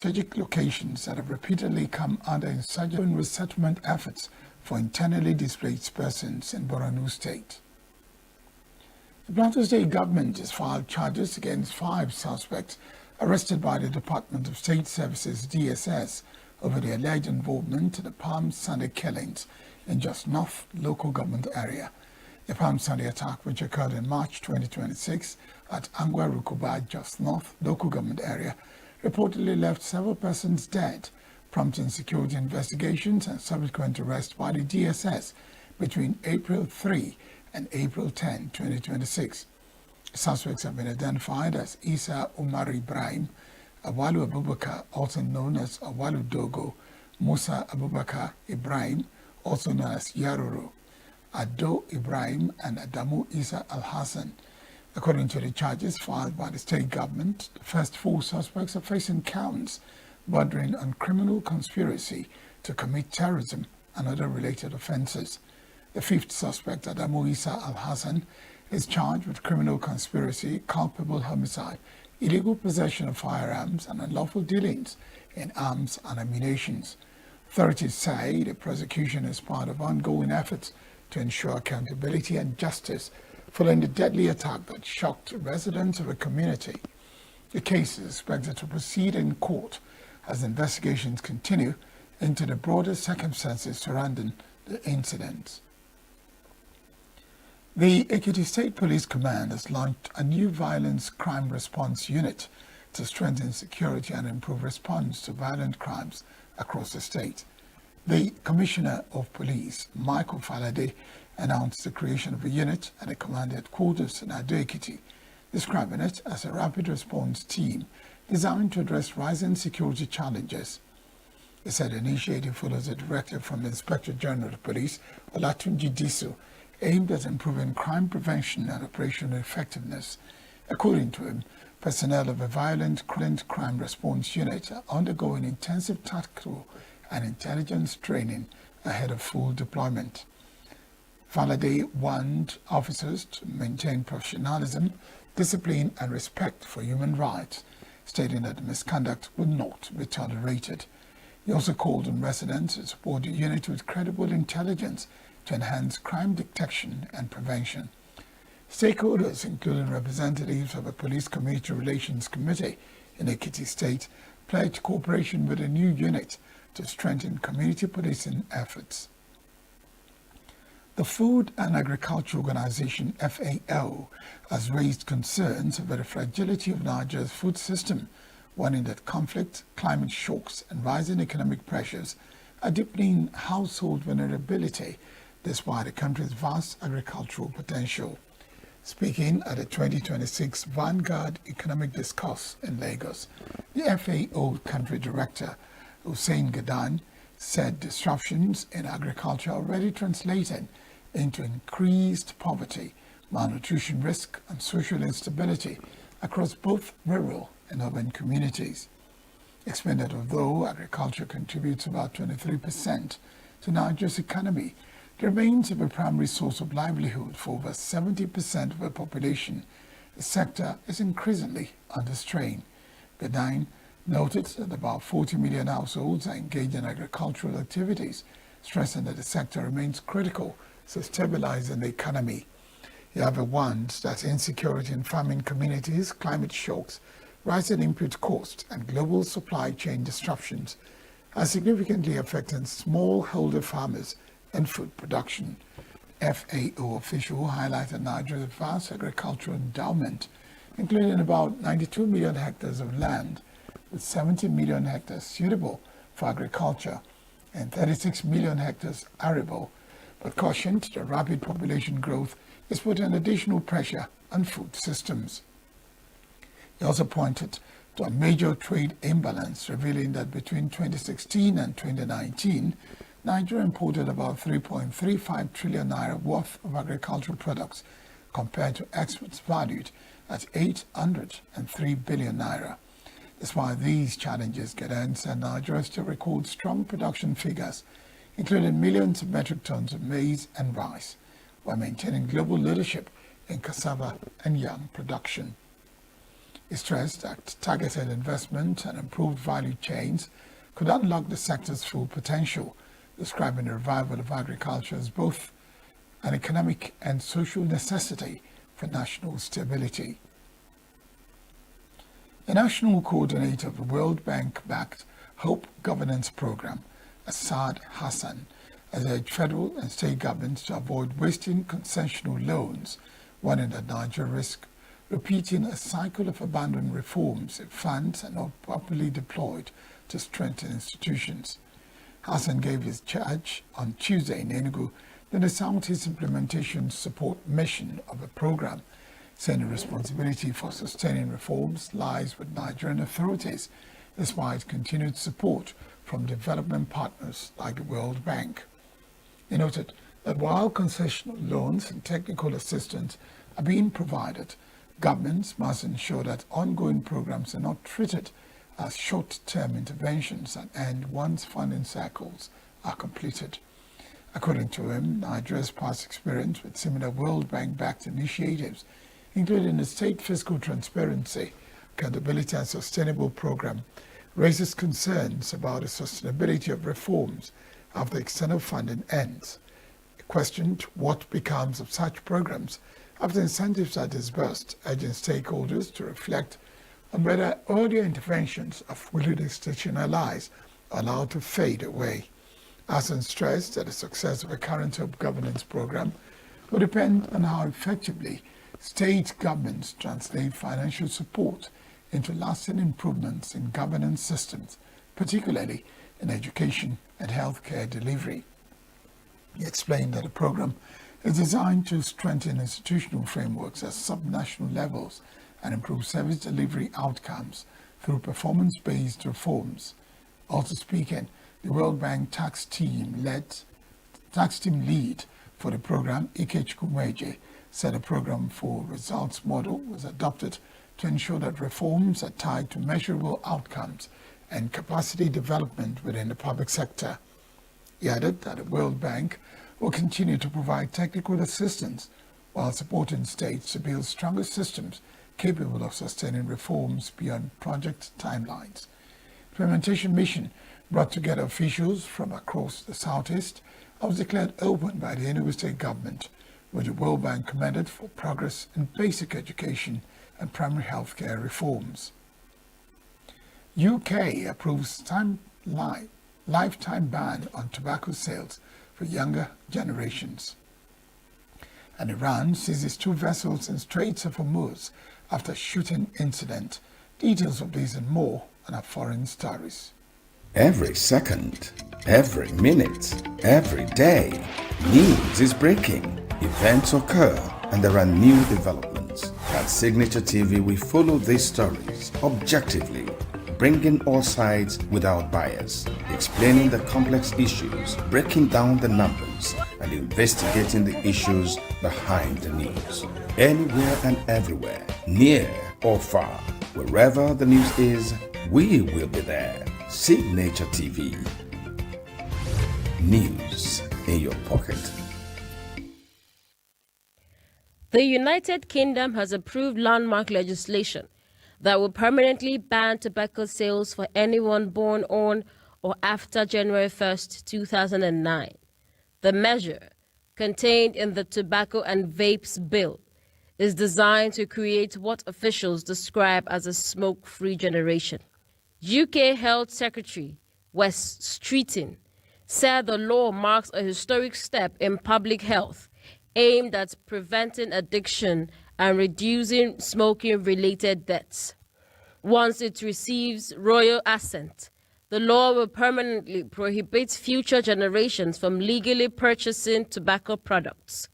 strategic locations that have repeatedly come under insurgent resettlement efforts for internally displaced persons in Borno State. The Plateau State government has filed charges against 5 suspects arrested by the Department of State Services DSS over the alleged involvement in the Palm Sunday killings in Jos North local government area. The Palm Sunday attack, which occurred in March 2026 at Angwa Rukuba, Jos North local government area, reportedly left several persons dead, prompting security investigations and subsequent arrest by the DSS between April 3 and April 10, 2026. Suspects have been identified as Isa Umar Ibrahim, Awalu Abubakar, also known as Awalu Dogo, Musa Abubakar Ibrahim, also known as Yaruru, Ado Ibrahim, and Adamu Isa Al-Hassan. According to the charges filed by the state government, the first 4 suspects are facing counts bordering on criminal conspiracy to commit terrorism and other related offenses. The 5th suspect, Adamu Isa Al-Hassan, is charged with criminal conspiracy, culpable homicide, illegal possession of firearms, and unlawful dealings in arms and ammunition. Authorities say the prosecution is part of ongoing efforts to ensure accountability and justice following the deadly attack that shocked residents of a community. The case is expected to proceed in court as investigations continue into the broader circumstances surrounding the incidents. The Ekiti State Police Command has launched a new violence crime response unit to strengthen security and improve response to violent crimes across the state. The Commissioner of Police, Michael Falade, announced the creation of a unit at the command headquarters in Ado Ekiti, describing it as a rapid response team designed to address rising security challenges. He said the initiative follows a directive from the Inspector General of Police, Olatunji Disu, aimed at improving crime prevention and operational effectiveness. According to him, personnel of a violent crime response unit are undergoing intensive tactical and intelligence training ahead of full deployment. Faladay warned officers to maintain professionalism, discipline, and respect for human rights, stating that misconduct would not be tolerated. He also called on residents to support the unit with credible intelligence to enhance crime detection and prevention. Stakeholders, including representatives of a Police Community Relations Committee in Ekiti State, pledged cooperation with a new unit to strengthen community policing efforts. The Food and Agriculture Organization, FAO, has raised concerns over the fragility of Nigeria's food system, warning that conflict, climate shocks, and rising economic pressures are deepening household vulnerability despite the country's vast agricultural potential. Speaking at the 2026 Vanguard Economic Discourse in Lagos, the FAO Country Director, Hussein Gadan, said disruptions in agriculture are already translated into increased poverty, malnutrition risk, and social instability across both rural and urban communities. He explained that although agriculture contributes about 23% to Nigeria's economy, it remains a primary source of livelihood for over 70% of the population. The sector is increasingly under strain. Gadan noted that about 40 million households are engaged in agricultural activities, stressing that the sector remains critical to stabilizing the economy. He however warned that insecurity in farming communities, climate shocks, rising input costs, and global supply chain disruptions are significantly affecting smallholder farmers and food production. FAO official highlighted Nigeria's vast agricultural endowment, including about 92 million hectares of land, with 70 million hectares suitable for agriculture and 36 million hectares arable, but cautioned that rapid population growth is putting additional pressure on food systems. He also pointed to a major trade imbalance, revealing that between 2016 and 2019, Nigeria imported about 3.35 trillion naira worth of agricultural products compared to exports valued at 803 billion naira. Despite these challenges, Gadan said Nigeria still records strong production figures, including millions of metric tons of maize and rice, while maintaining global leadership in cassava and yam production. He stressed that targeted investment and improved value chains could unlock the sector's full potential, describing the revival of agriculture as both an economic and social necessity for national stability. The national coordinator of the World Bank-backed Hope Governance Program, Asad Hassan, has urged federal and state governments to avoid wasting concessional loans, warning that Nigeria risks repeating a cycle of abandoned reforms if funds are not properly deployed to strengthen institutions. Hassan gave his charge on Tuesday in ENUGU that the Southeast Implementation Support Mission of the program, saying the responsibility for sustaining reforms lies with Nigerian authorities, despite continued support from development partners like the World Bank. He noted that while concessional loans and technical assistance are being provided, governments must ensure that ongoing programs are not treated as short-term interventions that end once funding cycles are completed. According to him, Nigeria's past experience with similar World Bank-backed initiatives, including the State Fiscal Transparency, Accountability and Sustainable Program, raises concerns about the sustainability of reforms after external funding ends. He questioned what becomes of such programs after incentives are disbursed, urging stakeholders to reflect on whether earlier interventions are fully institutionalized or allowed to fade away. Hassan stressed that the success of a current Hope Governance Program will depend on how effectively state governments translate financial support into lasting improvements in governance systems, particularly in education and healthcare delivery. He explained that the program is designed to strengthen institutional frameworks at subnational levels and improve service delivery outcomes through performance-based reforms. Also speaking, the World Bank tax team lead for the program, Ikechukwu, said a program for results model was adopted to ensure that reforms are tied to measurable outcomes and capacity development within the public sector. He added that the World Bank will continue to provide technical assistance while supporting states to build stronger systems capable of sustaining reforms beyond project timelines. The implementation mission brought together officials from across the Southeast and was declared open by the ENUGU state government, which the World Bank commended for progress in basic education and primary healthcare reforms. UK approves lifetime ban on tobacco sales for younger generations. And Iran seizes 2 vessels in Straits of Hormuz after shooting incident. Details of these and more on our foreign stories. Every second, every minute, every day, news is breaking, events occur, and there are new developments. At Signature TV, we follow these stories objectively, bringing all sides without bias, explaining the complex issues, breaking down the numbers, and investigating the issues behind the news. Anywhere and everywhere, near or far, wherever the news is, we will be there. Signature TV. News in your pocket. The United Kingdom has approved landmark legislation that will permanently ban tobacco sales for anyone born on or after January 1st, 2009. The measure, contained in the Tobacco and Vapes Bill, is designed to create what officials describe as a smoke-free generation. UK Health Secretary Wes Streeting said the law marks a historic step in public health aimed at preventing addiction and reducing smoking-related deaths. Once it receives royal assent, the law will permanently prohibit future generations from legally purchasing tobacco products.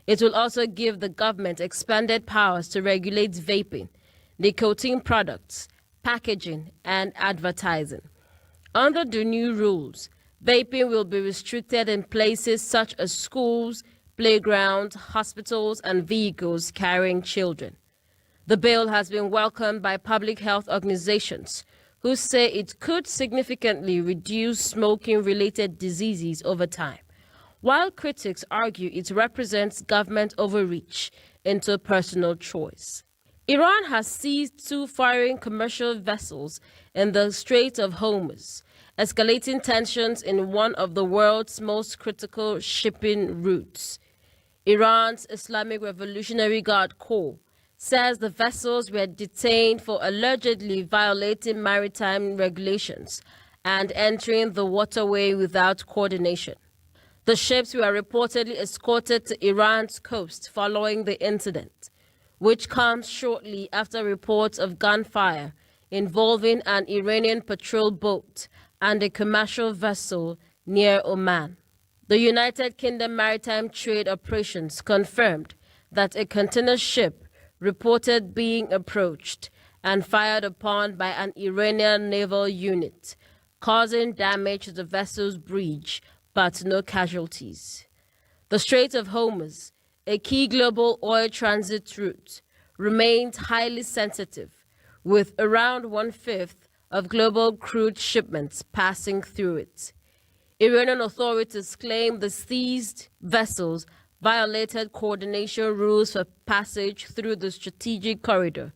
It will also give the government expanded powers to regulate vaping, nicotine products, packaging, and advertising. Under the new rules, vaping will be restricted in places such as schools, playgrounds, hospitals, and vehicles carrying children. The bill has been welcomed by public health organizations who say it could significantly reduce smoking-related diseases over time, while critics argue it represents government overreach into personal choice. Iran has seized 2 foreign commercial vessels in the Strait of Hormuz, escalating tensions in one of the world's most critical shipping routes. Iran's Islamic Revolutionary Guard Corps says the vessels were detained for allegedly violating maritime regulations and entering the waterway without coordination. The ships were reportedly escorted to Iran's coast following the incident, which comes shortly after reports of gunfire involving an Iranian patrol boat and a commercial vessel near Oman. The United Kingdom Maritime Trade Operations confirmed that a container ship reported being approached and fired upon by an Iranian naval unit, causing damage to the vessel's bridge but no casualties. The Strait of Hormuz, a key global oil transit route, remains highly sensitive, with around 1/5 of global crude shipments passing through it. Iranian authorities claim the seized vessels violated coordination rules for passage through the strategic corridor,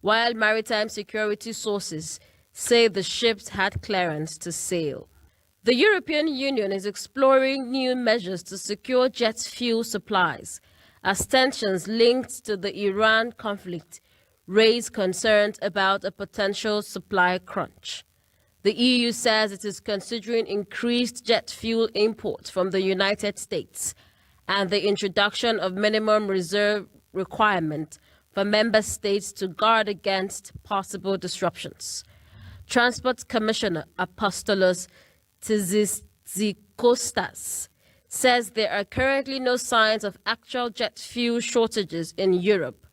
while maritime security sources say the ships had clearance to sail. The European Union is exploring new measures to secure jet fuel supplies as tensions linked to the Iran conflict raise concerns about a potential supply crunch. The EU says it is considering increased jet fuel imports from the United States and the introduction of minimum reserve requirement for member states to guard against possible disruptions. Transport Commissioner Apostolos Tzitzikostas says there are currently no signs of actual jet fuel shortages in Europe,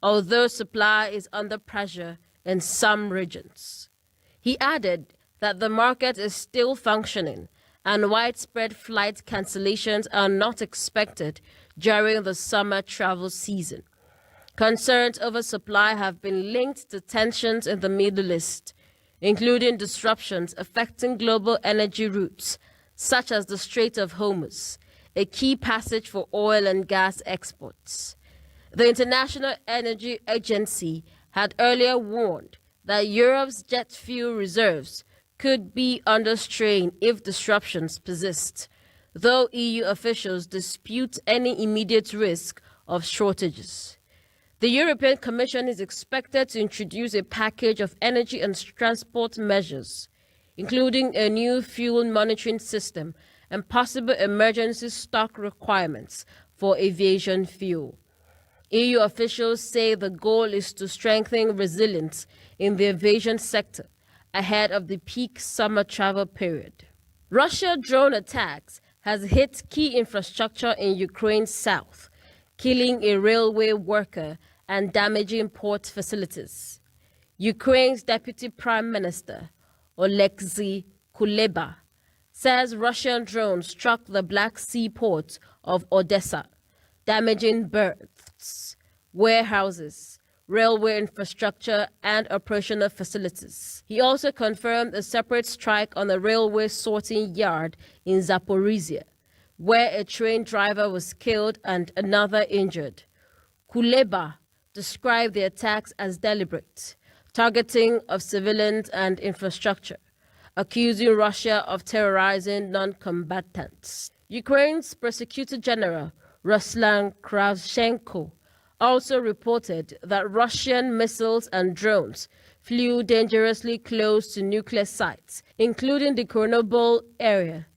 although supply is under pressure in some regions. He added that the market is still functioning and widespread flight cancellations are not expected during the summer travel season. Concerns over supply have been linked to tensions in the Middle East, including disruptions affecting global energy routes, such as the Strait of Hormuz, a key passage for oil and gas exports. The International Energy Agency had earlier warned that Europe's jet fuel reserves could be under strain if disruptions persist, though EU officials dispute any immediate risk of shortages. The European Commission is expected to introduce a package of energy and transport measures, including a new fuel monitoring system and possible emergency stock requirements for aviation fuel. EU officials say the goal is to strengthen resilience in the aviation sector ahead of the peak summer travel period. Russian drone attacks has hit key infrastructure in Ukraine's south, killing a railway worker and damaging port facilities. Ukraine's Deputy Prime Minister, Oleksiy Kuleba, says Russian drones struck the Black Sea port of Odessa, damaging berths, warehouses, railway infrastructure, and operational facilities. He also confirmed a separate strike on a railway sorting yard in Zaporizhia, where a train driver was killed and another injured. Kuleba described the attacks as deliberate, targeting of civilians and infrastructure, accusing Russia of terrorizing non-combatants. Ukraine's Prosecutor General, Ruslan Kravchenko, also reported that Russian missiles and drones flew dangerously close to nuclear sites, including the Chernobyl area,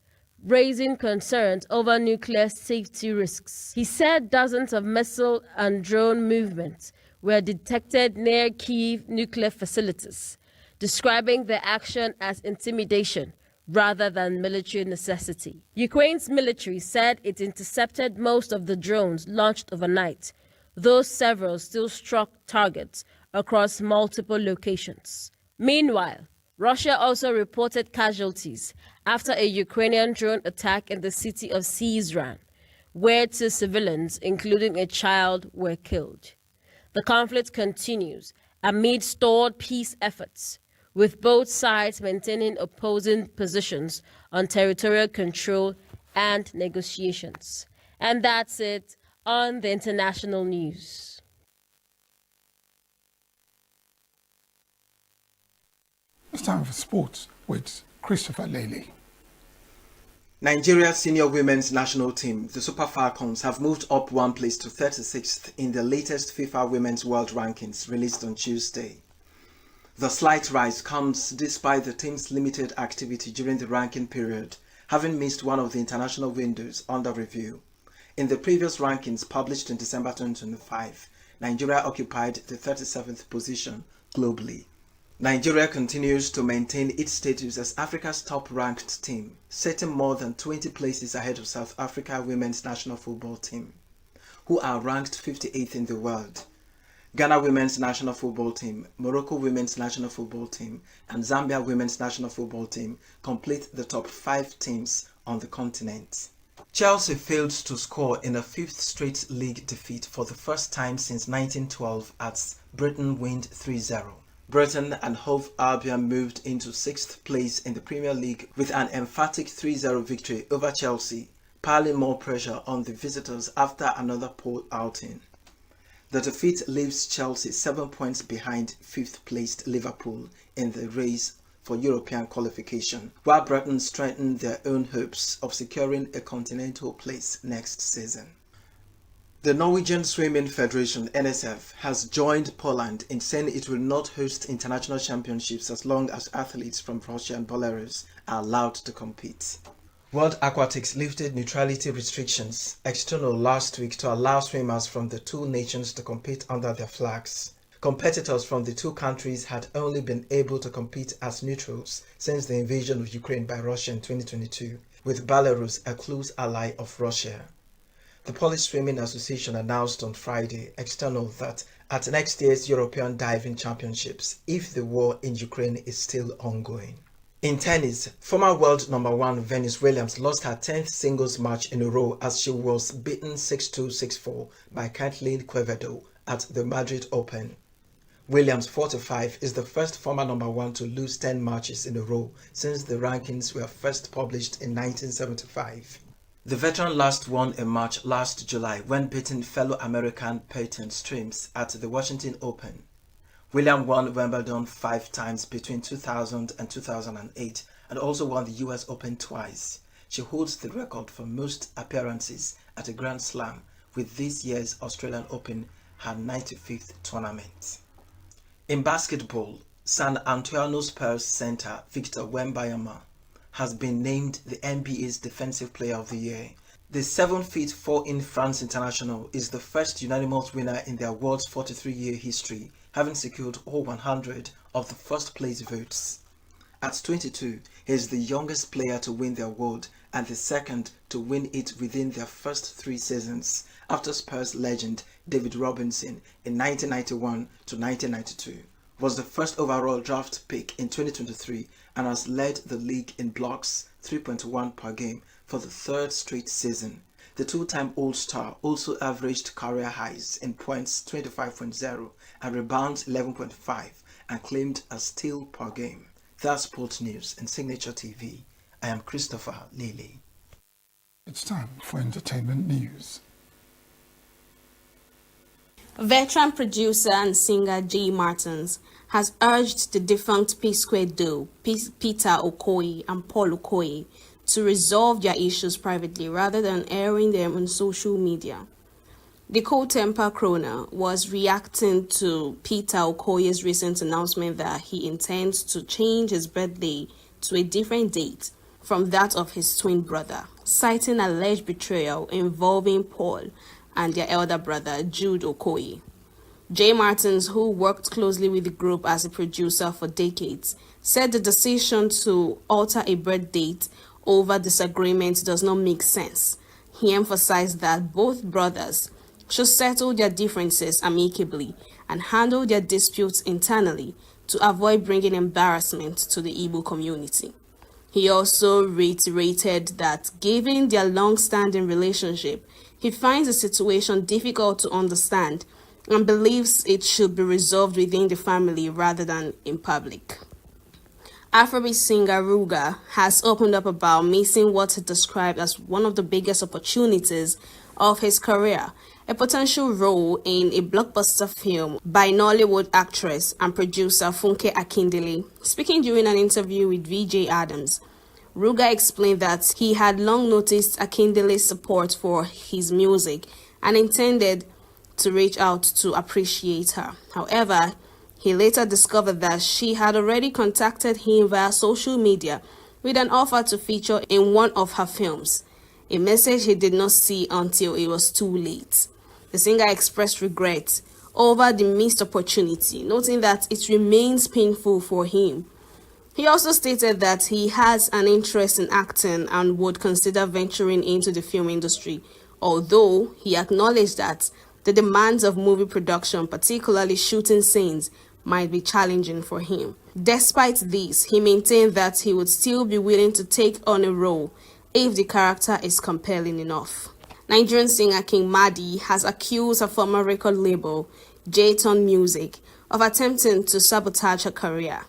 raising concerns over nuclear safety risks. He said dozens of missile and drone movements were detected near Kyiv nuclear facilities, describing the action as intimidation rather than military necessity. Ukraine's military said it intercepted most of the drones launched overnight, though several still struck targets across multiple locations. Meanwhile, Russia also reported casualties after a Ukrainian drone attack in the city of Syzran, where 2 civilians, including a child, were killed. The conflict continues amid stalled peace efforts, with both sides maintaining opposing positions on territorial control and negotiations. And that's it on the international news. It's time for sports with Christopher Lely. Nigeria's senior women's national team, the Super Falcons, have moved up one place to 36th in the latest FIFA Women's World Rankings released on Tuesday. The slight rise comes despite the team's limited activity during the ranking period, having missed one of the international windows under review. In the previous rankings published in December 2025, Nigeria occupied the 37th position globally. Nigeria continues to maintain its status as Africa's top-ranked team, sitting more than 20 places ahead of South Africa women's national football team, who are ranked 58th in the world. Ghana women's national football team, Morocco women's national football team, and Zambia women's national football team complete the top 5 teams on the continent. Chelsea failed to score in a 5th straight league defeat for the first time since 1912 as Brighton win 3-0. Brighton and Hove Albion moved into 6th place in the Premier League with an emphatic 3-0 victory over Chelsea, piling more pressure on the visitors after another poor outing. The defeat leaves Chelsea 7 points behind 5th placed Liverpool in the race for European qualification, while Brighton strengthened their own hopes of securing a continental place next season. The Norwegian Swimming Federation (NSF) has joined Poland in saying it will not host international championships as long as athletes from Russia and Belarus are allowed to compete. World Aquatics lifted neutrality restrictions external last week to allow swimmers from the two nations to compete under their flags. Competitors from the two countries had only been able to compete as neutrals since the invasion of Ukraine by Russia in 2022, with Belarus a close ally of Russia. The Polish Swimming Association announced on Friday external that at next year's European Diving Championships, if the war in Ukraine is still ongoing. In tennis, former world number 1 Venus Williams lost her 10th singles match in a row as she was beaten 6-2, 6-4 by Kathleen Quevedo at the Madrid Open. Williams, 45, is the first former number 1 to lose 10 matches in a row since the rankings were first published in 1975. The veteran last won a match last July when beating fellow American Peyton Streams at the Washington Open. Williams won Wimbledon 5 times between 2000 and 2008 and also won the US Open twice. She holds the record for most appearances at a Grand Slam, with this year's Australian Open her 95th tournament. In basketball, San Antonio Spurs center Victor Wembanyama has been named the NBA's Defensive Player of the Year. The 7'4" France international is the first unanimous winner in the award's 43-year history, having secured all 100 of the first place votes. At 22, he is the youngest player to win the award and the second to win it within their first 3 seasons, after Spurs legend David Robinson in 1991 to 1992. Was the first overall draft pick in 2023 and has led the league in blocks 3.1 per game for the 3rd straight season. The two-time All-Star also averaged career highs in points 25.0 and rebounds 11.5 and claimed a steal per game. That's Sports News in Signature TV. I am Christopher Lely. It's time for entertainment news. Veteran producer and singer Jay Martins has urged the defunct P-Square duo Peter Okoye and Paul Okoye to resolve their issues privately rather than airing them on social media. The Cold-Temper Crooner was reacting to Peter Okoye's recent announcement that he intends to change his birthday to a different date from that of his twin brother, citing alleged betrayal involving Paul and their elder brother, Jude Okoye. Jay Martins, who worked closely with the group as a producer for decades, said the decision to alter a birth date over disagreement does not make sense. He emphasized that both brothers should settle their differences amicably and handle their disputes internally to avoid bringing embarrassment to the Igbo community. He also reiterated that given their long-standing relationship, he finds the situation difficult to understand and believes it should be resolved within the family rather than in public. Afrobeat singer Ruga has opened up about missing what he described as one of the biggest opportunities of his career, a potential role in a blockbuster film by Nollywood actress and producer Funke Akindele. Speaking during an interview with VJ Adams, Ruga explained that he had long noticed Akindele's support for his music and intended to reach out to appreciate her. However, he later discovered that she had already contacted him via social media with an offer to feature in one of her films, a message he did not see until it was too late. The singer expressed regret over the missed opportunity, noting that it remains painful for him. He also stated that he has an interest in acting and would consider venturing into the film industry, although he acknowledged that the demands of movie production, particularly shooting scenes, might be challenging for him. Despite this, he maintained that he would still be willing to take on a role if the character is compelling enough. Nigerian singer King Madi has accused her former record label, J-Ton Music, of attempting to sabotage her career.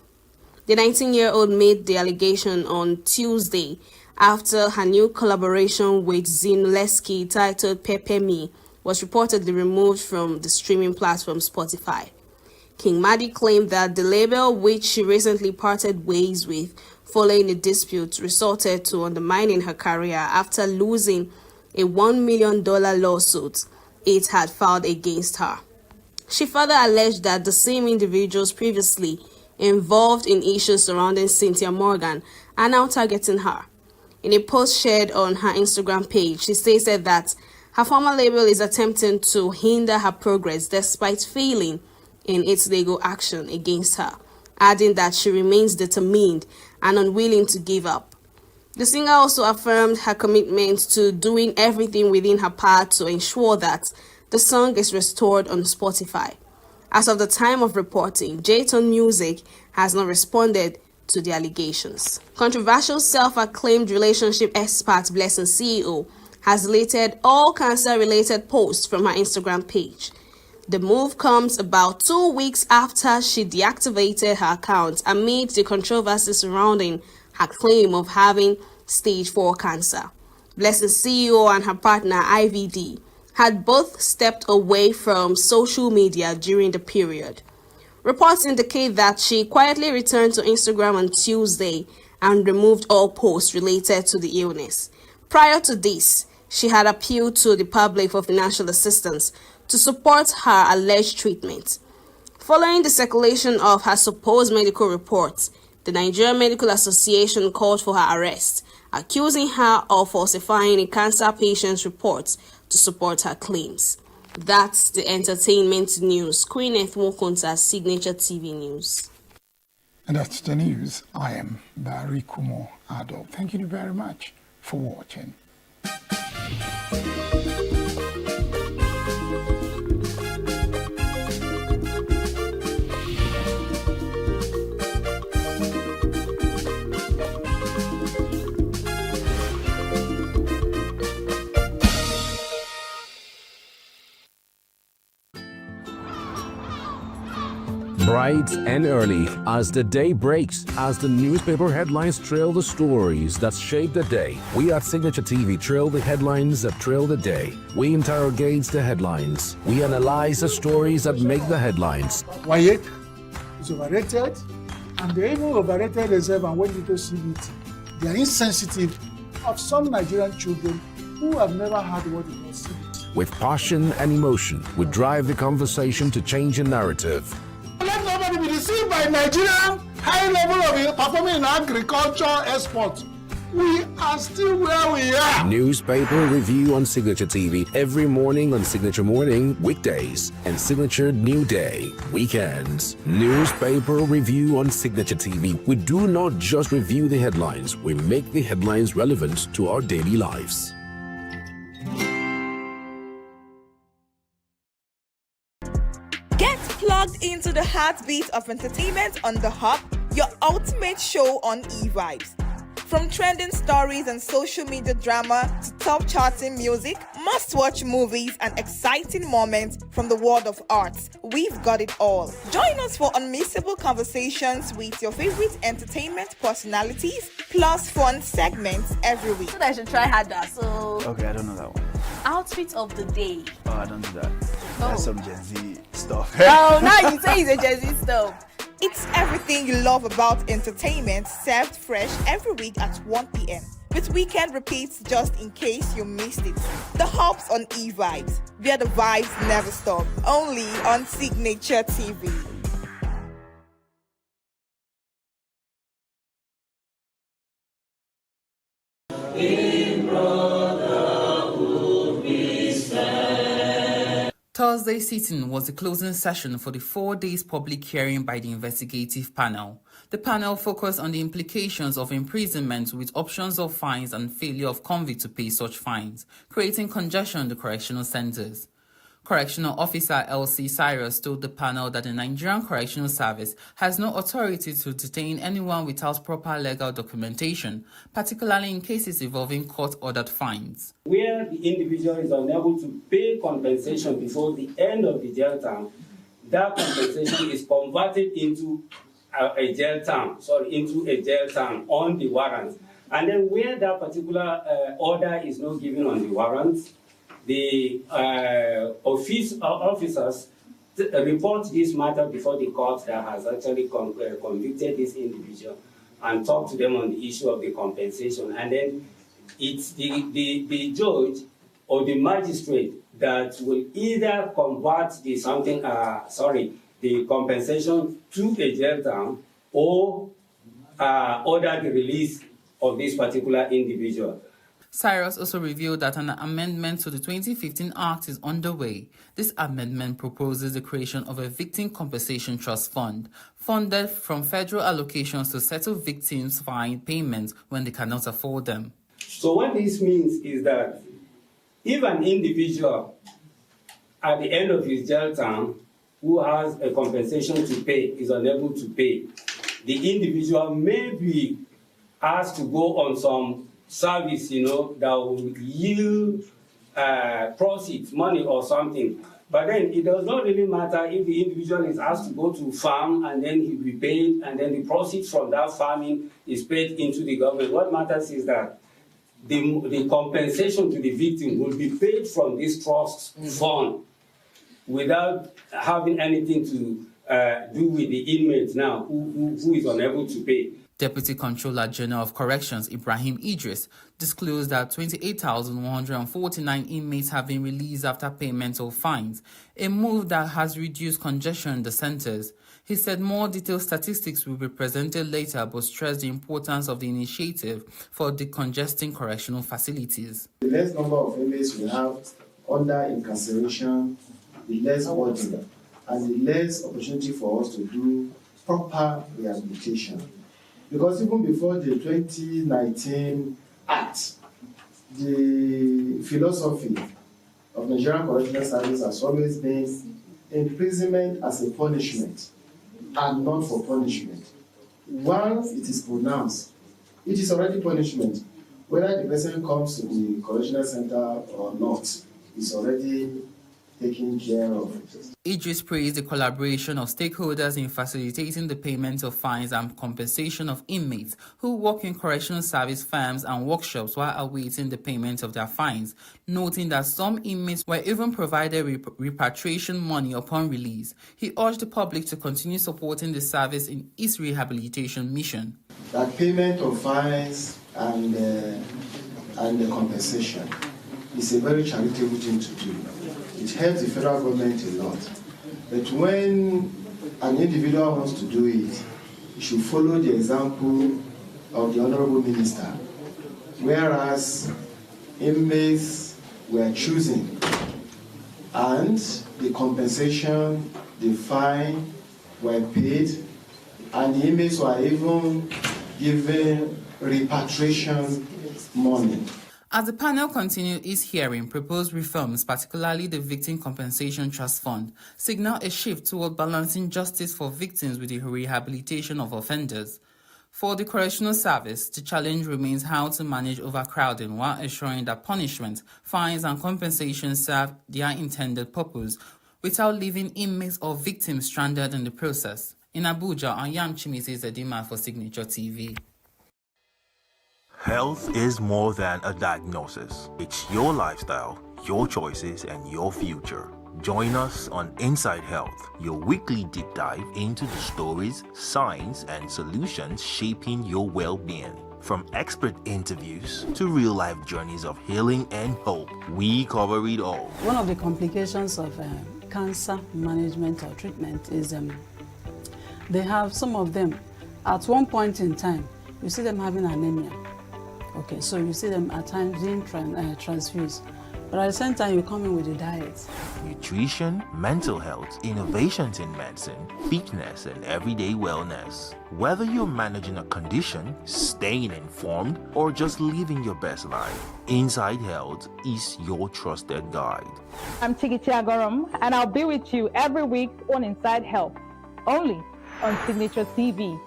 The 19-year-old made the allegation on Tuesday after her new collaboration with Zinleski titled Pepe Me was reportedly removed from the streaming platform Spotify. King Madi claimed that the label, which she recently parted ways with following a dispute, resorted to undermining her career after losing a $1 million lawsuit it had filed against her. She further alleged that the same individuals previously involved in issues surrounding Cynthia Morgan are now targeting her. In a post shared on her Instagram page, she stated that her former label is attempting to hinder her progress despite failing in its legal action against her, adding that she remains determined and unwilling to give up. The singer also affirmed her commitment to doing everything within her power to ensure that the song is restored on Spotify. As of the time of reporting, J-Ton Music has not responded to the allegations. Controversial self-acclaimed relationship expert Blessing CEO has deleted all cancer-related posts from her Instagram page. The move comes about 2 weeks after she deactivated her account amid the controversy surrounding her claim of having stage 4 cancer. Blessing's CEO and her partner IVD had both stepped away from social media during the period. Reports indicate that she quietly returned to Instagram on Tuesday and removed all posts related to the illness. Prior to this, she had appealed to the public for financial assistance to support her alleged treatment. Following the circulation of her supposed medical reports, the Nigerian Medical Association called for her arrest, accusing her of falsifying a cancer patient's reports to support her claims. That's the entertainment news. Queen Ethmokonta's Signature TV News. And that's the news. I am Barry Kumo Ado. Thank you very much for watching. Bright and early as the day breaks, as the newspaper headlines trail the stories that shape the day, we at Signature TV trail the headlines that trail the day. We interrogate the headlines. We analyze the stories that make the headlines. Wayek is overrated, and they even overrated themselves and went into CBT. They are insensitive of some Nigerian children who have never heard what it was CBT. With passion and emotion, we drive the conversation to change the narrative. Let nobody be deceived by Nigerian high level of performing in agriculture export. We are still where we are. Newspaper review on Signature TV every morning on Signature Morning, weekdays, and Signature New Day, weekends. Newspaper review on Signature TV. We do not just review the headlines, we make the headlines relevant to our daily lives. Get plugged into the heartbeat of entertainment on The Hub, your ultimate show on e-vibes. From trending stories and social media drama to top charting music, must-watch movies and exciting moments from the world of arts, we've got it all. Join us for unmissable conversations with your favorite entertainment personalities, plus fun segments every week. I should try harder, so... Okay, I don't know that one. Outfit of the day. Oh, I don't do that. That's some Gen Z stuff. Oh, now you say it's a Gen Z stuff. It's everything you love about entertainment served fresh every week at 1 p.m. with weekend repeats just in case you missed it. The Hops on E-Vibes, where the vibes never stop. Only on Signature TV. Thursday sitting was the closing session for the 4 days public hearing by the investigative panel. The panel focused on the implications of imprisonment with options of fines and failure of convicts to pay such fines, creating congestion in the correctional centers. Correctional Officer L.C. Cyrus told the panel that the Nigerian Correctional Service has no authority to detain anyone without proper legal documentation, particularly in cases involving court-ordered fines. Where the individual is unable to pay compensation before the end of the jail term, that compensation is converted into a jail term on the warrant. And then where that particular order is not given on the warrant, the officers report this matter before the court that has actually convicted this individual and talk to them on the issue of the compensation. And then it's the judge or the magistrate that will either convert the compensation to a jail term or order the release of this particular individual. Cyrus also revealed that an amendment to the 2015 Act is underway. This amendment proposes the creation of a Victim Compensation Trust Fund, funded from federal allocations to settle victims' fine payments when they cannot afford them. So what this means is that if an individual at the end of his jail term who has a compensation to pay is unable to pay, the individual may be asked to go on some service, that will yield proceeds, money or something. But then it does not really matter if the individual is asked to go to farm and then he'll be paid and then the proceeds from that farming is paid into the government. What matters is that the compensation to the victim will be paid from this trust fund without having anything to do with the inmate now who is unable to pay. Deputy Controller General of Corrections Ibrahim Idris disclosed that 28,149 inmates have been released after payment of fines, a move that has reduced congestion in the centers. He said more detailed statistics will be presented later, but stressed the importance of the initiative for decongesting correctional facilities. The less number of inmates we have under incarceration, the less burden and the less opportunity for us to do proper rehabilitation. Because even before the 2019 Act, the philosophy of Nigerian Correctional Service has always been imprisonment as a punishment and not for punishment. Once it is pronounced, it is already punishment. Whether the person comes to the correctional center or not, it's already taken care of. Idris praised the collaboration of stakeholders in facilitating the payment of fines and compensation of inmates who work in correctional service firms and workshops while awaiting the payment of their fines, noting that some inmates were even provided repatriation money upon release. He urged the public to continue supporting the service in its rehabilitation mission. That payment of fines and the compensation is a very charitable thing to do. It helps the federal government a lot. But when an individual wants to do it, he should follow the example of the Honorable Minister, whereas inmates were choosing, and the compensation, the fine were paid, and the inmates were even given repatriation money. As the panel continued its hearing, proposed reforms, particularly the Victim Compensation Trust Fund, signal a shift toward balancing justice for victims with the rehabilitation of offenders. For the Correctional Service, the challenge remains how to manage overcrowding while ensuring that punishment, fines and compensation serve their intended purpose without leaving inmates or victims stranded in the process. In Abuja, I am Chimisi Zedima for Signature TV. Health is more than a diagnosis. It's your lifestyle, your choices, and your future. Join us on Inside Health, your weekly deep dive into the stories, science, and solutions shaping your well-being. From expert interviews to real-life journeys of healing and hope, we cover it all. One of the complications of cancer management or treatment is they have some of them at one point in time, you see them having anemia. Okay, so you see them at times being transfused. But at the same time, you come in with the diet. Nutrition, mental health, innovations in medicine, fitness, and everyday wellness. Whether you're managing a condition, staying informed, or just living your best life, Inside Health is your trusted guide. I'm Tigiti Agorom, and I'll be with you every week on Inside Health, only on Signature TV.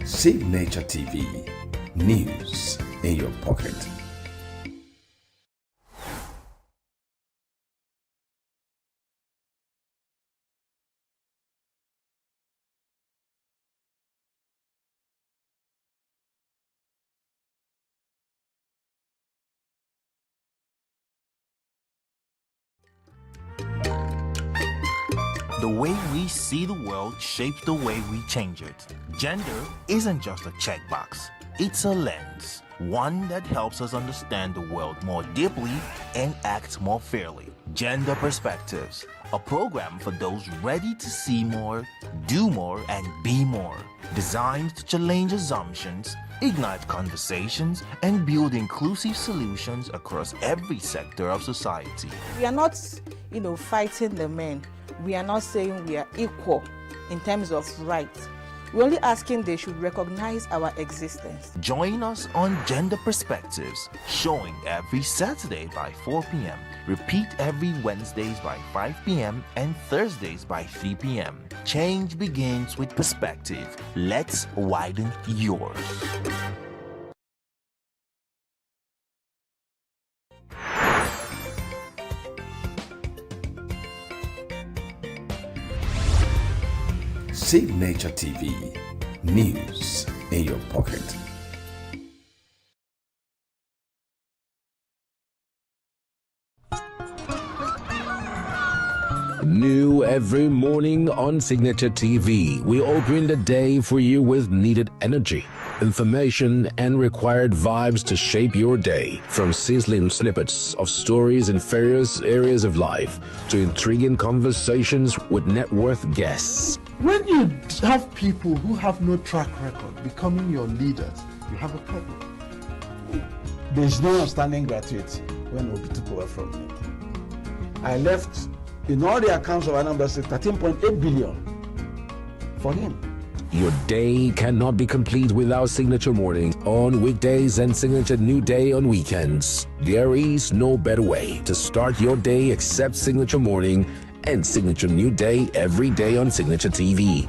Signature TV, news in your pocket. The way we see the world shapes the way we change it. Gender isn't just a checkbox, it's a lens. One that helps us understand the world more deeply and act more fairly. Gender Perspectives, a program for those ready to see more, do more, and be more. Designed to challenge assumptions, ignite conversations, and build inclusive solutions across every sector of society. We are not, fighting the men. We are not saying we are equal in terms of rights. We're only asking they should recognize our existence. Join us on Gender Perspectives, showing every Saturday by 4 p.m. Repeat every Wednesdays by 5 p.m. and Thursdays by 3 p.m. Change begins with perspective. Let's widen yours. Signature TV, news in your pocket. New every morning on Signature TV, we open the day for you with needed energy, information, and required vibes to shape your day. From sizzling snippets of stories in various areas of life to intriguing conversations with net worth guests. When you have people who have no track record becoming your leaders, you have a problem. There's no outstanding gratuity when Obi took over from me. I left, in all the accounts of Anambra State, 13.8 billion for him. Your day cannot be complete without Signature Morning on weekdays and Signature New Day on weekends. There is no better way to start your day except Signature Morning and Signature New Day every day on Signature TV.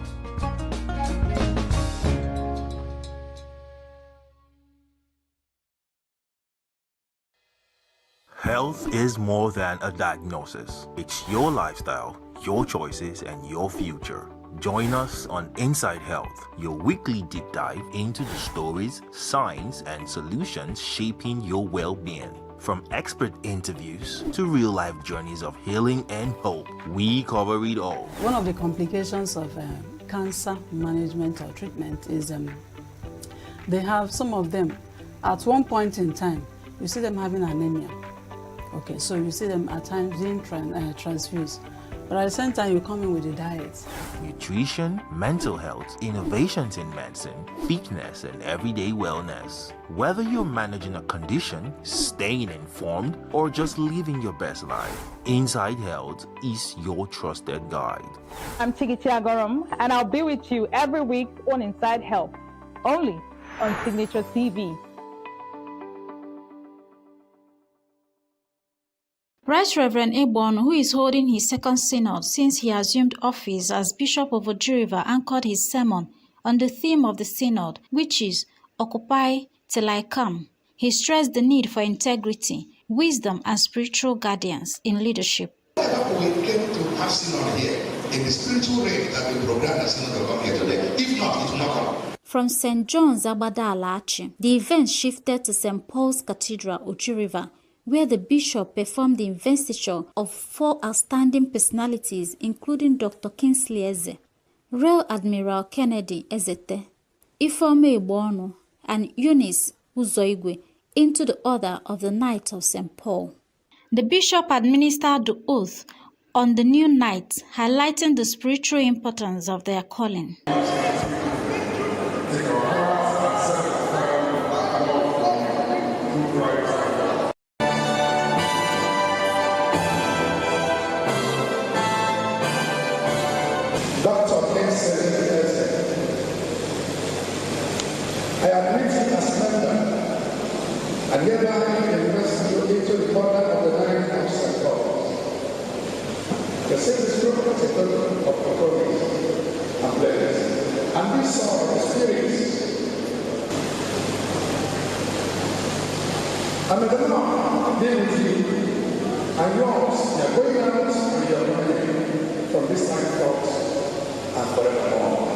Health is more than a diagnosis. It's your lifestyle, your choices, and your future. Join us on Inside Health, your weekly deep dive into the stories, science, and solutions shaping your well-being. From expert interviews to real-life journeys of healing and hope, we cover it all. One of the complications of cancer management or treatment is they have some of them at one point in time, you see them having anemia. Okay, so you see them at times being transfused. But at the same time, you come in with the diet. Nutrition, mental health, innovations in medicine, fitness, and everyday wellness. Whether you're managing a condition, staying informed, or just living your best life, Inside Health is your trusted guide. I'm Tigiti Agorom, and I'll be with you every week on Inside Health, only on Signature TV. Right Reverend Ebon, who is holding his second synod since he assumed office as Bishop of Oji River, anchored his sermon on the theme of the synod, which is Occupy Till I Come. He stressed the need for integrity, wisdom, and spiritual guardians in leadership. We came to have synod here. in the spiritual realm that the program has not come here today. If not, it will not come. From St. John's Abada-Alachi, the event shifted to St. Paul's Cathedral, Oji River, where the bishop performed the investiture of 4 outstanding personalities, including Dr. Kingsley Eze, Rear Admiral Kennedy Ezete, Ifeoma Egbeonu, and Eunice Uzoigwe into the Order of the Knight of St. Paul. The bishop administered the oath on the new knights, highlighting the spiritual importance of their calling. Dr. Kingsley Eze, I admit you as member and hereby invest you into the order of the Knight of St. Paul. The same is true of the total of authority and blessings, and this sort of experience. And may the Lord be with you and yours. You are going out and you are coming from this time forth and forevermore.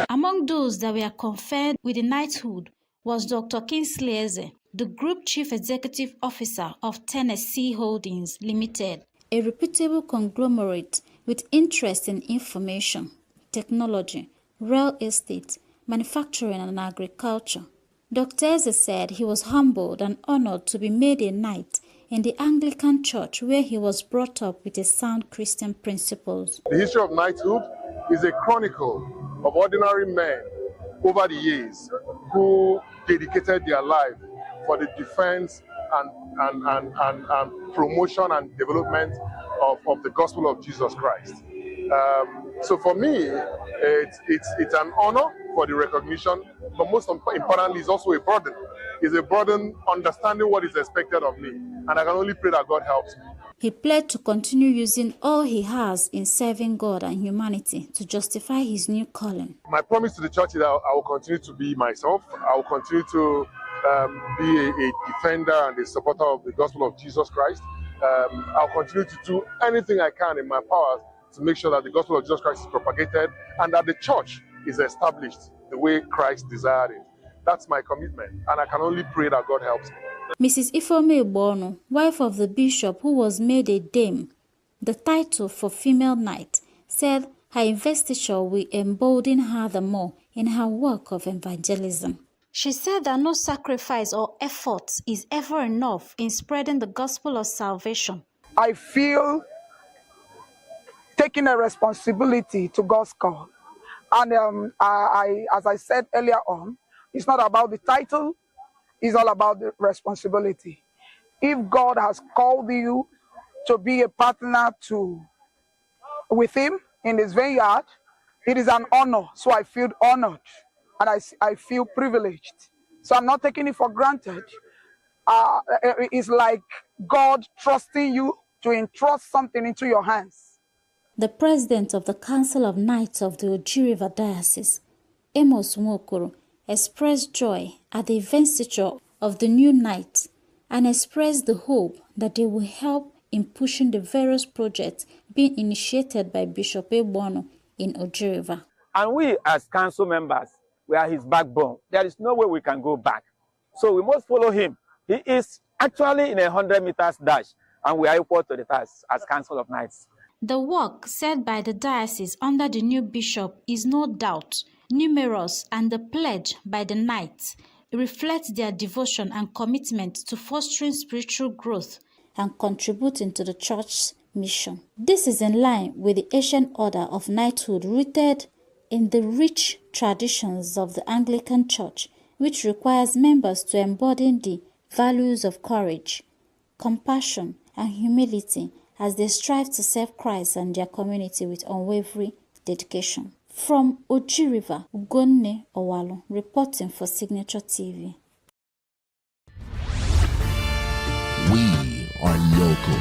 Among those that were conferred with the knighthood was Dr. Kingsley Eze, the Group Chief Executive Officer of Tennessee Holdings Limited, a reputable conglomerate with interest in information, technology, real estate, manufacturing, and agriculture. Dr. Eze said he was humbled and honored to be made a knight in the Anglican Church, where he was brought up with a sound Christian principles. The history of knighthood is a chronicle of ordinary men over the years who dedicated their life for the defense and promotion and development of the gospel of Jesus Christ. So for me, it's an honor for the recognition, but most importantly, it's also a burden. It's a burden understanding what is expected of me, and I can only pray that God helps me. He pledged to continue using all he has in serving God and humanity to justify his new calling. My promise to the church is that I will continue to be myself. I will continue to be a defender and a supporter of the gospel of Jesus Christ. I'll continue to do anything I can in my powers to make sure that the gospel of Jesus Christ is propagated and that the church is established the way Christ desired it. That's my commitment, and I can only pray that God helps me. Mrs. Ifeoma Egbeonu, wife of the bishop who was made a dame, the title for female knight, said her investiture will embolden her the more in her work of evangelism. She said that no sacrifice or effort is ever enough in spreading the gospel of salvation. I feel taking a responsibility to God's call. And as I said earlier on, it's not about the title, it's all about the responsibility. If God has called you to be a partner with him in his vineyard, it is an honor. So I feel honored and I feel privileged. So I'm not taking it for granted. It's like God trusting you to entrust something into your hands. The president of the Council of Knights of the Oji River Diocese, Amos Nwokoro, expressed joy at the investiture of the new knights and expressed the hope that they will help in pushing the various projects being initiated by Bishop Egbeonu in Oji River. And we as council members, we are his backbone. There is no way we can go back. So we must follow him. He is actually in a 100 meters dash, and we are equal to the task as Council of Knights. The work set by the diocese under the new bishop is no doubt numerous, and the pledge by the knights reflects their devotion and commitment to fostering spiritual growth and contributing to the church's mission. This is in line with the ancient order of knighthood rooted in the rich traditions of the Anglican Church, which requires members to embody the values of courage, compassion, and humility as they strive to serve Christ and their community with unwavering dedication. From Oji River, Ugonne Owalo, reporting for Signature TV. We are local.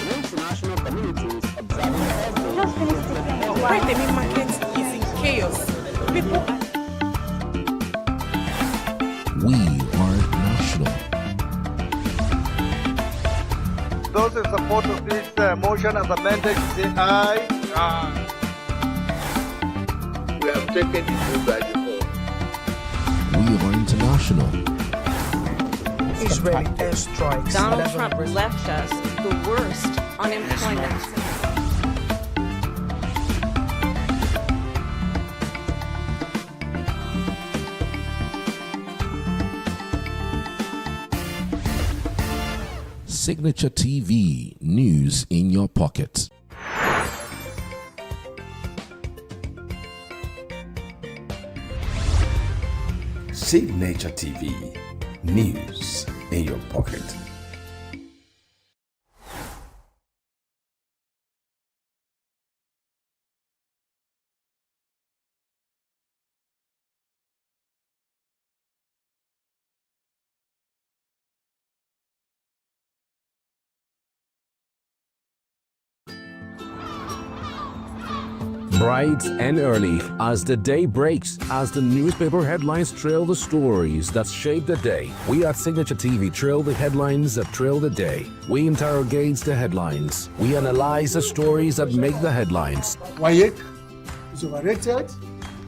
The international community is observing Why the main market is in chaos. People We are support of this motion as amended, say aye. Aye. We have taken the vote by default. We are international. Israeli airstrikes. Donald Trump left us the worst unemployment. Signature TV, news in your pocket. Signature TV, news in your pocket. Bright and early as the day breaks, as the newspaper headlines trail the stories that shape the day. We at Signature TV trail the headlines that trail the day. We interrogate the headlines. We analyze the stories that make the headlines. WAEC is overrated,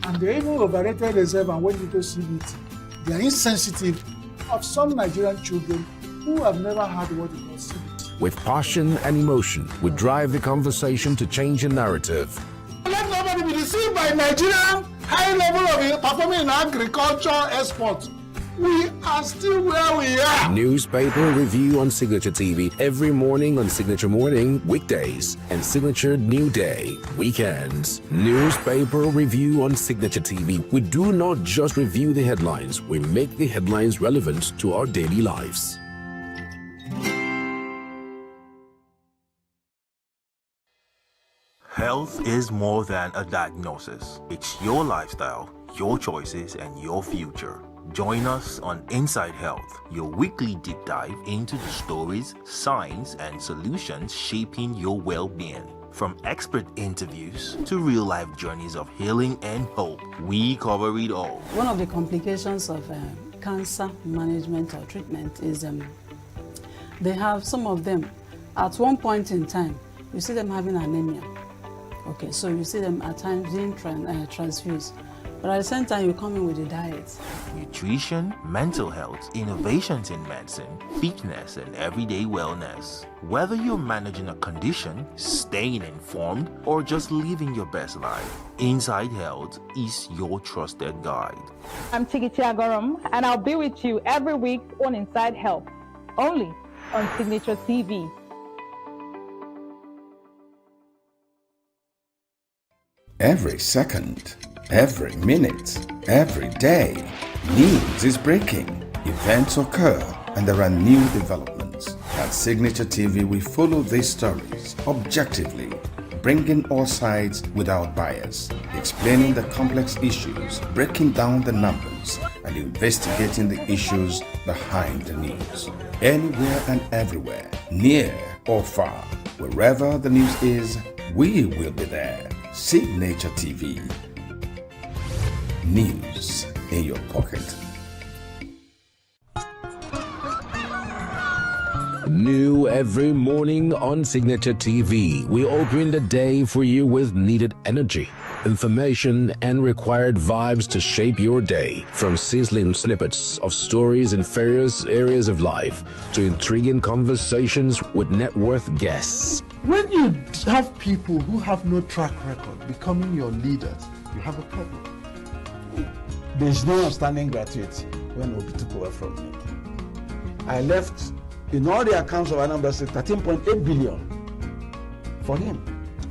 and they even overrated themselves and went into CBT. They are insensitive of some Nigerian children who have never had what they call CBT. With passion and emotion, we drive the conversation to change the narrative. Let nobody be deceived by Nigerian high level of performing in agriculture export. We are still where we are. Newspaper review on Signature TV every morning on Signature Morning, weekdays, and Signature New Day, weekends. Newspaper review on Signature TV. We do not just review the headlines, we make the headlines relevant to our daily lives. Health is more than a diagnosis. It's your lifestyle, your choices, and your future. Join us on Inside Health, your weekly deep dive into the stories, science, and solutions shaping your well-being. From expert interviews to real-life journeys of healing and hope, we cover it all. One of the complications of cancer management or treatment is they have, some of them, at one point in time, you see them having anemia. Okay, so you see them at times being transfused. But at the same time, you come in with a diet. Nutrition, mental health, innovations in medicine, fitness, and everyday wellness. Whether you're managing a condition, staying informed, or just living your best life, Inside Health is your trusted guide. I'm Tigiti Agorum, and I'll be with you every week on Inside Health, only on Signature TV. Every second, every minute, every day, news is breaking, events occur, and there are new developments. At Signature TV, we follow these stories objectively, bringing all sides without bias, explaining the complex issues, breaking down the numbers, and investigating the issues behind the news. Anywhere and everywhere, near or far, wherever the news is, we will be there. Signature TV. News in your pocket. New every morning on Signature TV. We open the day for you with needed energy, information, and required vibes to shape your day. From sizzling snippets of stories in various areas of life to intriguing conversations with net worth guests. When you have people who have no track record becoming your leaders, you have a problem. There is no outstanding gratuity when Obi took over from me. I left, in all the accounts of Anambra State, 13.8 billion for him.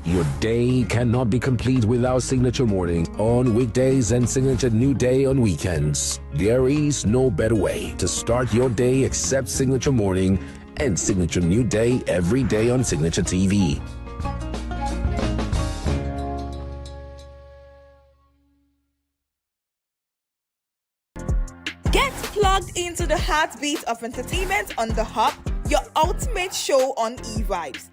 Your day cannot be complete without Signature Morning on weekdays and Signature New Day on weekends. There is no better way to start your day except Signature Morning and Signature New Day every day on Signature TV. Get plugged into the heartbeat of entertainment on The Hub, your ultimate show on e-vibes.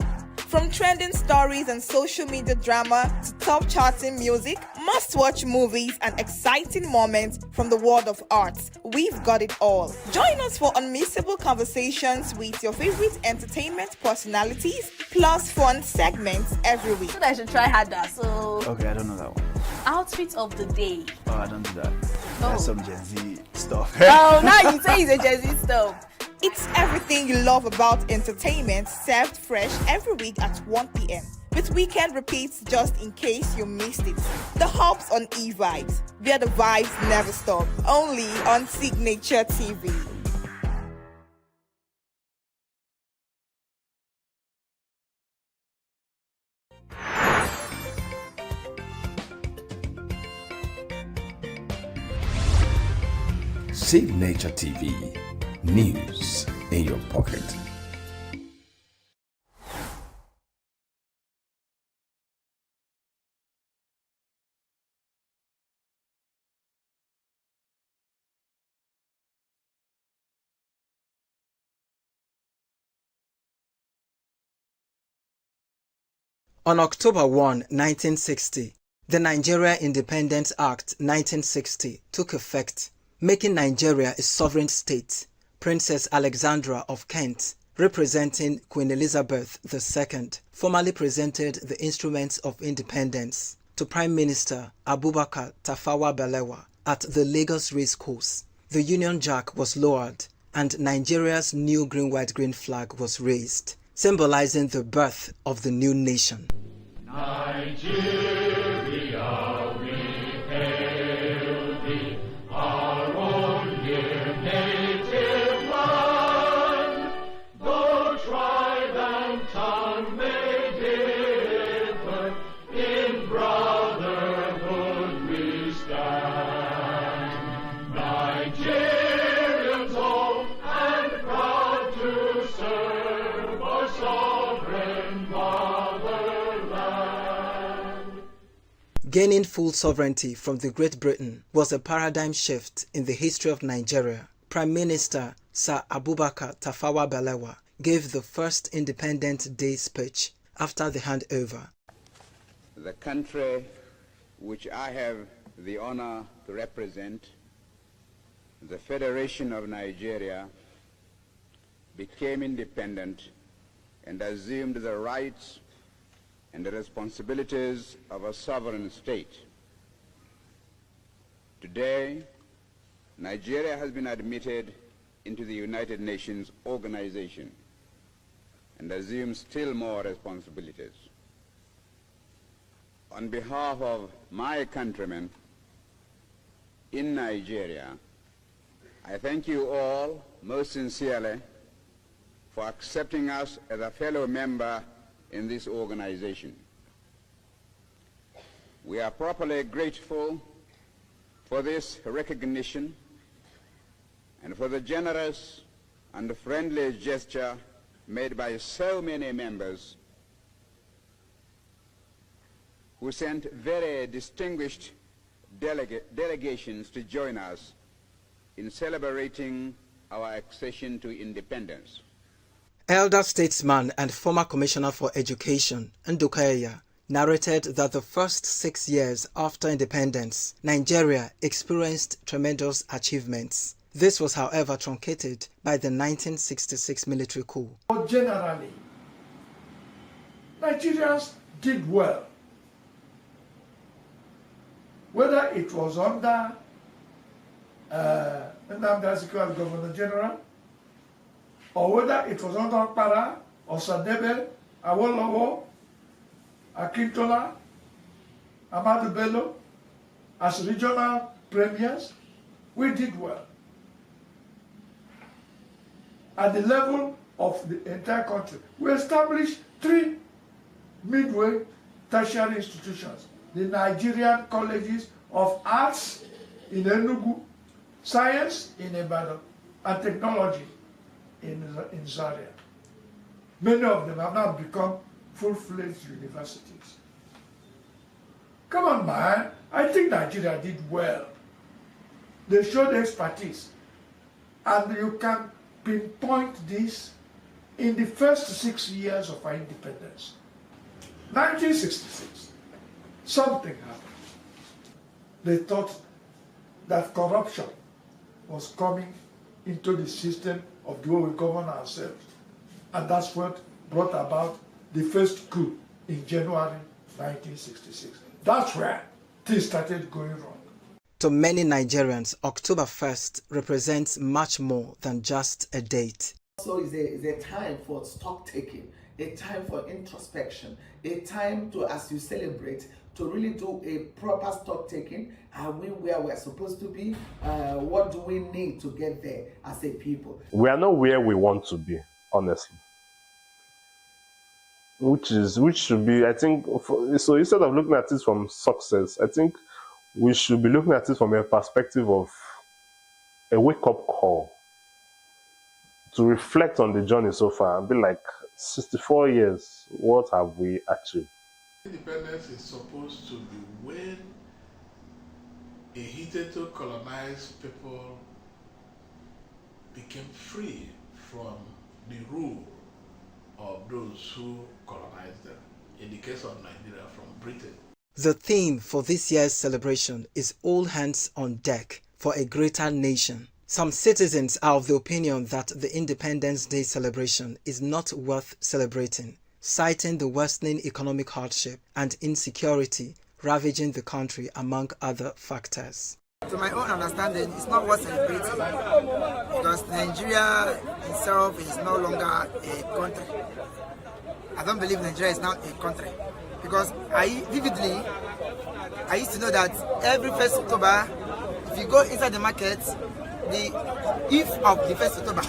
From trending stories and social media drama to top charting music, must-watch movies and exciting moments from the world of arts, we've got it all. Join us for unmissable conversations with your favorite entertainment personalities, plus fun segments every week. So I should try harder, so... Okay, I don't know that one. Outfit of the day. Oh, I don't do that. That's some Gen Z stuff. Oh, now you say it's a Gen Z stuff. It's everything you love about entertainment, served fresh every week at 1 p.m. with weekend repeats just in case you missed it. The Hubs on E-Vibes, where the vibes never stop. Only on Signature TV. Signature TV. News in your pocket. On October 1, 1960, the Nigeria Independence Act 1960 took effect, making Nigeria a sovereign state. Princess Alexandra of Kent, representing Queen Elizabeth II, formally presented the instruments of independence to Prime Minister Abubakar Tafawa Balewa at the Lagos Racecourse. The Union Jack was lowered and Nigeria's new green-white-green flag was raised, symbolizing the birth of the new nation. Nigeria, we hail thee, our own dear native land. Though tribe and tongue may differ, in brotherhood we stand. Nigerians old and proud to serve our sovereign fatherland. Gaining full sovereignty from the Great Britain was a paradigm shift in the history of Nigeria. Prime Minister Sir Abubakar Tafawa Balewa gave the first Independence Day speech after the handover. The country which I have the honor to represent, the Federation of Nigeria, became independent and assumed the rights and the responsibilities of a sovereign state. Today, Nigeria has been admitted into the United Nations organization and assumes still more responsibilities. On behalf of my countrymen in Nigeria, I thank you all most sincerely for accepting us as a fellow member in this organization. We are properly grateful for this recognition and for the generous and friendly gesture made by so many members who sent very distinguished delegations to join us in celebrating our accession to independence. Elder statesman and former Commissioner for Education, Ndukaya, narrated that the first 6 years after independence, Nigeria experienced tremendous achievements. This was, however, truncated by the 1966 military coup. Generally, Nigerians did well. Whether it was under Nnamdi Azikiwe as Governor General, or whether it was under Okpara, or Sadebe, Awolowo, Akintola, Ahmadu Bello, as regional premiers, we did well. At the level of the entire country, we established 3 midway tertiary institutions: the Nigerian Colleges of Arts in Enugu, Science in Ibadan, and Technology in Zaria. Many of them have now become full-fledged universities. Come on, man. I think Nigeria did well. They showed expertise. And you can pinpoint this in the first 6 years of our independence. 1966, something happened. They thought that corruption was coming into the system of the way we govern ourselves. And that's what brought about the first coup in January 1966. That's where things started going wrong. To many Nigerians, October 1st represents much more than just a date. So it's a time for stock taking, a time for introspection, a time to, as you celebrate, to really do a proper stock taking. Are we where we're supposed to be? What do we need to get there as a people? We are not where we want to be, honestly. Which should be, I think, so instead of looking at it from success, I think we should be looking at it from a perspective of a wake-up call to reflect on the journey so far and be like, 64 years, what have we achieved? Independence is supposed to be when a hitherto colonized people became free from the rule of those who colonized them. In the case of Nigeria, from Britain. The theme for this year's celebration is All Hands on Deck for a Greater Nation. Some citizens are of the opinion that the Independence Day celebration is not worth celebrating, citing the worsening economic hardship and insecurity ravaging the country among other factors. To my own understanding, it's not worth celebrating because Nigeria itself is no longer a country. I don't believe Nigeria is now a country because I used to know that every 1st October, if you go inside the market, the eve of the 1st October,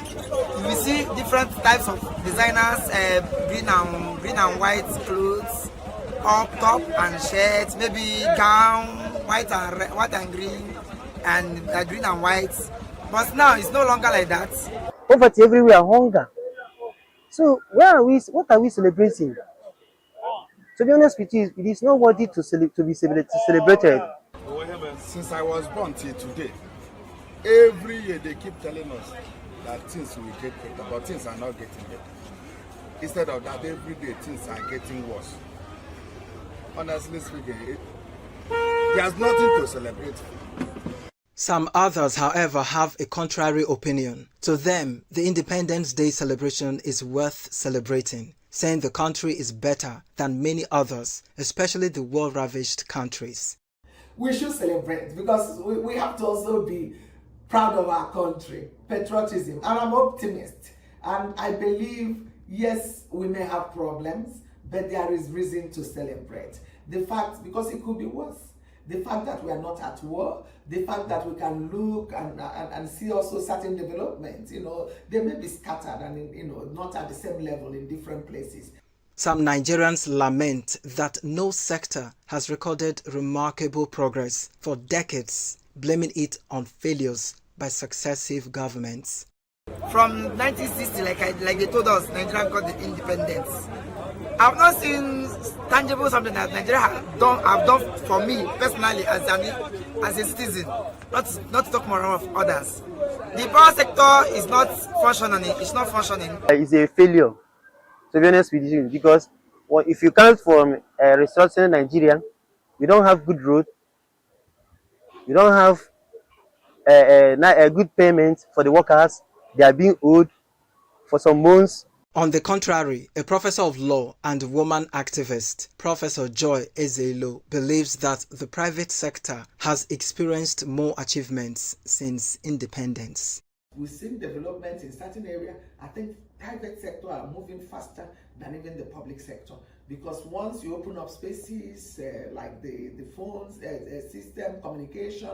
you will see different types of designers, green and white clothes, up top and shirts, maybe gown, white and green, and green and white. But now it's no longer like that. Poverty everywhere, hunger. So where are we? What are we celebrating? To be honest with you, it is not worthy to be celebrated. Since I was born till today, every year they keep telling us that things will get better, but things are not getting better. Instead of that, every day things are getting worse. Honestly speaking, there's nothing to celebrate. Some others, however, have a contrary opinion. To them, the Independence Day celebration is worth celebrating, saying the country is better than many others, especially the war-ravaged countries. We should celebrate because we have to also be proud of our country, patriotism, and I'm optimist. And I believe, yes, we may have problems, but there is reason to celebrate. The fact, because it could be worse. The fact that we are not at war, the fact that we can look and see also certain developments, they may be scattered and, not at the same level in different places. Some Nigerians lament that no sector has recorded remarkable progress for decades, blaming it on failures by successive governments. From 1960, like they told us, Nigeria got the independence. I've not seen tangible something that Nigeria have done for me personally as a citizen. Not to talk more of others. The power sector is not functioning. It's not functioning. It's a failure, to be honest with you, because if you count from restructuring Nigeria, we don't have good road. We don't have a good payment for the workers. They are being owed for some months. On the contrary, a professor of law and woman activist, Professor Joy Ezelo, believes that the private sector has experienced more achievements since independence. We've seen development in certain areas. I think private sector are moving faster than even the public sector. Because once you open up spaces like the phones, system, communication,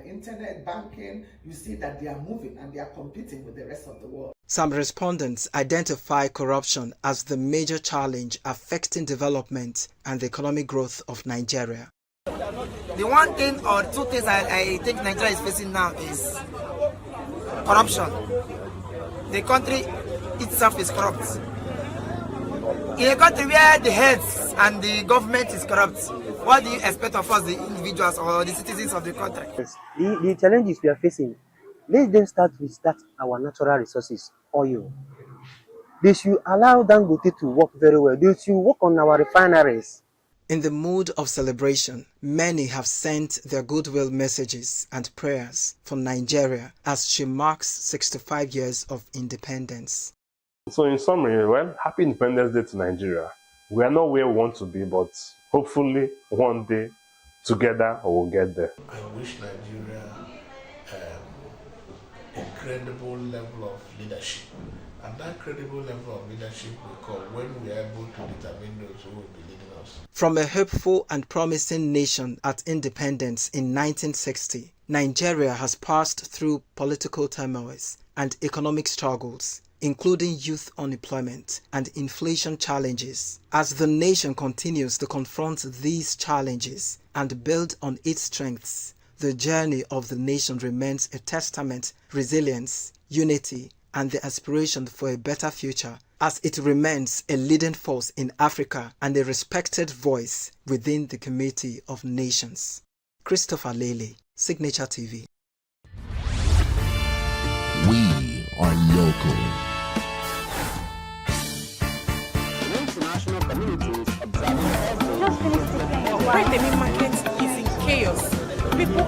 internet, banking, you see that they are moving and they are competing with the rest of the world. Some respondents identify corruption as the major challenge affecting development and the economic growth of Nigeria. The one thing or two things I think Nigeria is facing now is corruption. The country itself is corrupt. In a country where the heads and the government is corrupt, what do you expect of us, the individuals or the citizens of the country? Yes. The challenges we are facing, let them start with our natural resources, oil. They should allow Dangote to work very well. They should work on our refineries. In the mood of celebration, many have sent their goodwill messages and prayers for Nigeria as she marks 65 years of independence. So in summary, well, happy Independence Day to Nigeria. We are not where we want to be, but hopefully one day together we'll get there. I wish Nigeria a credible level of leadership. And that credible level of leadership will come when we are able to determine those who will be leading us. From a hopeful and promising nation at independence in 1960, Nigeria has passed through political turmoils and economic struggles, including youth unemployment and inflation challenges. As the nation continues to confront these challenges and build on its strengths, the journey of the nation remains a testament to resilience, unity, and the aspiration for a better future, as it remains a leading force in Africa and a respected voice within the community of nations. Christopher Lele, Signature TV. We are local. International communities observing Brighton market is in chaos. People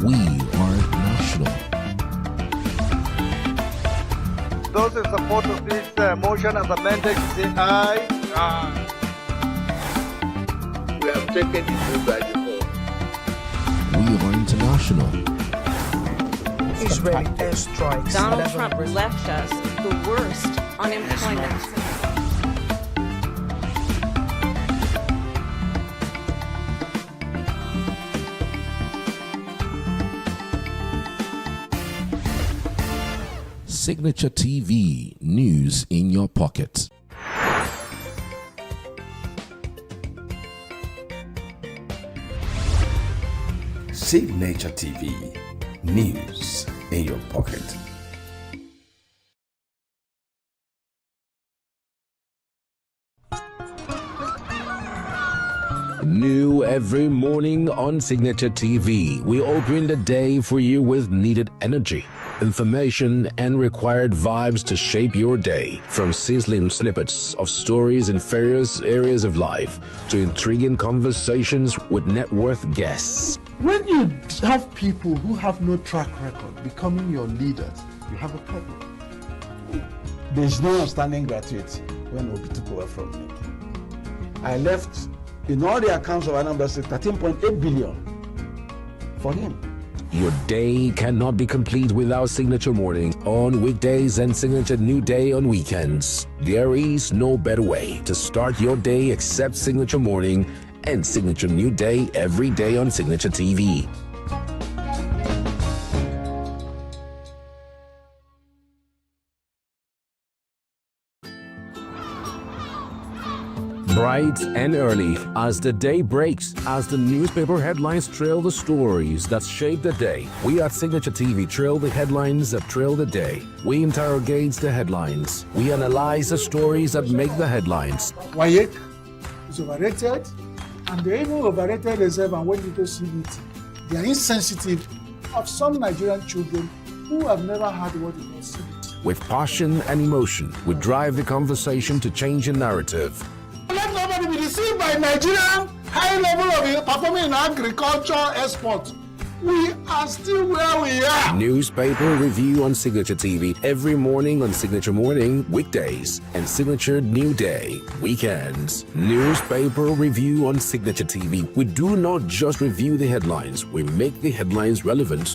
We are national. Those in support of this motion as amended, say aye. Aye. We have taken it through by default. We are international. Israeli airstrikes. Donald Trump left us the worst unemployment. Signature TV, news in your pocket. Signature TV, news in your pocket. New every morning on Signature TV, we open the day for you with needed energy, information, and required vibes to shape your day. From sizzling snippets of stories in various areas of life to intriguing conversations with net worth guests. When you have people who have no track record becoming your leaders, you have a problem. There is no outstanding gratuity when Obi took over from me. I left in all the accounts of Anambra State 13.8 billion for him. Your day cannot be complete without Signature Morning on weekdays and Signature New Day on weekends. There is no better way to start your day except Signature Morning and Signature New Day every day on Signature TV. Bright and early as the day breaks, as the newspaper headlines trail the stories that shape the day. We at Signature TV trail the headlines that trail the day. We interrogate the headlines. We analyze the stories that make the headlines. WAEC is overrated, and they even overrated themselves and went into CBT. They are insensitive of some Nigerian children who have never had what it was CBT. With passion and emotion, we drive the conversation to change the narrative. Let nobody be deceived by Nigerian high level of performing in agriculture export. We are still where we are. Newspaper review on Signature TV every morning on Signature Morning weekdays and Signature New Day weekends. Newspaper review on Signature TV. We do not just review the headlines, we make the headlines relevant.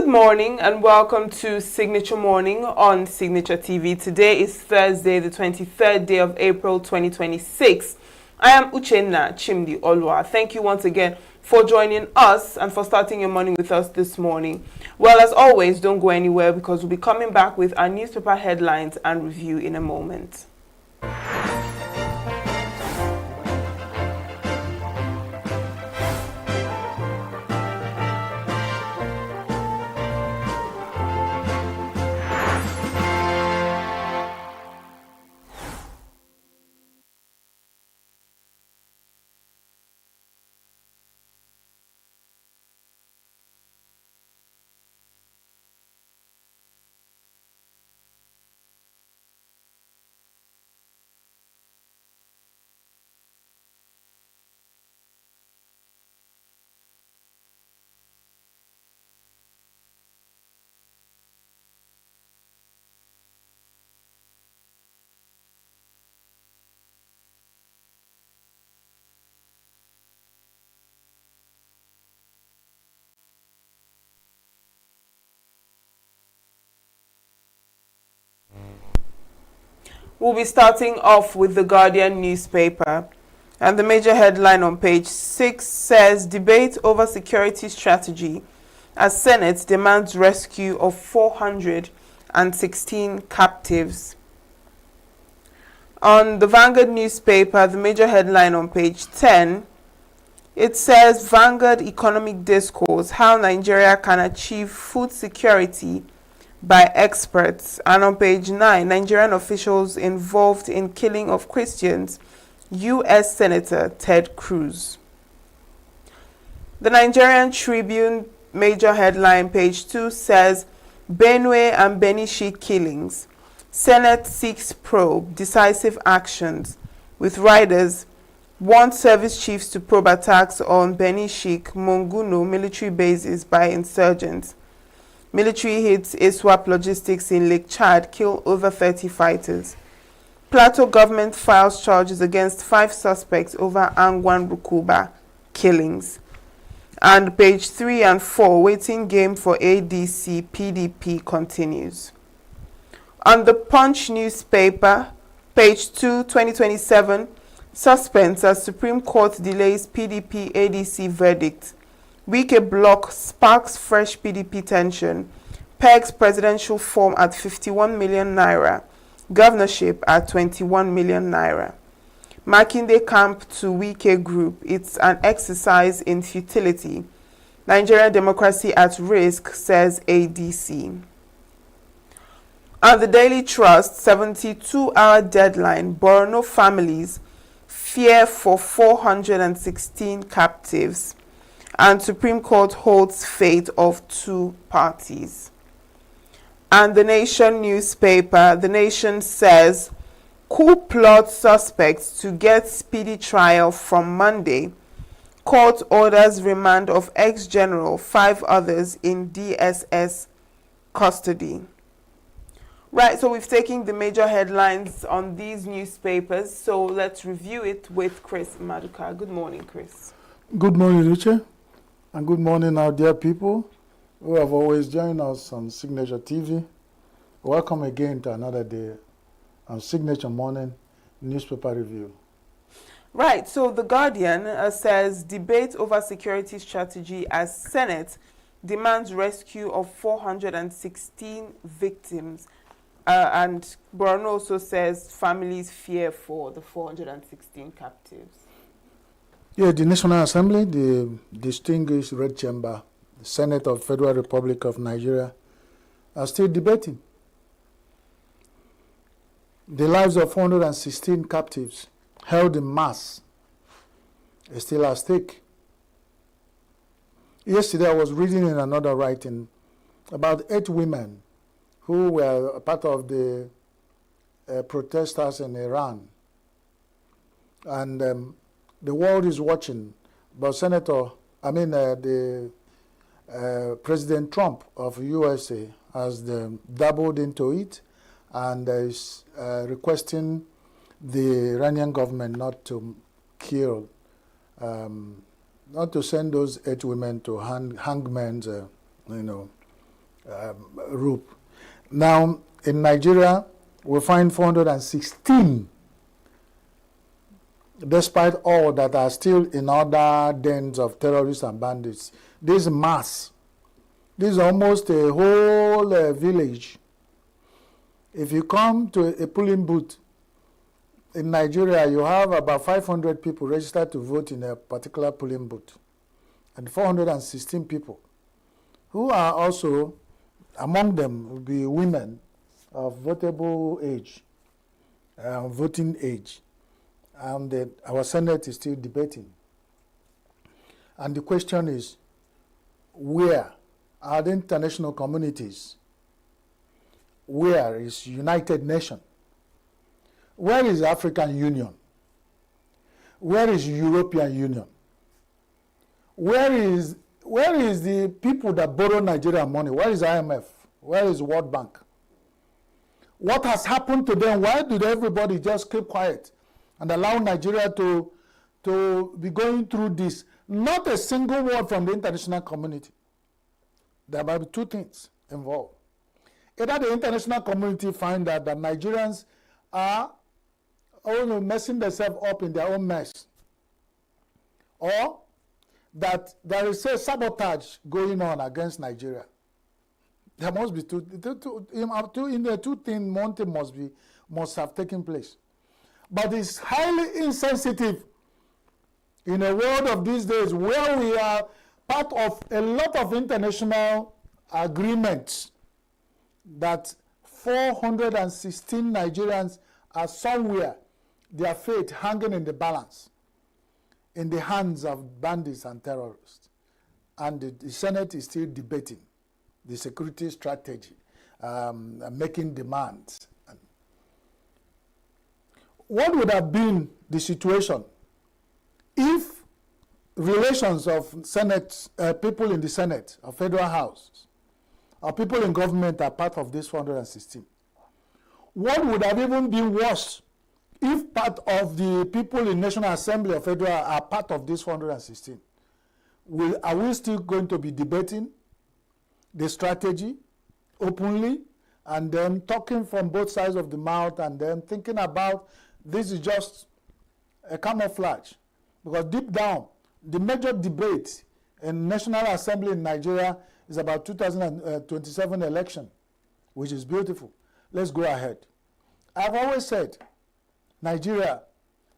Good morning and welcome to Signature Morning on Signature TV. Today is Thursday, the 23rd day of April 2026. I am Uchenna Chimdi Olwa. Thank you once again for joining us and for starting your morning with us this morning. Well, as always, don't go anywhere because we'll be coming back with our newspaper headlines and review in a moment. We'll be starting off with the Guardian newspaper. And the major headline on page 6 says, debate over security strategy as Senate demands rescue of 416 captives. On the Vanguard newspaper, the major headline on page 10, it says, Vanguard Economic Discourse, how Nigeria can achieve food security by experts. And on page 9, Nigerian officials involved in killing of Christians, U.S. Senator Ted Cruz. The Nigerian Tribune major headline, page 2, says, Benue and Benishi killings. Senate seeks probe, decisive actions, with riders want service chiefs to probe attacks on Benishi, Monguno military bases by insurgents. Military hits ISWAP logistics in Lake Chad, kill over 30 fighters. Plateau government files charges against 5 suspects over Angwan Rukuba killings. And page 3 and 4, waiting game for ADC PDP continues. On the Punch newspaper, page 2, 2027, suspense as Supreme Court delays PDP ADC verdict. Wike block sparks fresh PDP tension. Pegs presidential form at 51 million naira. Governorship at 21 million naira. Makinde camp to Wike group. It's an exercise in futility. Nigerian democracy at risk, says ADC. On the Daily Trust, 72-hour deadline. Borno families fear for 416 captives. And Supreme Court holds fate of 2 parties. And the Nation newspaper, the Nation says, coup plot suspects to get speedy trial from Monday. Court orders remand of ex-general, 5 others in DSS custody. Right, so we've taken the major headlines on these newspapers, so let's review it with Chris Maduka. Good morning, Chris. Good morning, Richard. And good morning, our dear people who have always joined us on Signature TV. Welcome again to another day on Signature Morning Newspaper Review. Right, so The Guardian says, debate over security strategy as Senate demands rescue of 416 victims. And Borno also says families fear for the 416 captives. Yeah, the National Assembly, the distinguished Red Chamber, the Senate of the Federal Republic of Nigeria, are still debating. The lives of 416 captives held in mass is still at stake. Yesterday, I was reading in another writing about 8 women who were part of the protesters in Iran. And the world is watching, but President Trump of USA has dabbled into it and is requesting the Iranian government not to kill, not to send those 8 women to hangmen's, rope. Now, in Nigeria, we find 416, despite all that are still in other dens of terrorists and bandits. This mass, this is almost a whole village. If you come to a polling booth in Nigeria, you have about 500 people registered to vote in a particular polling booth, and 416 people who are also, among them will be women of votable age, voting age. And our Senate is still debating. And the question is, where are the international communities? Where is United Nations? Where is African Union? Where is European Union? Where is the people that borrow Nigerian money? Where is IMF? Where is World Bank? What has happened to them? Why did everybody just keep quiet and allow Nigeria to be going through this? Not a single word from the international community. There might be two things involved. Either the international community find that the Nigerians are only messing themselves up in their own mess, or that there is a sabotage going on against Nigeria. There must be two things. One thing must have taken place. But it's highly insensitive in a world of these days where we are part of a lot of international agreements that 416 Nigerians are somewhere, their fate hanging in the balance, in the hands of bandits and terrorists. And the Senate is still debating the security strategy, making demands. What would have been the situation if relations of Senate, people in the Senate, or Federal House, or people in government are part of this 416? What would have even been worse if part of the people in National Assembly or Federal are part of this 416? Are we still going to be debating the strategy openly, and then talking from both sides of the mouth, and then thinking about this is just a camouflage? Because deep down, the major debate in National Assembly in Nigeria is about 2027 election, which is beautiful. Let's go ahead. I've always said, Nigeria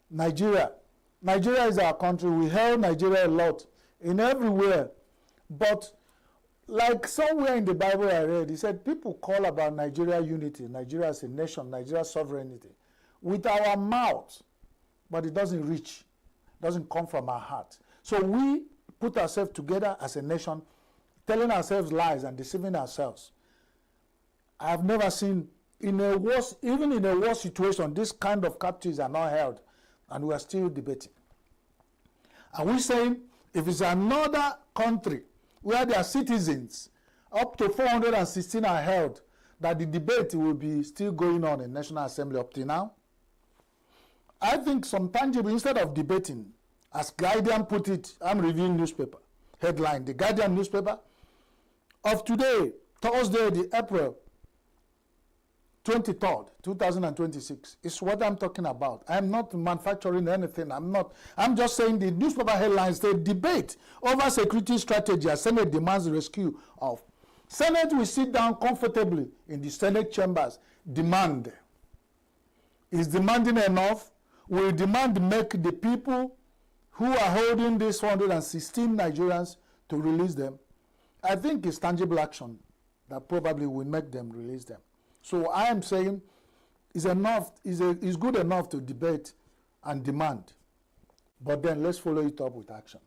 is our country. We hail Nigeria a lot in everywhere. But like somewhere in the Bible I read, he said people call about Nigeria unity, Nigeria as a nation, Nigeria sovereignty, with our mouth, but it doesn't reach, doesn't come from our heart. So we put ourselves together as a nation, telling ourselves lies and deceiving ourselves. I have never seen, even in a war situation, this kind of captives are not held, and we are still debating. Are we saying if it's another country where their citizens, up to 416 are held, that the debate will be still going on in National Assembly up to now? I think some tangible, instead of debating, as Guardian put it, I'm reviewing newspaper, headline, the Guardian newspaper of today, Thursday, the April 23rd, 2026, is what I'm talking about. I'm not manufacturing anything. I'm just saying the newspaper headlines say debate over security strategy as Senate demands rescue of. Senate will sit down comfortably in the Senate chambers. Demand. Is demanding enough? Will demand make the people who are holding these 116 Nigerians to release them? I think it's tangible action that probably will make them release them. So I am saying it's good enough to debate and demand, but then let's follow it up with action.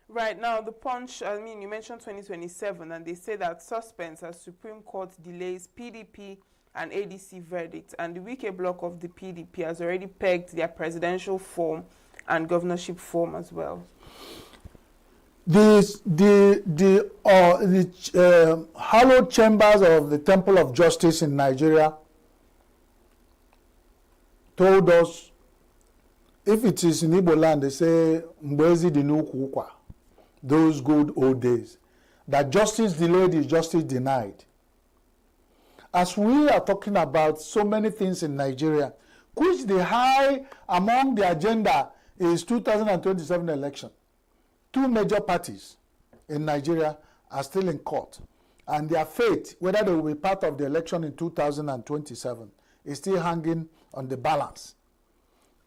Right, now the Punch, you mentioned 2027, and they say that suspense as Supreme Court delays PDP and ADC verdict, and the Wike bloc of the PDP has already pegged their presidential form and governorship form as well. The hallowed chambers of the Temple of Justice in Nigeria told us, if it is in Igbo land, they say, Mbezi Dinukwu, those good old days, that justice delayed is justice denied. as we are talking about so many things in Nigeria, which the high among the agenda is 2027 election. Two major parties in Nigeria are still in court, and their fate, whether they will be part of the election in 2027, is still hanging on the balance.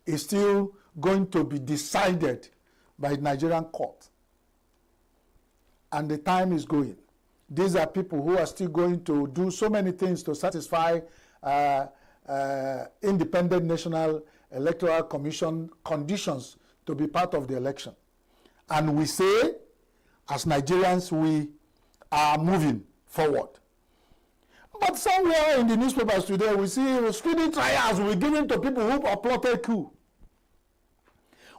It's still going to be decided by Nigerian court. And the time is going. These are people who are still going to do so many things to satisfy Independent National Electoral Commission conditions to be part of the election. And we say, as Nigerians, we are moving forward. But somewhere in the newspapers today, we see speedy trials will be given to people who have plotted coup.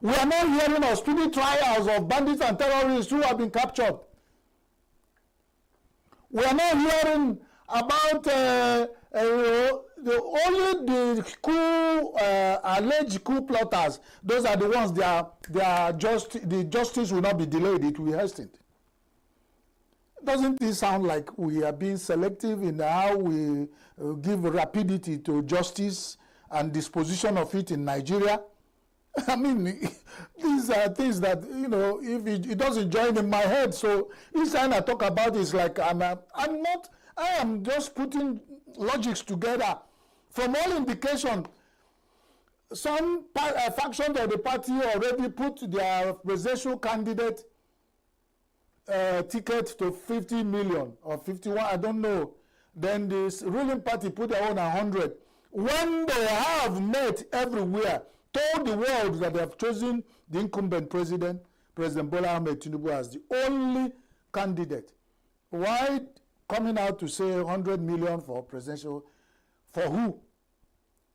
We are not hearing of speedy trials of bandits and terrorists who have been captured. We are not hearing about the coup, alleged coup plotters. Those are the ones the justice will not be delayed, it will be hastened. Doesn't it sound like we are being selective in how we give rapidity to justice and disposition of it in Nigeria? I mean, these are things that, you know, if it doesn't join in my head. So each time I talk about it, it's like I am just putting logics together. From all indication, some factions of the party already put their presidential candidate ticket to 50 million or 51, I don't know. Then this ruling party put their own 100. When they have met everywhere, told the world that they have chosen the incumbent president, President Bola Ahmed Tinubu, as the only candidate. Why coming out to say 100 million for presidential, for who?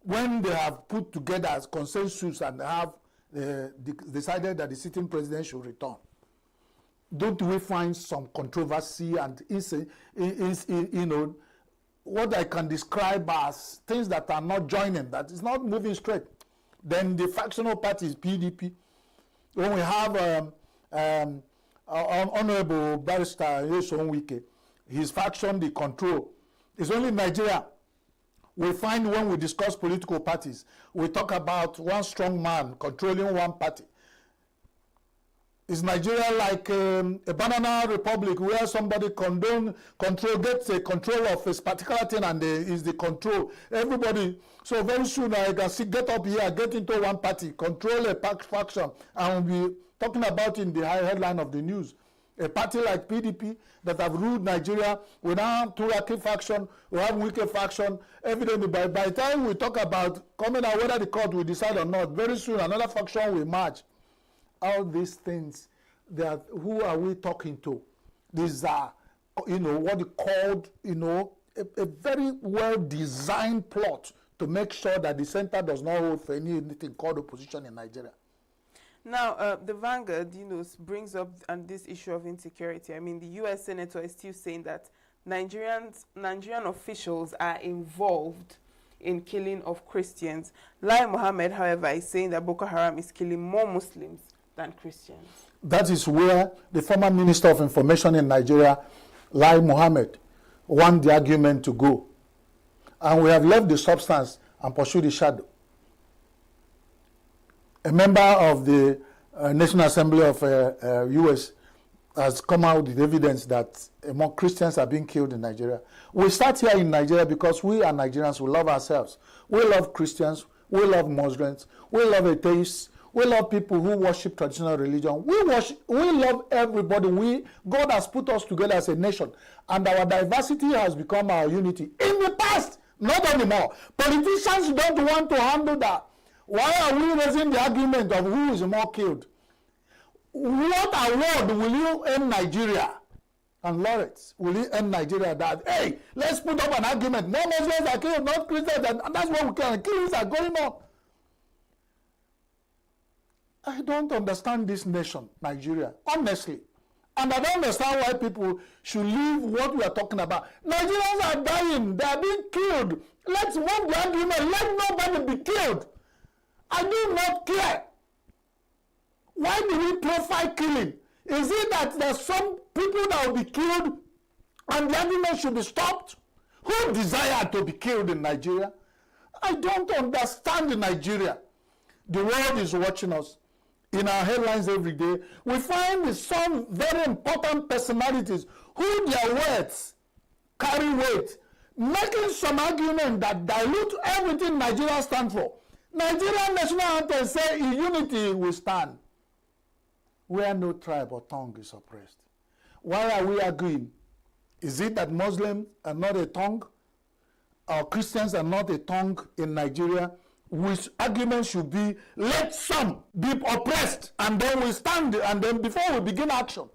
When they have put together as consensus and have decided that the sitting president should return. Don't we find some controversy and you know, what I can describe as things that are not joining, that is not moving straight? Then the factional party is PDP. When we have Honorable Barrister Yeson Wike, his faction, the control. It's only Nigeria. We find when we discuss political parties, we talk about one strong man controlling one party. Is Nigeria like a banana republic where somebody gets a control of a particular thing and is the control? Everybody, so very soon I can get up here, get into one party, control a faction, and we'll be talking about in the high headline of the news. A party like PDP that have ruled Nigeria, we now have Turaki faction, we have Wike faction. Evidently, by the time we talk about coming out whether the court will decide or not, very soon another faction will merge. All these things, who are we talking to? These are, you know, what you called, you know, a very well-designed plot to make sure that the center does not hold for anything called opposition in Nigeria. Now, the Vanguard, you know, brings up this issue of insecurity. I mean, the U.S. Senator is still saying that Nigerian officials are involved in killing of Christians. Lai Mohammed, however, is saying that Boko Haram is killing more Muslims than Christians. That is where the former Minister of Information in Nigeria, Lai Mohammed, want the argument to go. And we have left the substance and pursued the shadow. A member of the National Assembly of U.S. has come out with evidence that more Christians are being killed in Nigeria. We start here in Nigeria because we are Nigerians. We love ourselves. We love Christians. We love Muslims. We love atheists. We love people who worship traditional religion. We love everybody. God has put us together as a nation, and our diversity has become our unity. In the past, not anymore. Politicians don't want to handle that. Why are we raising the argument of who is more killed? What award will you end Nigeria? And laureates, will you end Nigeria that, hey, let's put up an argument. No Muslims are killed, not Christians, and that's what we can. Killings are going on. I don't understand this nation, Nigeria, honestly. And I don't understand why people should leave what we are talking about. Nigerians are dying. They are being killed. Let's want the argument. Let nobody be killed. I do not care. Why do we profile killing? Is it that there's some people that will be killed and the argument should be stopped? Who desire to be killed in Nigeria? I don't understand Nigeria. The world is watching us. In our headlines every day, we find some very important personalities who their words carry weight, making some argument that dilute everything Nigeria stands for. Nigerian national anthem say in unity we stand, where no tribe or tongue is oppressed. Why are we arguing? Is it that Muslims are not a tongue, or Christians are not a tongue in Nigeria? Which argument should be, let some be oppressed, and then we stand, and then before we begin action.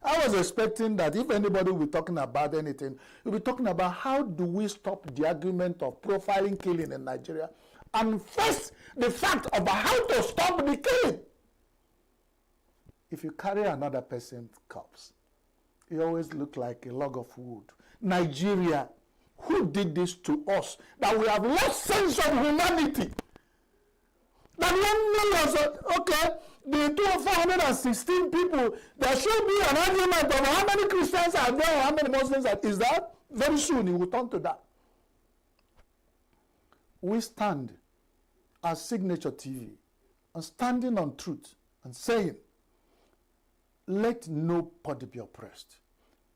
I was expecting that if anybody will be talking about anything, we'll be talking about how do we stop the argument of profiling killing in Nigeria, and face the fact about how to stop the killing. If you carry another person's corpse, it always look like a log of wood. Nigeria, who did this to us? That we have lost sense of humanity. That when millions of, okay, the 416 people, there should be an argument of how many Christians are there, how many Muslims are. Is that? Very soon it will turn to that. We stand as Signature TV and standing on truth and saying, let nobody be oppressed.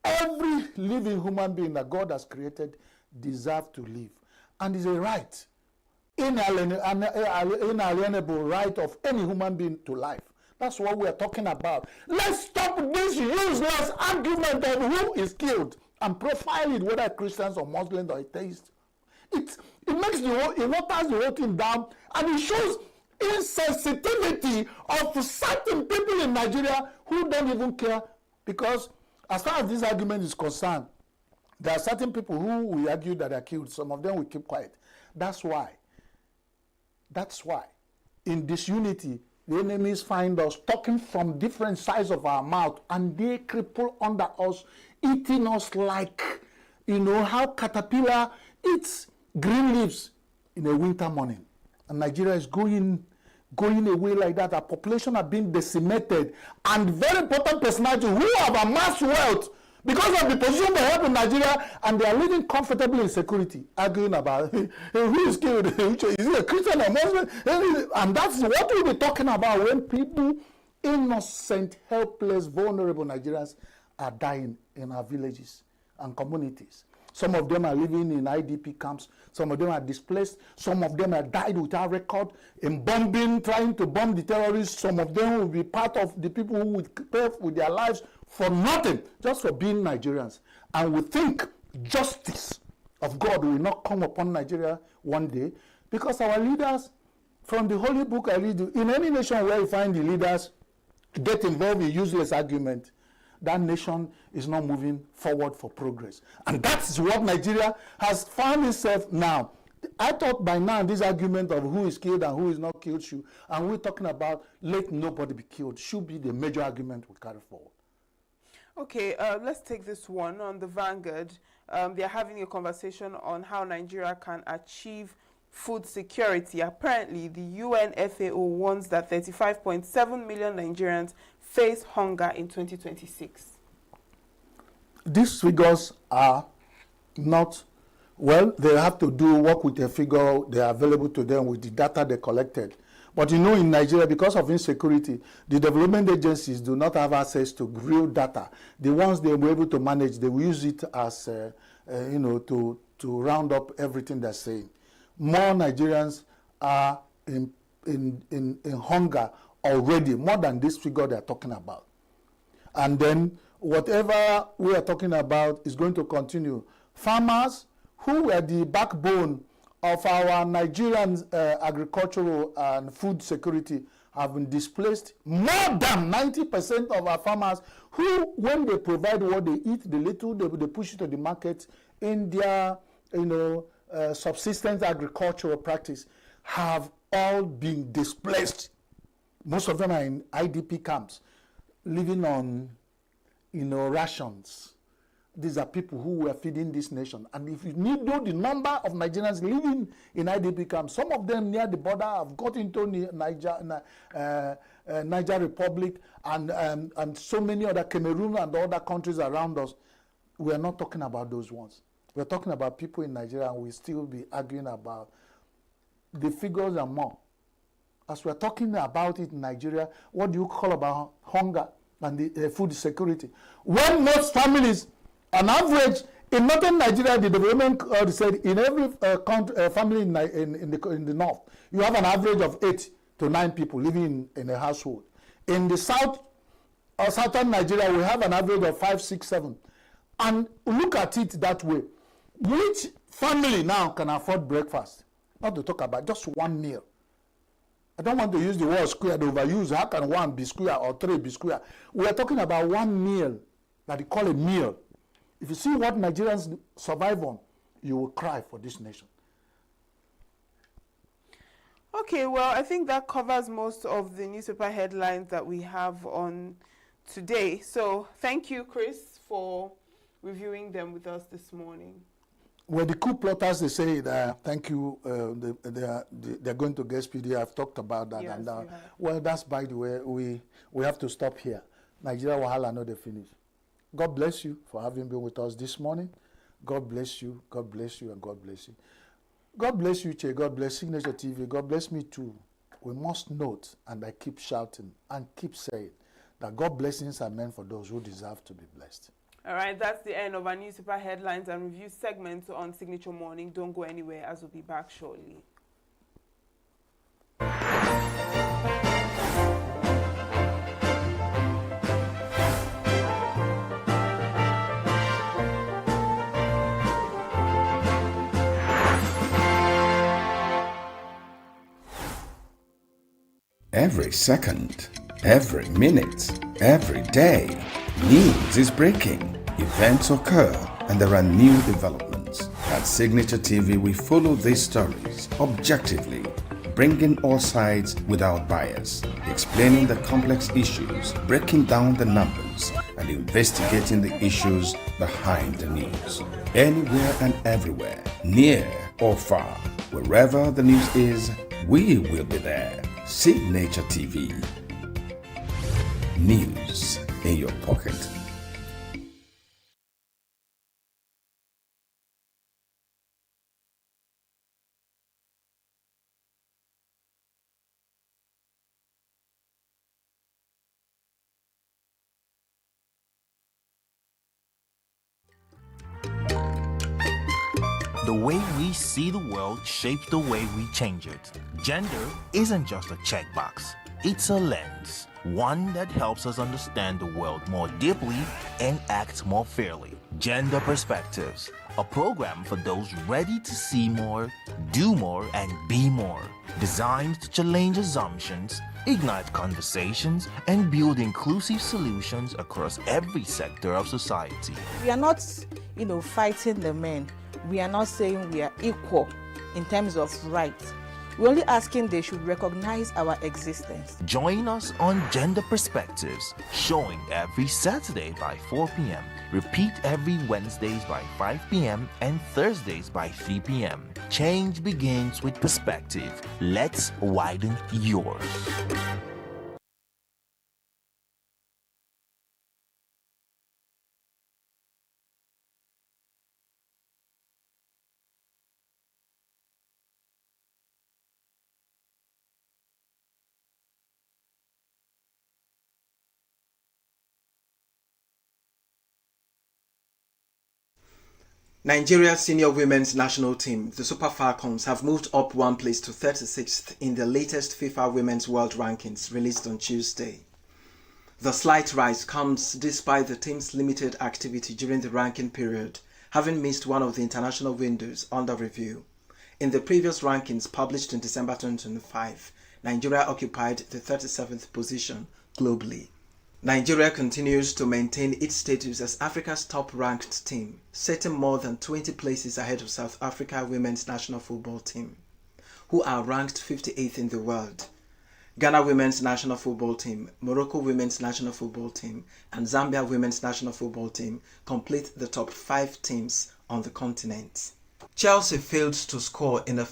Every living human being that God has created deserves to live, and is a right, inalienable right of any human being to life. That's what we are talking about. Let's stop this useless argument of who is killed and profile it, whether Christians or Muslims or atheists. It makes it waters the whole thing down, and it shows insensitivity of certain people in Nigeria who don't even care, because as far as this argument is concerned, there are certain people who will argue that are killed. Some of them will keep quiet. That's why in disunity, the enemies find us talking from different sides of our mouth, and they cripple under us, eating us like, how caterpillar eats green leaves in a winter morning. And Nigeria is going away like that. Our population are being decimated, and very important personalities who have amassed wealth because of the position they have in Nigeria, and they are living comfortably in security, arguing about who is killed, is it a Christian or Muslim? And that's what we'll be talking about when people, innocent, helpless, vulnerable Nigerians are dying in our villages and communities. Some of them are living in IDP camps. Some of them are displaced. Some of them have died without record in bombing, trying to bomb the terrorists. Some of them will be part of the people who would pay with their lives for nothing, just for being Nigerians. And we think justice of God will not come upon Nigeria one day, because our leaders, from the holy book I read, in any nation where you find the leaders get involved in useless argument, that nation is not moving forward for progress. And that's what Nigeria has found itself now. I thought by now this argument of who is killed and who is not killed should, and we're talking about let nobody be killed, should be the major argument we carry forward. Okay, let's take this one on the Vanguard. They're having a conversation on how Nigeria can achieve food security. Apparently, the UN FAO warns that 35.7 million Nigerians face hunger in 2026. These figures are not, well, they have to work with a figure they are available to them with the data they collected. But in Nigeria, because of insecurity, the development agencies do not have access to real data. The ones they were able to manage, they will use it as, to round up everything they're saying. More Nigerians are in hunger already, more than this figure they're talking about. And then whatever we are talking about is going to continue. Farmers, who were the backbone of our Nigerian agricultural and food security, have been displaced. More than 90% of our farmers, who, when they provide what they eat, the little they push it to the market in their, subsistence agricultural practice, have all been displaced. Most of them are in IDP camps, living on, rations. These are people who were feeding this nation. And if you know the number of Nigerians living in IDP camps, some of them near the border have got into Niger Republic and so many other, Cameroon and other countries around us. We are not talking about those ones. We're talking about people in Nigeria, and we still be arguing about the figures and more. As we're talking about it in Nigeria, what do you call about hunger and the food security? When most families, on average, in northern Nigeria, the development said in every family in the north, you have an average of 8 to 9 people living in a household. In the south, southern Nigeria, we have an average of 5, 6, 7. And look at it that way. Which family now can afford breakfast? Not to talk about just one meal. I don't want to use the word square to overuse. How can one be square or 3 be square? We are talking about one meal that they call a meal. If you see what Nigerians survive on, you will cry for this nation. Okay, well, I think that covers most of the newspaper headlines that we have on today. So thank you, Chris, for reviewing them with us this morning. Well, the coup plotters, they say that thank you, they're going to get speedy. I've talked about that. Yes, And you have. well, that's by the way, we have to stop here. Nigeria Wahala, not the finish. God bless you for having been with us this morning. God bless you, God bless you, and God bless you. God bless you, Che. God bless Signature TV. God bless me too. We must note, and I keep shouting and keep saying, that God blessings are meant for those who deserve to be blessed. All right, that's the end of our newspaper headlines and review segment on Signature Morning. Don't go anywhere, as we'll be back shortly. Every second, every minute, every day, news is breaking, events occur, and there are new developments. At Signature TV, we follow these stories objectively, bringing all sides without bias, explaining the complex issues, breaking down the numbers, and investigating the issues behind the news. Anywhere and everywhere, near or far, wherever the news is, we will be there. Signature TV. News in your pocket. The way we see the world shapes the way we change it. Gender isn't just a checkbox, it's a lens, one that helps us understand the world more deeply and act more fairly. Gender Perspectives, a program for those ready to see more, do more, and be more. Designed to challenge assumptions, ignite conversations, and build inclusive solutions across every sector of society. We are not, fighting the men. We are not saying we are equal in terms of rights. We're only asking they should recognize our existence. Join us on Gender Perspectives, showing every Saturday by 4 p.m. Repeat every Wednesdays by 5 p.m. and Thursdays by 3 p.m. Change begins with perspective. Let's widen yours. Nigeria's senior women's national team, the Super Falcons, have moved up one place to 36th in the latest FIFA Women's World Rankings released on Tuesday. The slight rise comes despite the team's limited activity during the ranking period, having missed one of the international windows under review. In the previous rankings published in December 2025, Nigeria occupied the 37th position globally. Nigeria continues to maintain its status as Africa's top-ranked team, sitting more than 20 places ahead of South Africa women's national football team, who are ranked 58th in the world. Ghana women's national football team, Morocco women's national football team, and Zambia women's national football team complete the top 5 teams on the continent. Chelsea failed to score in a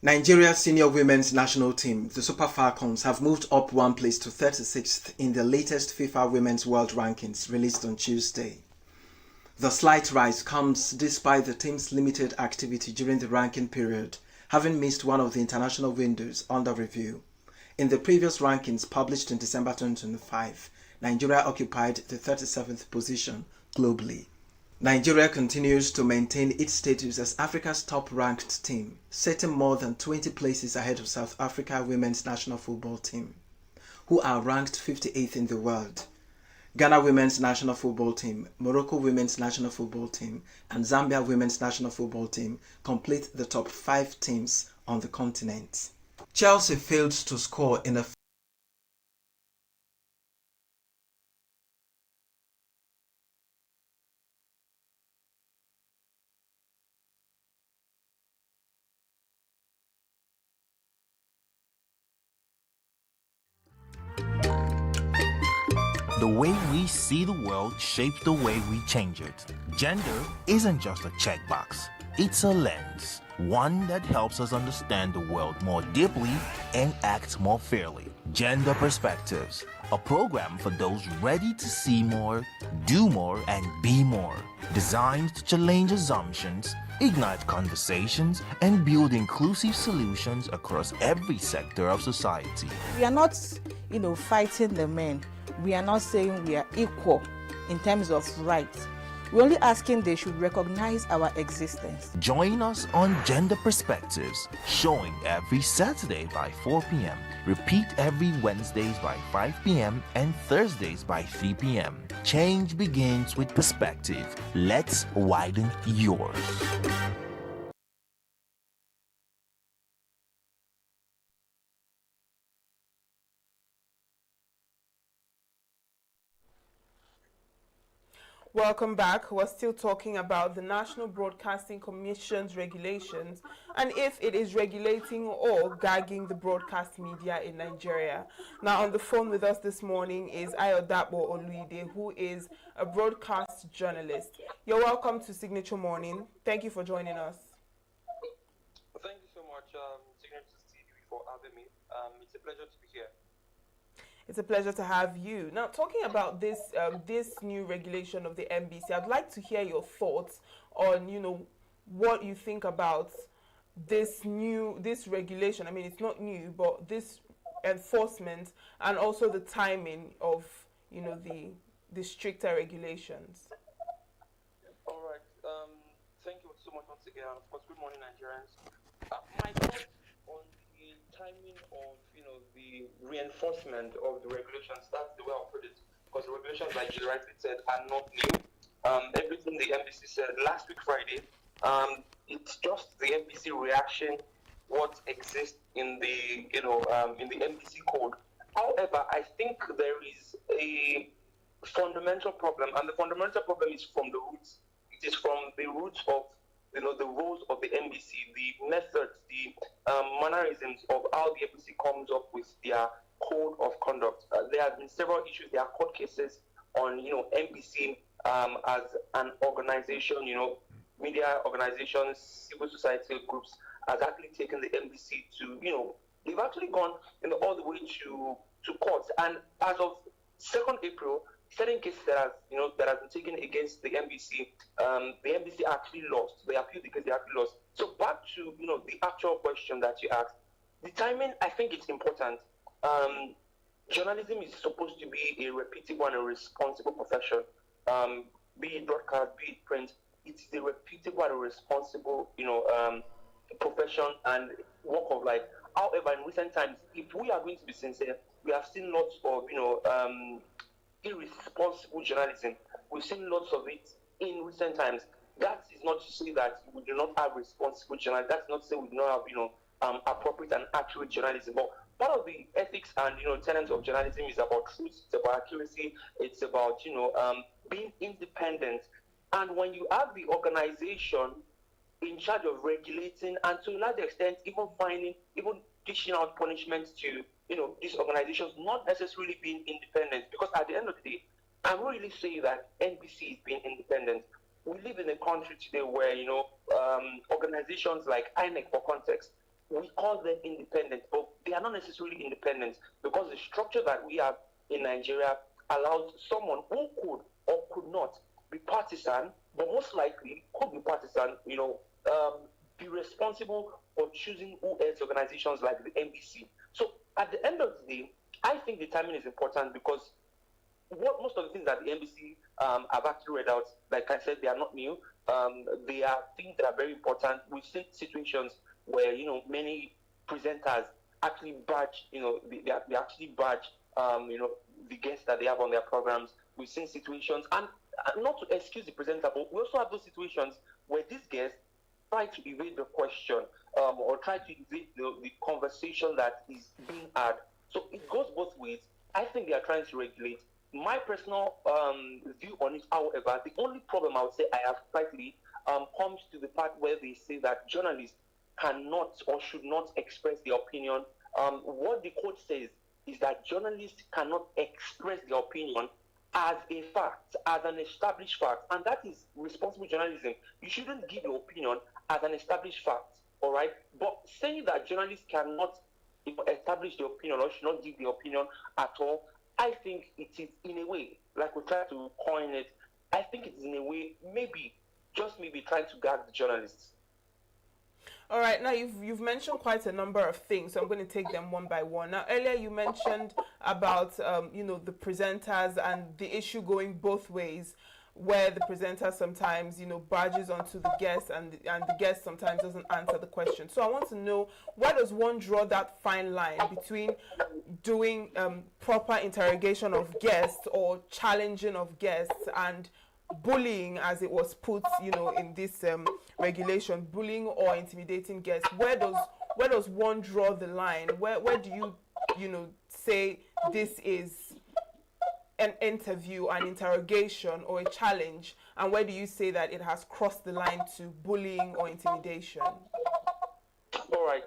Nigeria's senior women's national team, the Super Falcons, have moved up one place to 36th in the latest FIFA Women's World Rankings released on Tuesday. The slight rise comes despite the team's limited activity during the ranking period, having missed one of the international windows under review. In the previous rankings published in December 2025, Nigeria occupied the 37th position globally. Nigeria continues to maintain its status as Africa's top-ranked team, sitting more than 20 places ahead of South Africa women's national football team, who are ranked 58th in the world. Ghana women's national football team, Morocco women's national football team, and Zambia women's national football team complete the top 5 teams on the continent. Chelsea failed to score in a The way we see the world shapes the way we change it. Gender isn't just a checkbox, it's a lens, one that helps us understand the world more deeply and act more fairly. Gender Perspectives, a program for those ready to see more, do more, and be more. Designed to challenge assumptions, ignite conversations, and build inclusive solutions across every sector of society. We are not, fighting the men. We are not saying we are equal in terms of rights. We're only asking they should recognize our existence. Join us on Gender Perspectives, showing every Saturday by 4 p.m. Repeat every Wednesdays by 5 p.m. and Thursdays by 3 p.m. Change begins with perspective. Let's widen yours. Welcome back. We're still talking about the National Broadcasting Commission's regulations and if it is regulating or gagging the broadcast media in Nigeria. Now on the phone with us this morning is Ayodapo Oluide, who is a broadcast journalist. You're welcome to Signature Morning. Thank you for joining us. Thank you so much, Signature TV, for having me. It's a pleasure to be here. It's a pleasure to have you. Now, talking about this this new regulation of the NBC, I'd like to hear your thoughts on, what you think about this regulation. I mean, it's not new, but this enforcement and also the timing of, the stricter regulations. All right. Thank you so much once again. Of course, good morning, Nigerians. My thoughts on the timing of, the reinforcement of the regulations, that's the way I'll put it, because the regulations, like you rightly said, are not new. Everything the NBC said last week Friday, it's just the NBC reaction, what exists in the, in the NBC code. However, I think there is a fundamental problem, and the fundamental problem is from the roots. It is from the roots of the roles of the NBC, the methods, the mannerisms of how the NBC comes up with their code of conduct. There have been several issues. There are court cases on, NBC as an organization, media organizations, civil society groups has actually taken the NBC to, they've actually gone all the way to courts. And as of 2nd April, certain cases that have been taken against the NBC actually lost. They appealed because they actually lost. So back to the actual question that you asked, the timing, I think it's important. Journalism is supposed to be a reputable and a responsible profession. Be it broadcast, be it print, it's a reputable and a responsible profession and walk of life. However, in recent times, if we are going to be sincere, we have seen lots of irresponsible journalism. We've seen lots of it in recent times. That is not to say that we do not have responsible journalism. That's not to say we do not have appropriate and accurate journalism. But part of the ethics and tenets of journalism is about truth. It's about accuracy. It's about being independent. And when you have the organization in charge of regulating and to a large extent even finding, even dishing out punishments to these organizations not necessarily being independent, because at the end of the day, I'm really saying that NBC is being independent. We live in a country today where organizations like INEC, for context, we call them independent, but they are not necessarily independent because the structure that we have in Nigeria allows someone who could or could not be partisan, but most likely could be partisan, be responsible for choosing who heads organizations like the NBC. So at the end of the day, I think the timing is important because what most of the things that the NBC have actually read out, like I said, they are not new. They are things that are very important. We've seen situations where many presenters actually badge, they actually badge, the guests that they have on their programs. We've seen situations, and not to excuse the presenter, but we also have those situations where these guests try to evade the question or try to evade the conversation that is being had. So it goes both ways. I think they are trying to regulate. My personal view on it, however, the only problem I would say I have slightly comes to the part where they say that journalists cannot or should not express their opinion. What the quote says is that journalists cannot express their opinion as a fact, as an established fact, and that is responsible journalism. You shouldn't give your opinion as an established fact, all right? But saying that journalists cannot establish the opinion or should not give the opinion at all, I think it is in a way, like we try to coin it, I think it is in a way, maybe, just maybe trying to gag the journalists. All right, now you've mentioned quite a number of things, so I'm going to take them one by one. Now, earlier you mentioned about the presenters and the issue going both ways, where the presenter sometimes barges onto the guest and the guest sometimes doesn't answer the question. So I want to know, where does one draw that fine line between doing proper interrogation of guests or challenging of guests and bullying, as it was put, in this regulation, bullying or intimidating guests? Where does one draw the line? Where do you, say this is an interview, an interrogation, or a challenge, and where do you say that it has crossed the line to bullying or intimidation? All right.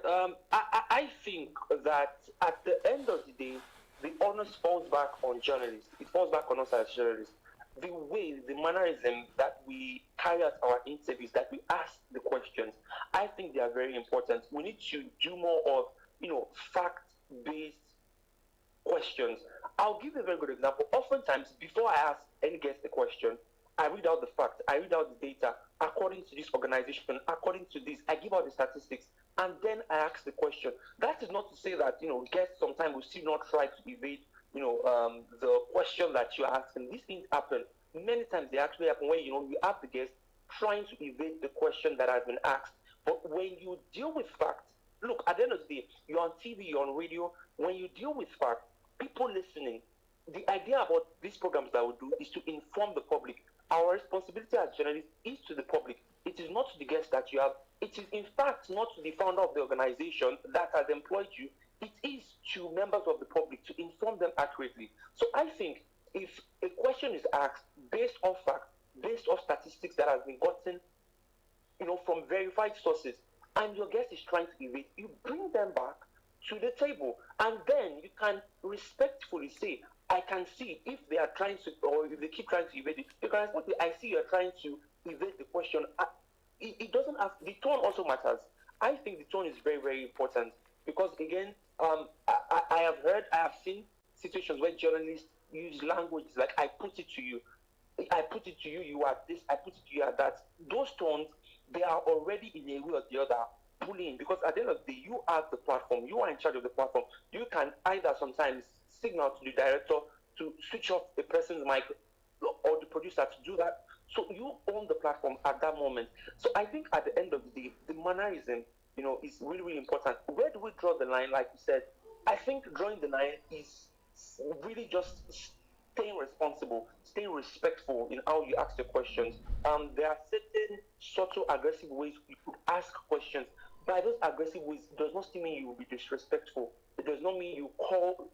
I think that at the end of the day, the onus falls back on journalists. It falls back on us as journalists. The way, the mannerism that we carry out our interviews, that we ask the questions, I think they are very important. We need to do more of, fact-based questions. I'll give a very good example. Oftentimes, before I ask any guest a question, I read out the facts, I read out the data, according to this organization, according to this, I give out the statistics, and then I ask the question. That is not to say that, guests sometimes will still not try to evade the question that you're asking. These things happen. Many times they actually happen when you have the guest trying to evade the question that has been asked. But when you deal with facts, look, at the end of the day, you're on TV, you're on radio, when you deal with facts, people listening, the idea about these programs that we do is to inform the public. Our responsibility as journalists is to the public. It is not to the guests that you have. It is, in fact, not to the founder of the organization that has employed you. It is to members of the public to inform them accurately. So I think if a question is asked based on facts, based on statistics that has been gotten, from verified sources, and your guest is trying to evade, you bring them back to the table, and then you can respectfully say, I can see if they are trying to, or if they keep trying to evade it, you can respect it. I see you're trying to evade the question. It doesn't have, the tone also matters. I think the tone is very, very important because, again, I have seen situations where journalists use language like, I put it to you, you are this, I put it to you are that. Those tones, they are already in a way or the other bullying, because at the end of the day, you have the platform, you are in charge of the platform. You can either sometimes signal to the director to switch off the person's mic or the producer to do that. So you own the platform at that moment. So I think at the end of the day, the mannerism, is really, really important. Where do we draw the line? Like you said, I think drawing the line is really just staying responsible, staying respectful in how you ask your questions. There are certain subtle, aggressive ways you could ask questions. By those aggressive ways, it does not still mean you will be disrespectful. It does not mean you call.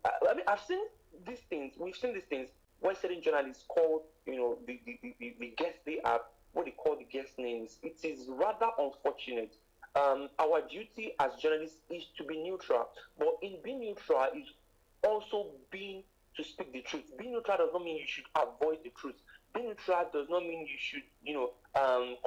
I've seen these things. We've seen these things when certain journalists call, the guests they have, what they call the guest names. It is rather unfortunate. Our duty as journalists is to be neutral, but in being neutral is also being to speak the truth. Being neutral does not mean you should avoid the truth. Being neutral does not mean you should,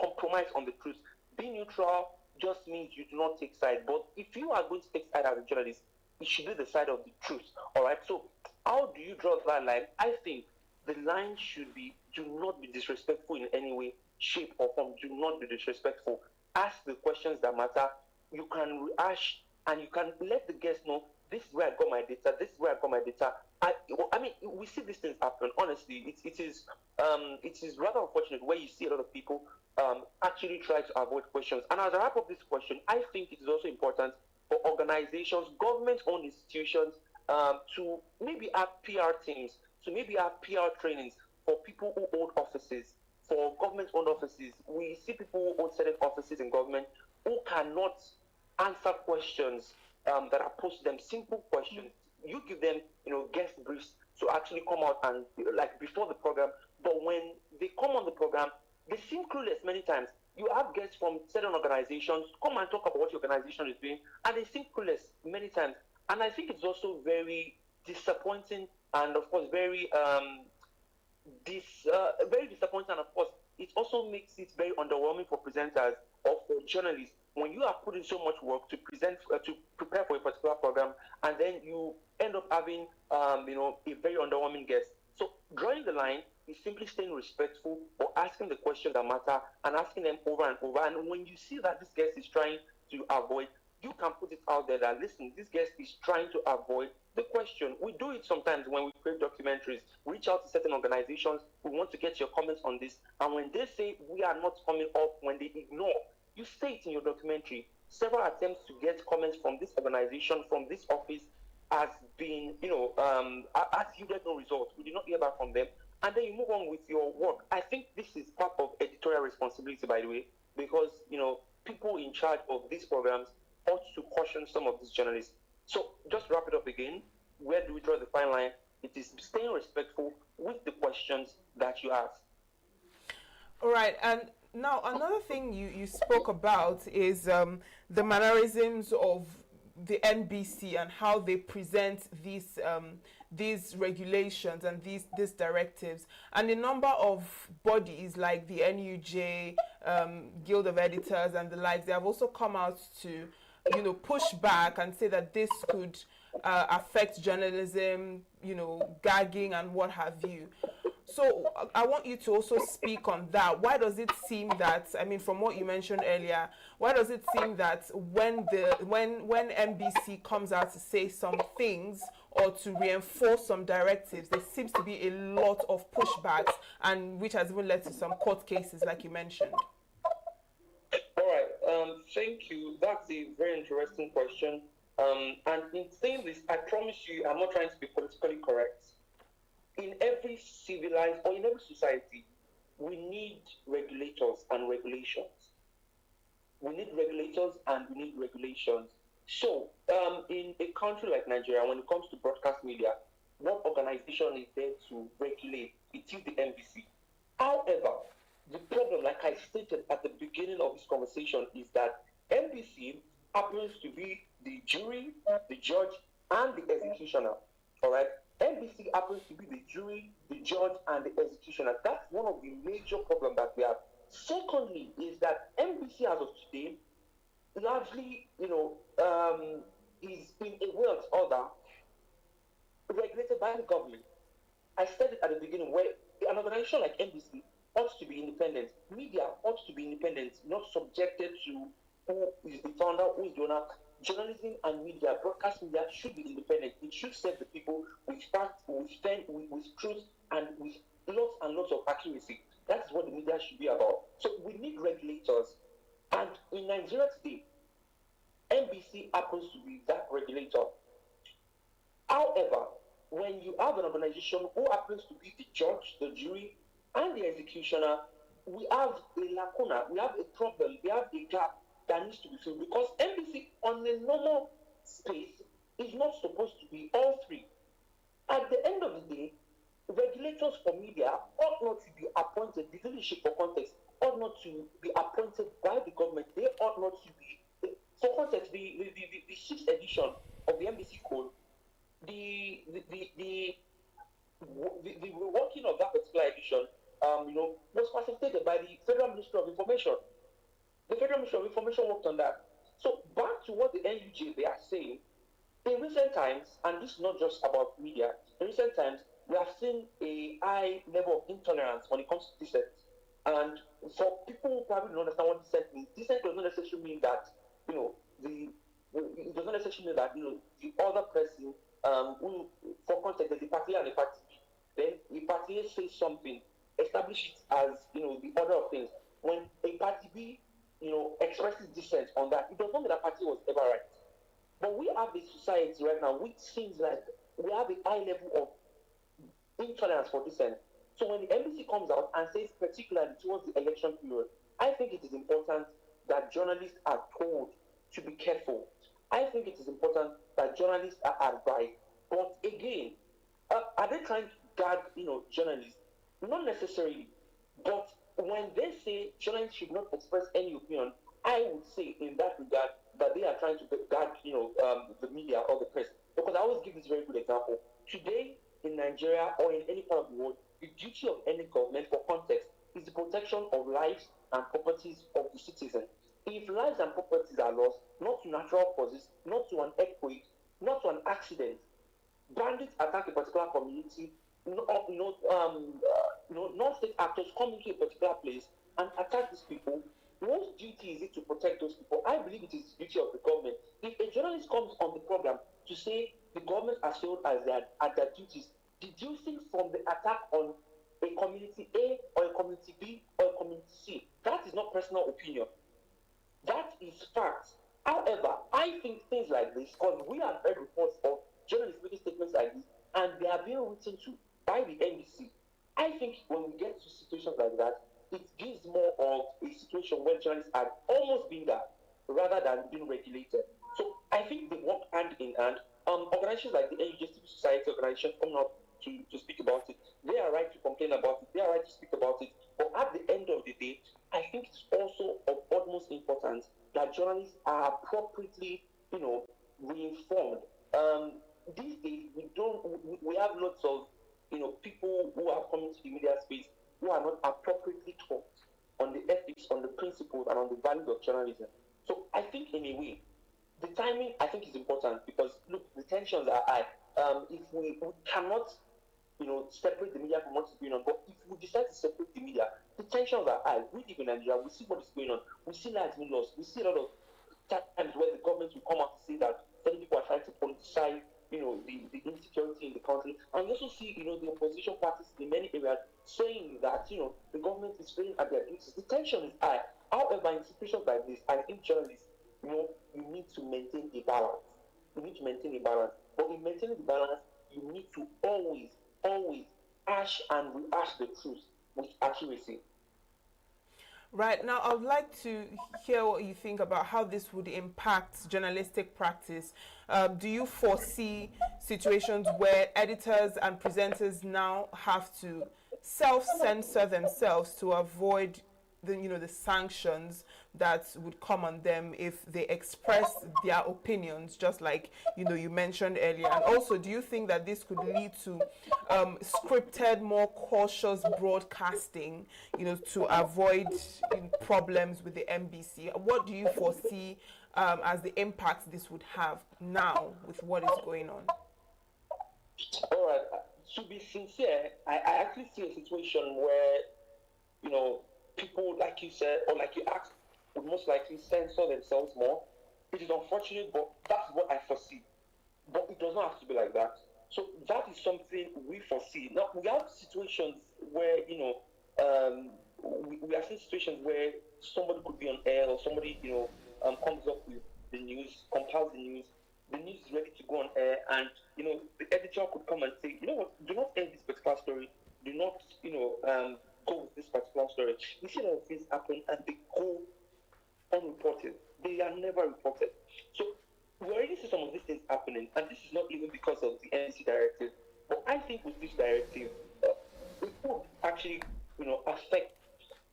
compromise on the truth. Being neutral just means you do not take side. But if you are going to take side as a journalist, it should be the side of the truth. All right. So how do you draw that line? I think the line should be: do not be disrespectful in any way, shape, or form. Do not be disrespectful. Ask the questions that matter. You can rehash and you can let the guests know this is where I got my data. This is where I got my data. I mean, we see these things happen. Honestly, it is rather unfortunate where you see a lot of people actually try to avoid questions. And as I wrap up this question, I think it is also important for organizations, government-owned institutions, to maybe have PR teams, to maybe have PR trainings for people who hold offices, for government-owned offices. We see people who hold certain offices in government who cannot answer questions that are posed to them, simple questions. You give them, guest briefs to actually come out and like before the program. But when they come on the program, they seem clueless many times. You have guests from certain organizations come and talk about what your organization is doing, and they seem clueless many times. And I think it's also very disappointing, and of course very very disappointing. And of course, it also makes it very underwhelming for presenters or for journalists when you are putting so much work to present to prepare for a particular program, and then you end up having a very underwhelming guest. So drawing the line is simply staying respectful or asking the questions that matter and asking them over and over. And when you see that this guest is trying to avoid, you can put it out there that, listen, this guest is trying to avoid the question. We do it sometimes when we create documentaries, reach out to certain organizations, we want to get your comments on this. And when they say we are not coming up, when they ignore, you say it in your documentary. Several attempts to get comments from this organization, from this office, has been, has yielded no results. We did not hear back from them. And then you move on with your work. I think this is part of editorial responsibility, by the way, because, people in charge of these programs ought to caution some of these journalists. So just wrap it up again. Where do we draw the fine line? It is staying respectful with the questions that you ask. All right. And now another thing you spoke about is the mannerisms of the NBC and how they present these regulations and these directives, and a number of bodies like the NUJ, Guild of Editors and the likes, they have also come out to push back and say that this could affect journalism, gagging and what have you. So I want you to also speak on that. Why does it seem that, from what you mentioned earlier, why does it seem that when NBC comes out to say some things or to reinforce some directives, there seems to be a lot of pushbacks, and which has even led to some court cases, like you mentioned? All right. Thank you. That's a very interesting question. And in saying this, I promise you, I'm not trying to be politically correct. In every civilized or in every society, we need regulators and regulations. We need regulators and we need regulations. So, in a country like Nigeria, when it comes to broadcast media, what organization is there to regulate? It is the NBC. However, the problem, like I stated at the beginning of this conversation, is that NBC happens to be the jury, the judge, and the executioner. All right? NBC happens to be the jury, the judge, and the executioner. That's one of the major problems that we have. Secondly, is that NBC as of today largely, is in a way or other regulated by the government. I said it at the beginning, where an organization like NBC ought to be independent. Media ought to be independent, not subjected to who is the founder, who is the owner. Journalism and media, broadcast media, should be independent. It should serve the people with facts, with truth, and with lots and lots of accuracy. That's what the media should be about. So we need regulators. And in Nigeria today, NBC happens to be that regulator. However, when you have an organization who happens to be the judge, the jury, and the executioner, we have a lacuna, we have a problem, we have a gap that needs to be filled, because NBC on a normal space is not supposed to be all three. At the end of the day, regulators for media ought not to be appointed, the leadership for context ought not to be appointed by the government. They ought not to be, for context, the 6th edition of the NBC code, the working of that particular edition, was facilitated by the Federal Ministry of Information. The Federal Federal Ministry of Information worked on that. So back to what the NUJ they are saying, in recent times, and this is not just about media, in recent times, we have seen a high level of intolerance when it comes to dissent. And for people who probably don't understand what dissent means, dissent does not necessarily mean that, it does not necessarily mean that, the other person, who, for context, there's a party and a party B. Then a party A says something, establish it as, the order of things. When a party B, expresses dissent on that, it does not mean that party was ever right. But we have a society right now which seems like we have a high level of intolerance for dissent. So when the NBC comes out and says, particularly towards the election period, I think it is important that journalists are told to be careful. I think it is important that journalists are advised. But again, are they trying to gag, journalists? Not necessarily. But when they say journalists should not express any opinion, I would say in that regard that they are trying to gag, the media or the press. Because I always give this very good example. Today in Nigeria or in any part of the world, the duty of any government, for context, is the protection of lives and properties of the citizen. If lives and properties are lost, not to natural causes, not to an earthquake, not to an accident, bandits attack a particular community, non-state actors come into a particular place and attack these people, whose duty is it to protect those people? I believe it is the duty of the government. If a journalist comes on the program to say the government has failed at their duties, deducing from the attack on a community A or a community B or a community C, that is not personal opinion. That is fact. However, I think things like this, because we have heard reports of journalists making statements like this, and they are being written to by the NBC. I think when we get to situations like that, it gives more of a situation where journalists are almost being there rather than being regulated. So I think they work hand in hand. Organizations like the NUJ Civil Society organizations come out to speak about it. They are right to complain about it. They are right to speak about it. But at the end of the day, I think it's also of utmost importance that journalists are appropriately, reinformed. These days, we have lots of, people who are coming to the media space who are not appropriately taught on the ethics, on the principles, and on the values of journalism. So I think, in a way, the timing, I think, is important because, look, the tensions are high. If we cannot, separate the media from what's going on, but if we decide to separate the media, the tensions are high. We live in Nigeria, we see what is going on, we see lives being lost, we see a lot of times where the government will come out to say that certain people are trying to politicize, the insecurity in the country. And we also see, the opposition parties in many areas saying that, the government is failing at their duties. The tension is high. However, in situations like this, I think journalists, you need to maintain a balance. You need to maintain a balance. But in maintaining the balance, you need to always ash and rehash the truth with accuracy. Right, now I would like to hear what you think about how this would impact journalistic practice. Do you foresee situations where editors and presenters now have to self-censor themselves to avoid the sanctions that would come on them if they express their opinions, just like you mentioned earlier? And also, do you think that this could lead to scripted, more cautious broadcasting, to avoid problems with the NBC? What do you foresee as the impact this would have now with what is going on? All right. To be sincere, I actually see a situation where, people, like you said, or like you asked, would most likely censor themselves more. It is unfortunate, but that's what I foresee. But it does not have to be like that. So that is something we foresee. Now, we have situations where, we have seen situations where somebody could be on air or somebody, comes up with the news, compiles the news is ready to go on air, and, the editor could come and say, you know what, do not end this particular story, do not, go with this particular story. We see a lot of things happen and they go unreported. They are never reported. So we already see some of these things happening, and this is not even because of the NBC directive. But I think with this directive, it would actually, affect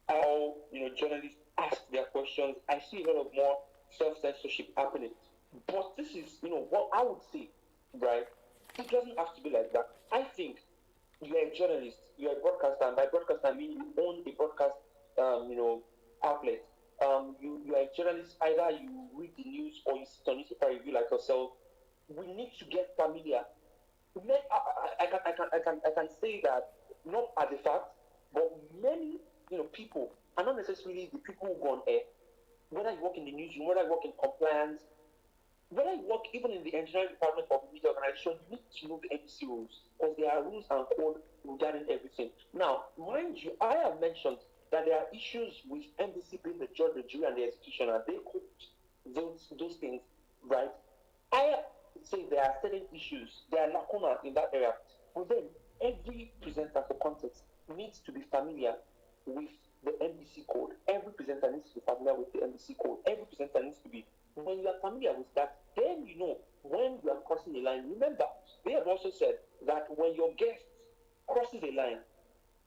how, journalists ask their questions. I see a lot of more self-censorship happening. But this is, what I would say, right? It doesn't have to be like that. I think you are a journalist, you are a broadcaster, and by broadcaster I mean you own a broadcast, outlet. you are a journalist, either you read the news or you sit on newspaper review like yourself. We need to get familiar. I can say that not as a fact, but many people, and not necessarily the people who go on air, whether you work in the newsroom, whether you work in compliance, whether you work even in the engineering department of the media organization, you need to know the NBC rules because there are rules and code regarding everything. Now, mind you, I have mentioned that there are issues with NBC being the judge, the jury, and the executioner. They could those things, right? I say there are certain issues, there are lacunas in that area. But then every presenter for context needs to be familiar with the NBC code. Every presenter needs to be familiar with the NBC code. Every presenter needs to be. When you are familiar with that, then you know when you are crossing a line. Remember, they have also said that when your guest crosses a line,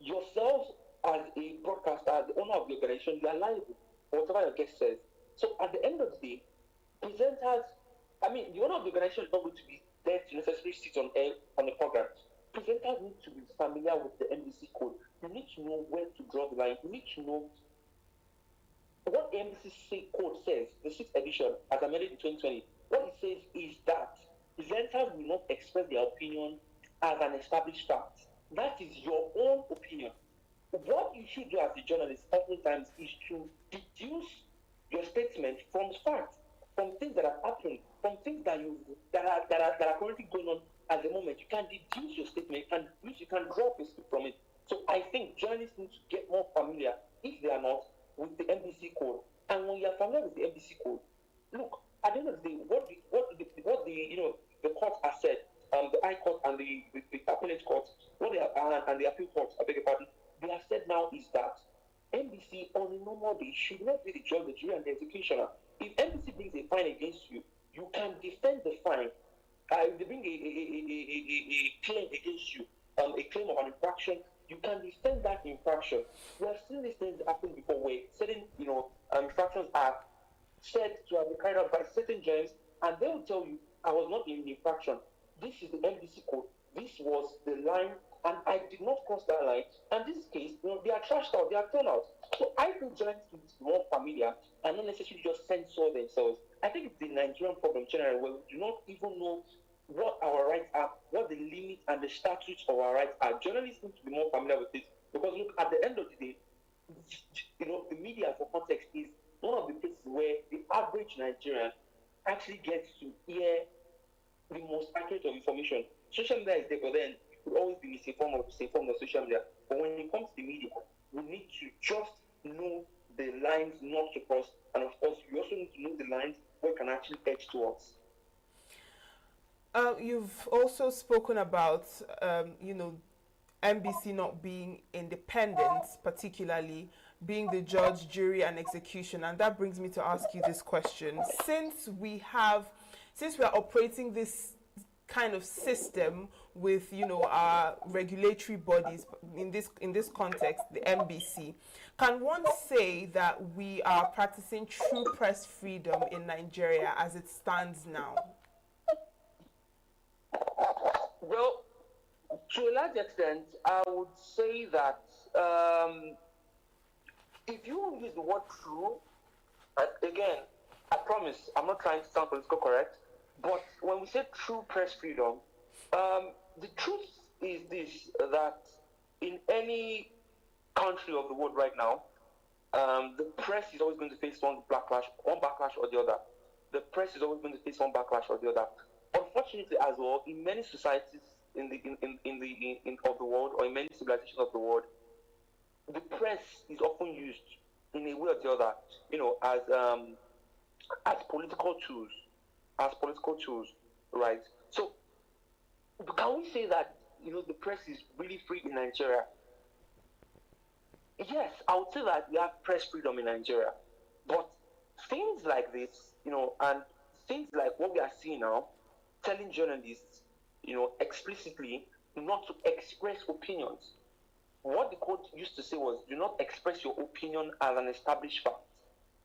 yourself as a broadcaster, as the owner of the organization, you are liable for whatever your guest says. So at the end of the day, presenters, the owner of the organization is not going to be there to necessarily sit on air on the program. Presenters need to be familiar with the NBC code. You need to know where to draw the line. You need to know what the NBC code says, the 6th edition, as amended in 2020. What it says is that presenters will not express their opinion as an established fact. That is your own opinion. What you should do as a journalist oftentimes is to deduce your statement from facts, from things that have happened, from things that are currently going on at the moment. You can deduce your statement and you can draw a speak from it. So I think journalists need to get more familiar, if they are not, with the NBC code. And when you are familiar with the NBC code, look, at the end of the day, what the court has said, the High Court and the Appellate Court, what they are, and the Appeal Court, I beg your pardon, they have said now is that NBC on a normal day should not be the judge, the jury, and the executioner. If NBC brings a fine against you, you can defend the fine. If they bring a claim against you, a claim of an infraction, you can defend that infraction. We have seen these things happen before where certain, infractions are said to have been carried out by certain journalists, and they will tell you, I was not in the infraction. This is the NBC code. This was the line, and I did not cross that line. And this case, they are trashed out, they are thrown out. So I think journalists need to be more familiar and not necessarily just censor themselves. I think it's the Nigerian problem generally, where we do not even know what our rights are, what the limits and the statutes of our rights are. Journalists need to be more familiar with this, because look, at the end of the day, the media, for context, is one of the places where the average Nigerian actually gets to hear the most accurate of information. Social media is there, but then you will always be misinformed or disinformed on social media. But when it comes to the media, we need to just know the lines not to cross, and of course, we also need to know the lines where we can actually edge towards. You've also spoken about, NBC not being independent, particularly being the judge, jury, and execution. And that brings me to ask you this question. Since we are operating this kind of system with, our regulatory bodies, in this context, the NBC, can one say that we are practicing true press freedom in Nigeria as it stands now? Well, to a large extent, I would say that if you use the word true, again, I promise I'm not trying to sound political correct, but when we say true press freedom, the truth is this, that in any country of the world right now, the press is always going to face one backlash or the other. The press is always going to face one backlash or the other. Unfortunately, as well, in many societies of the world, or in many civilizations of the world, the press is often used in a way or the other, as political tools, right? So, can we say that the press is really free in Nigeria? Yes, I would say that we have press freedom in Nigeria, but things like this, and things like what we are seeing now, telling journalists, explicitly not to express opinions. What the court used to say was, do not express your opinion as an established fact.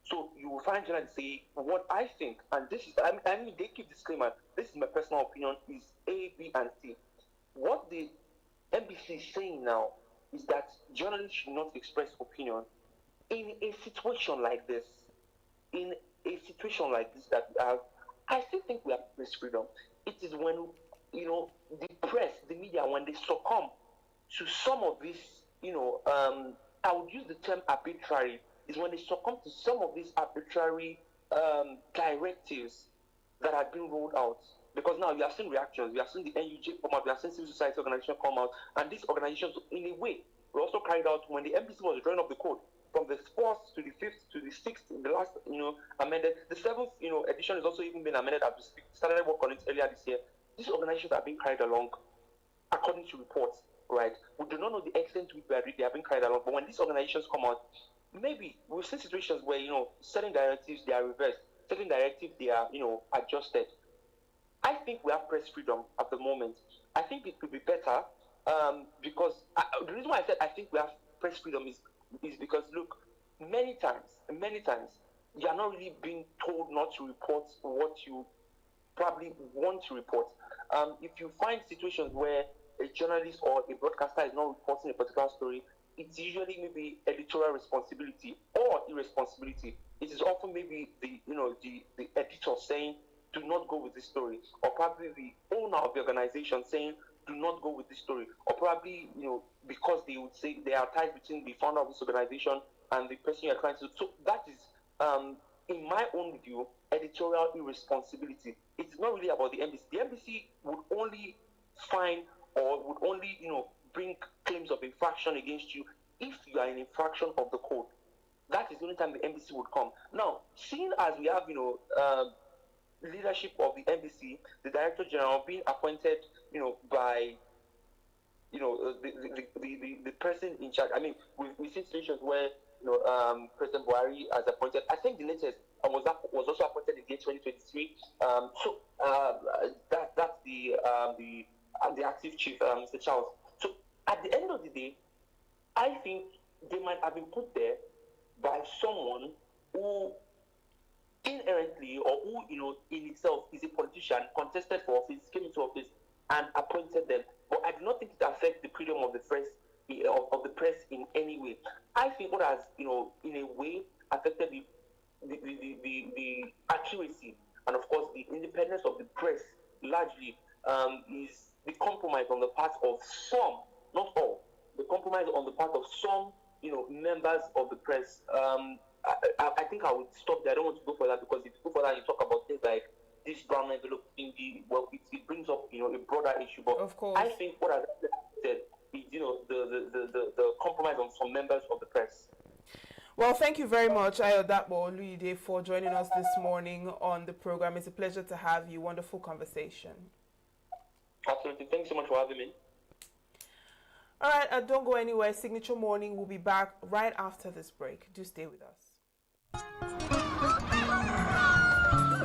So you will find journalists say, what I think, and this is, they keep disclaimer, this is my personal opinion, is A, B, and C. What the NBC is saying now is that journalists should not express opinion in a situation like this, in a situation like this that we have, I still think we have press freedom. It is when, the press, the media, when they succumb to some of this, I would use the term arbitrary, is when they succumb to some of these arbitrary directives that have been rolled out. Because now you have seen reactions, you have seen the NUG come out, you have seen civil society organizations come out, and these organizations, in a way, were also carried out when the MPC was drawing up the code. From the fourth to the fifth to the sixth, the last, amended. The seventh, edition is also even been amended as we speak. Started work on it earlier this year. These organizations are being carried along according to reports, right? We do not know the extent to which they are being carried along, but when these organizations come out, maybe we've seen situations where, certain directives, they are reversed, certain directives, they are, adjusted. I think we have press freedom at the moment. I think it could be better because the reason why I said I think we have press freedom is because, look, many times, you are not really being told not to report what you probably want to report. If you find situations where a journalist or a broadcaster is not reporting a particular story, it's usually maybe editorial responsibility or irresponsibility. It is often maybe the editor saying, do not go with this story, or probably the owner of the organization saying, do not go with this story, or probably, because they would say there are ties between the founder of this organization and the person you're trying to. So that is, in my own view, editorial irresponsibility. It's not really about the NBC. The NBC would only find or would only, bring claims of infraction against you if you are in infraction of the code. That is the only time the NBC would come. Now, seeing as we have, leadership of the NBC, the Director General being appointed, by, the person in charge. I mean, we've seen situations where, President Buhari has appointed. I think the latest was also appointed in 2023. That's the active chief, Mr. Charles. So at the end of the day, I think they might have been put there by someone who inherently, or who, in itself is a politician, contested for office, came into office and appointed them. But I do not think it affects the freedom of the press, of the press in any way. I think what has, in a way, affected the accuracy and, of course, the independence of the press largely is the compromise on the part of some, not all, the compromise on the part of some, members of the press. I think I would stop there. I don't want to go for that, because if you go for that, you talk about things like this brown envelope in it brings up, a broader issue. But of course, I think what I said is, the compromise on some members of the press. Well, thank you very much, Ayodapo Oluyide, for joining us this morning on the program. It's a pleasure to have you. Wonderful conversation. Absolutely. Thanks so much for having me. All right, don't go anywhere. Signature Morning will be back right after this break. Do stay with us.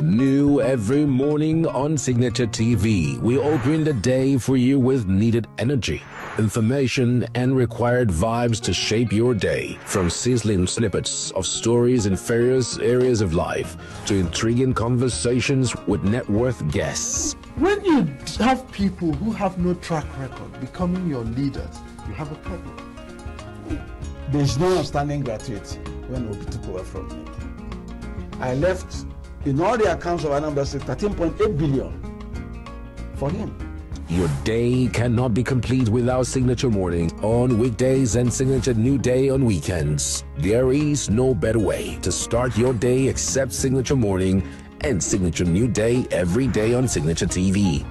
New every morning on Signature TV, we open the day for you with needed energy, information, and required vibes to shape your day. From sizzling snippets of stories in various areas of life to intriguing conversations with net worth guests. When you have people who have no track record becoming your leaders, you have a problem. There's no outstanding gratuity when Obi took over from me. I left, in all the accounts of Anambra State, 13.8 billion for him. Your day cannot be complete without Signature Morning on weekdays and Signature New Day on weekends. There is no better way to start your day except Signature Morning and Signature New Day every day on Signature TV.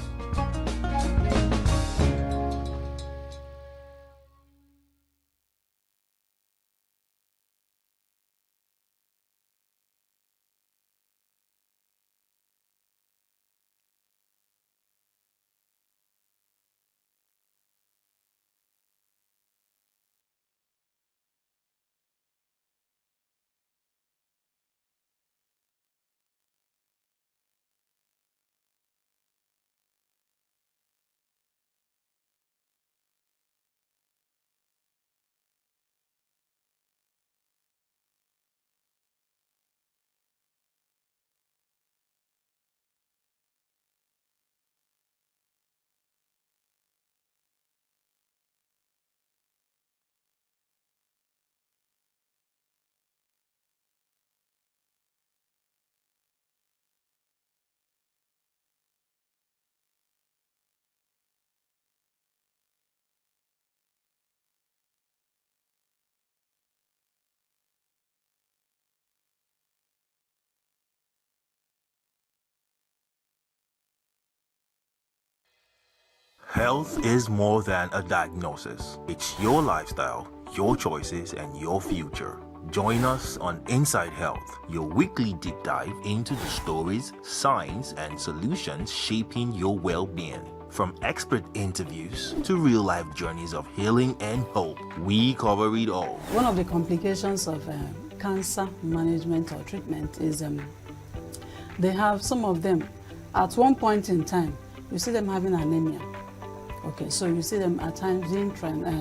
Health is more than a diagnosis. It's your lifestyle, your choices, and your future. Join us on Inside Health, your weekly deep dive into the stories, science, and solutions shaping your well-being. From expert interviews to real-life journeys of healing and hope, we cover it all. One of the complications of cancer management or treatment is they have some of them, at one point in time, you see them having anemia. Okay, so you see them at times being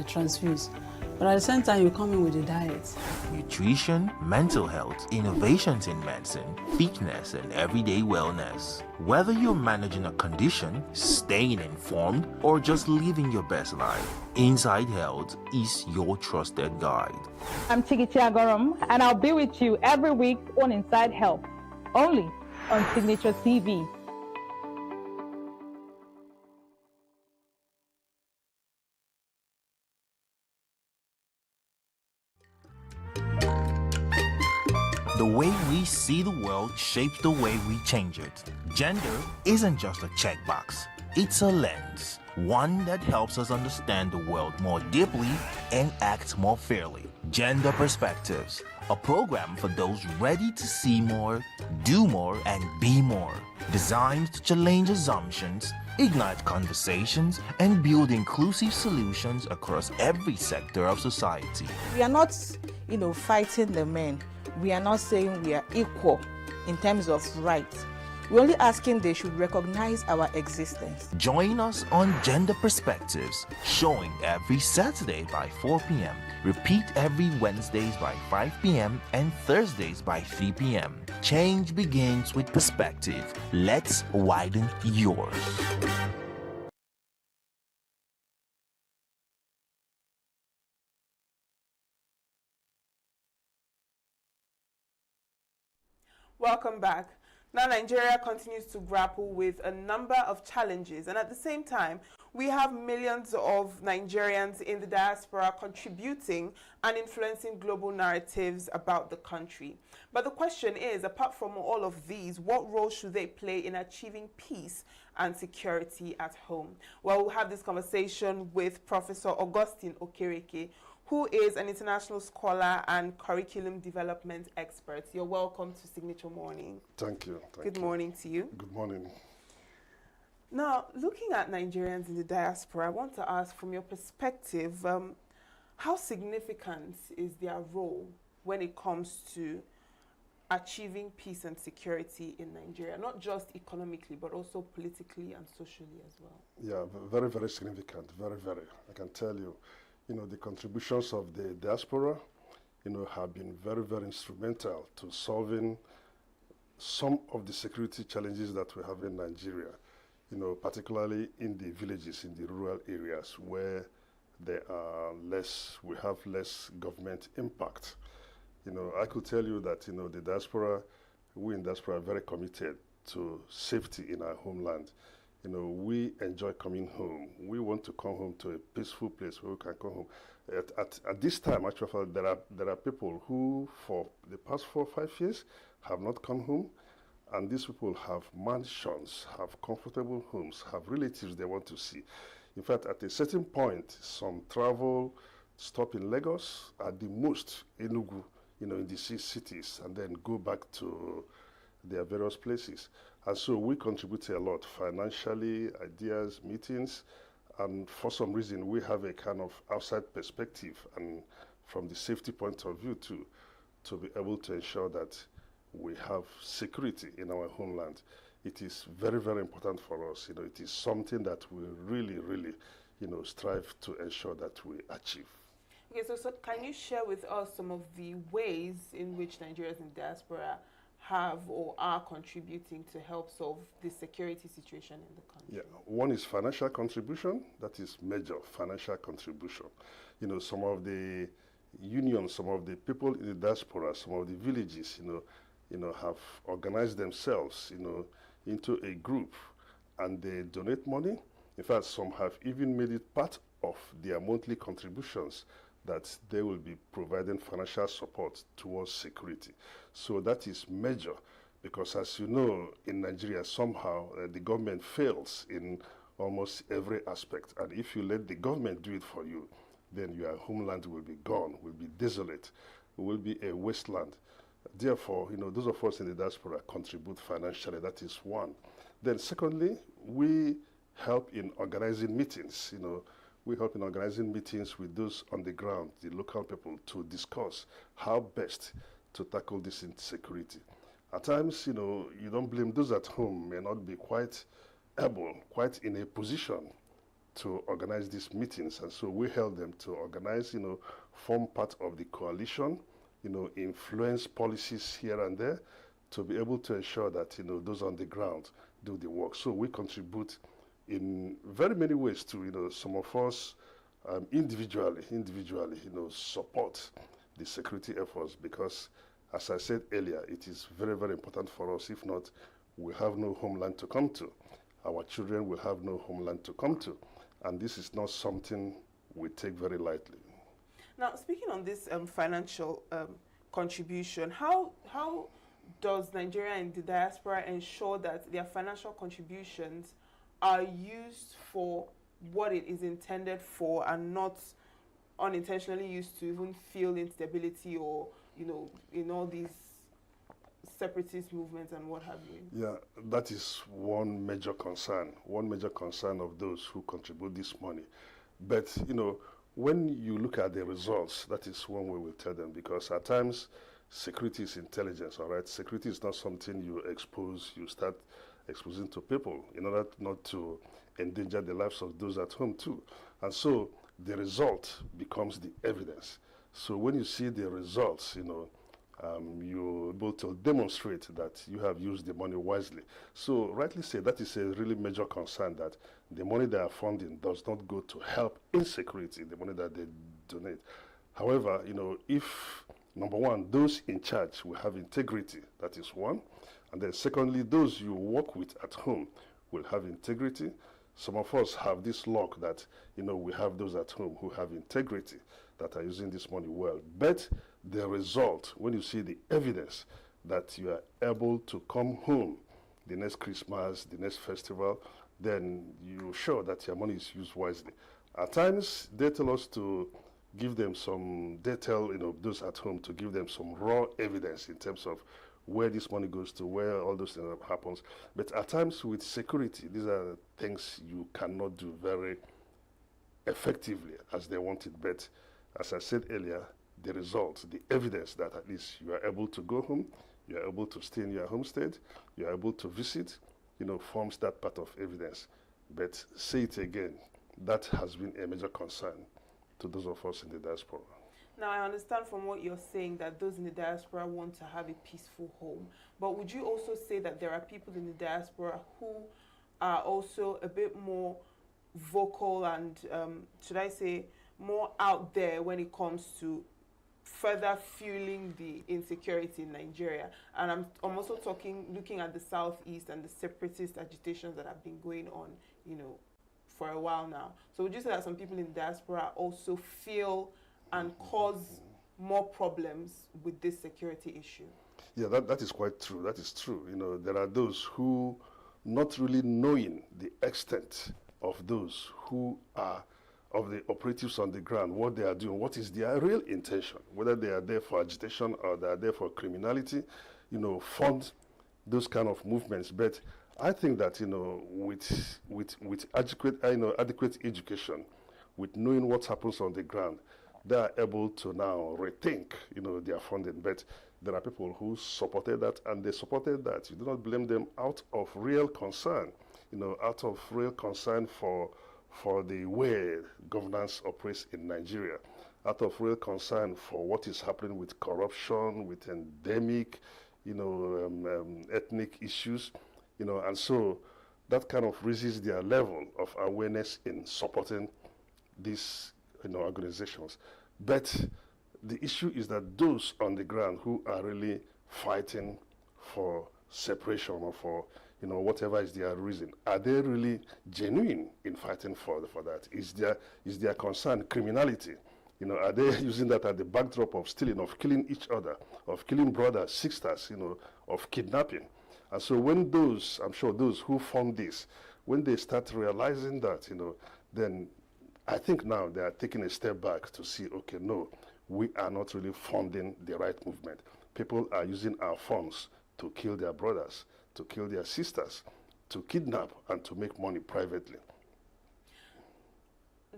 transfused. But at the same time, you come in with a diet. Nutrition, mental health, innovations in medicine, fitness, and everyday wellness. Whether you're managing a condition, staying informed, or just living your best life, Inside Health is your trusted guide. I'm Chigichi Agorom, and I'll be with you every week on Inside Health, only on Signature TV. The way we see the world shapes the way we change it. Gender isn't just a checkbox, it's a lens. One that helps us understand the world more deeply and act more fairly. Gender Perspectives, a program for those ready to see more, do more, and be more. Designed to challenge assumptions, ignite conversations, and build inclusive solutions across every sector of society. We are not, fighting the men. We are not saying we are equal in terms of rights. We're only asking they should recognize our existence. Join us on Gender Perspectives, showing every Saturday by 4 p.m. Repeat every Wednesdays by 5 p.m. and Thursdays by 3 p.m. Change begins with perspective. Let's widen yours. Welcome back. Now, Nigeria continues to grapple with a number of challenges, and at the same time, we have millions of Nigerians in the diaspora contributing and influencing global narratives about the country. But the question is, apart from all of these, what role should they play in achieving peace and security at home? Well, we'll have this conversation with Professor Augustine Okereke, who is an international scholar and curriculum development expert. You're welcome to Signature Morning. Thank you. Good morning to you. Good morning. Now, looking at Nigerians in the diaspora, I want to ask, from your perspective, how significant is their role when it comes to achieving peace and security in Nigeria, not just economically, but also politically and socially as well? Yeah, very, very significant, very, very. I can tell you. The contributions of the diaspora, have been very, very instrumental to solving some of the security challenges that we have in Nigeria, particularly in the villages, in the rural areas where we have less government impact. I could tell you that, the diaspora, we in diaspora are very committed to safety in our homeland. We enjoy coming home. We want to come home to a peaceful place where we can come home. At this time, actually, there are people who, for the past 4 or 5 years, have not come home, and these people have mansions, have comfortable homes, have relatives they want to see. In fact, at a certain point, some travel, stop in Lagos, at the most ENUGU, in the 6 cities, and then go back to their various places. And so we contribute a lot financially, ideas, meetings, and for some reason we have a kind of outside perspective and from the safety point of view too, to be able to ensure that we have security in our homeland. It is very, very important for us. It is something that we really, really, strive to ensure that we achieve. Okay, so can you share with us some of the ways in which Nigerians in diaspora have or are contributing to help solve the security situation in the country? Yeah, one is financial contribution. That is major financial contribution. Some of the unions, some of the people in the diaspora, some of the villages, have organized themselves, into a group, and they donate money. In fact, some have even made it part of their monthly contributions that they will be providing financial support towards security. So that is major, because as you know, in Nigeria, somehow the government fails in almost every aspect. And if you let the government do it for you, then your homeland will be gone, will be desolate, will be a wasteland. Therefore, those of us in the diaspora contribute financially. That is one. Then secondly, we help in organizing meetings. We help in organizing meetings with those on the ground, the local people, to discuss how best to tackle this insecurity. At times, you don't blame those at home may not be quite able, quite in a position to organize these meetings. And so we help them to organize, form part of the coalition, influence policies here and there to be able to ensure that, those on the ground do the work. So we contribute in very many ways too. Some of us individually, support the security efforts because, as I said earlier, it is very, very important for us. If not, we have no homeland to come to. Our children will have no homeland to come to. And this is not something we take very lightly. Now, speaking on this financial contribution, how does Nigeria in the diaspora ensure that their financial contributions are used for what it is intended for and not unintentionally used to even fuel instability or, in all these separatist movements and what have you? Yeah, that is one major concern of those who contribute this money. But, when you look at the results, that is one way we'll tell them, because at times security is intelligence, all right? Security is not something you start exposing to people in order not to endanger the lives of those at home too. And so the result becomes the evidence. So when you see the results, you're able to demonstrate that you have used the money wisely. So rightly said, that is a really major concern, that the money they are funding does not go to help insecurity, the money that they donate. However, if, number one, those in charge will have integrity, that is one. And then secondly, those you work with at home will have integrity. Some of us have this luck that, we have those at home who have integrity, that are using this money well. But the result, when you see the evidence that you are able to come home the next Christmas, the next festival, then you're sure that your money is used wisely. At times, they tell us to give them those at home, to give them some raw evidence in terms of where this money goes to, where all those things happens. But at times with security, these are things you cannot do very effectively as they want it. But as I said earlier, the results, the evidence that at least you are able to go home, you are able to stay in your homestead, you are able to visit, forms that part of evidence. But say it again, that has been a major concern to those of us in the diaspora. Now, I understand from what you're saying that those in the diaspora want to have a peaceful home. But would you also say that there are people in the diaspora who are also a bit more vocal and, should I say, more out there when it comes to further fueling the insecurity in Nigeria? And I'm also looking at the Southeast and the separatist agitations that have been going on, for a while now. So would you say that some people in the diaspora also feel and cause more problems with this security issue? Yeah, that is quite true. That is true. There are those who, not really knowing the extent of those who are of the operatives on the ground, what they are doing, what is their real intention, whether they are there for agitation or they are there for criminality, fund those kind of movements. But I think that, with adequate education, with knowing what happens on the ground, they are able to now rethink, their funding. But there are people who supported that, and they supported that. You do not blame them out of real concern, out of real concern for the way governance operates in Nigeria, out of real concern for what is happening with corruption, with endemic, ethnic issues, and so that kind of raises their level of awareness in supporting these organizations. But the issue is that those on the ground who are really fighting for separation or for whatever is their reason, are they really genuine in fighting for that? Is their concern criminality? Are they using that as the backdrop of stealing, of killing each other, of killing brothers, sisters, of kidnapping? And so when those, I'm sure those who fund this, when they start realizing that, then I think now they are taking a step back to see, okay, no, we are not really funding the right movement. People are using our funds to kill their brothers, to kill their sisters, to kidnap, and to make money privately.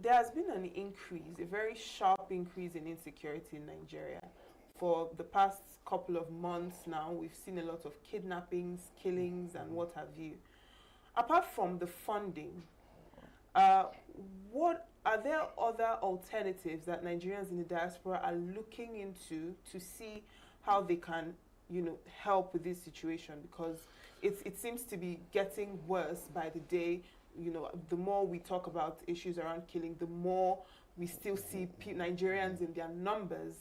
There has been an increase, a very sharp increase in insecurity in Nigeria. For the past couple of months now, we've seen a lot of kidnappings, killings, and what have you. Apart from the funding, what are there other alternatives that Nigerians in the diaspora are looking into to see how they can, help with this situation? Because it seems to be getting worse by the day. The more we talk about issues around killing, the more we still see Nigerians in their numbers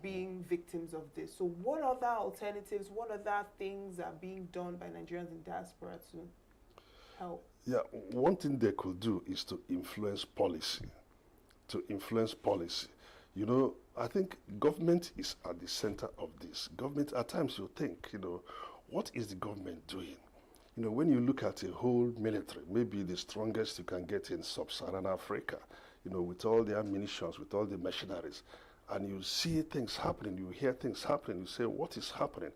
being victims of this. So what other alternatives, what other things are being done by Nigerians in diaspora to help? Yeah, one thing they could do is to influence policy. I think government is at the center of this. Government, at times you think, what is the government doing? When you look at a whole military, maybe the strongest you can get in sub-Saharan Africa, with all the ammunitions, with all the machineries, and you see things happening, you hear things happening, you say, what is happening?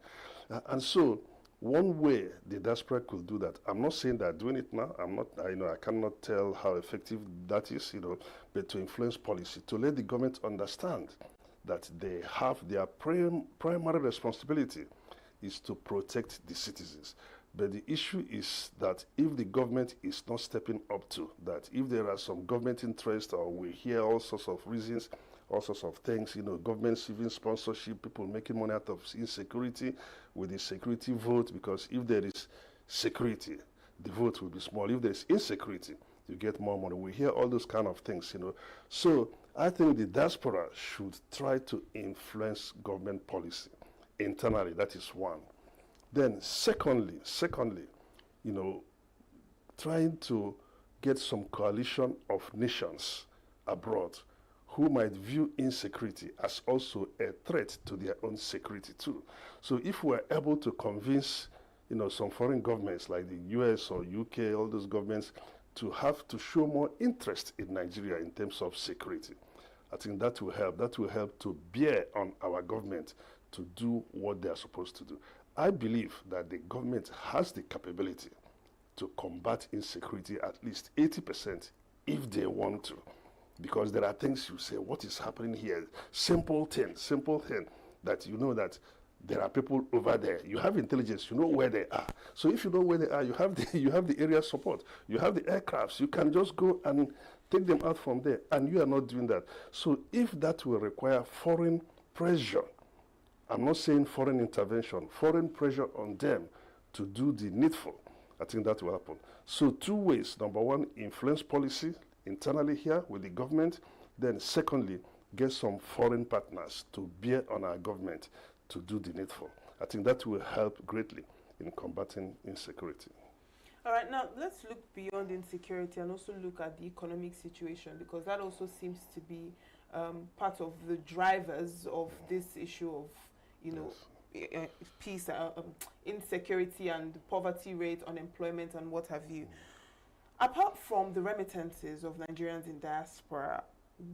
And so, one way the diaspora could do that, I'm not saying they're doing it now, I cannot tell how effective that is, but to influence policy, to let the government understand that they have their primary responsibility is to protect the citizens. But the issue is that if the government is not stepping up to that, if there are some government interest, or we hear all sorts of reasons, all sorts of things, governments even sponsorship, people making money out of insecurity with the security vote, because if there is security, the vote will be small. If there's insecurity, you get more money. We hear all those kind of things, So I think the diaspora should try to influence government policy internally. That is one. Then secondly, trying to get some coalition of nations abroad who might view insecurity as also a threat to their own security too. So if we're able to convince, some foreign governments like the US or UK, all those governments, to have to show more interest in Nigeria in terms of security, I think that will help. That will help to bear on our government to do what they are supposed to do. I believe that the government has the capability to combat insecurity at least 80% if they want to. Because there are things you say, what is happening here? Simple thing, that that there are people over there. You have intelligence, you know where they are. So if you know where they are, you have the area support, you have the aircrafts, you can just go and take them out from there, and you are not doing that. So if that will require foreign pressure, I'm not saying foreign intervention, foreign pressure on them to do the needful, I think that will happen. So two ways. Number one, influence policy internally here with the government. Then secondly, get some foreign partners to bear on our government to do the needful. I think that will help greatly in combating insecurity. All right, now let's look beyond insecurity and also look at the economic situation, because that also seems to be part of the drivers of this issue of peace, insecurity and poverty rate, unemployment, and what have you. Apart from the remittances of Nigerians in diaspora,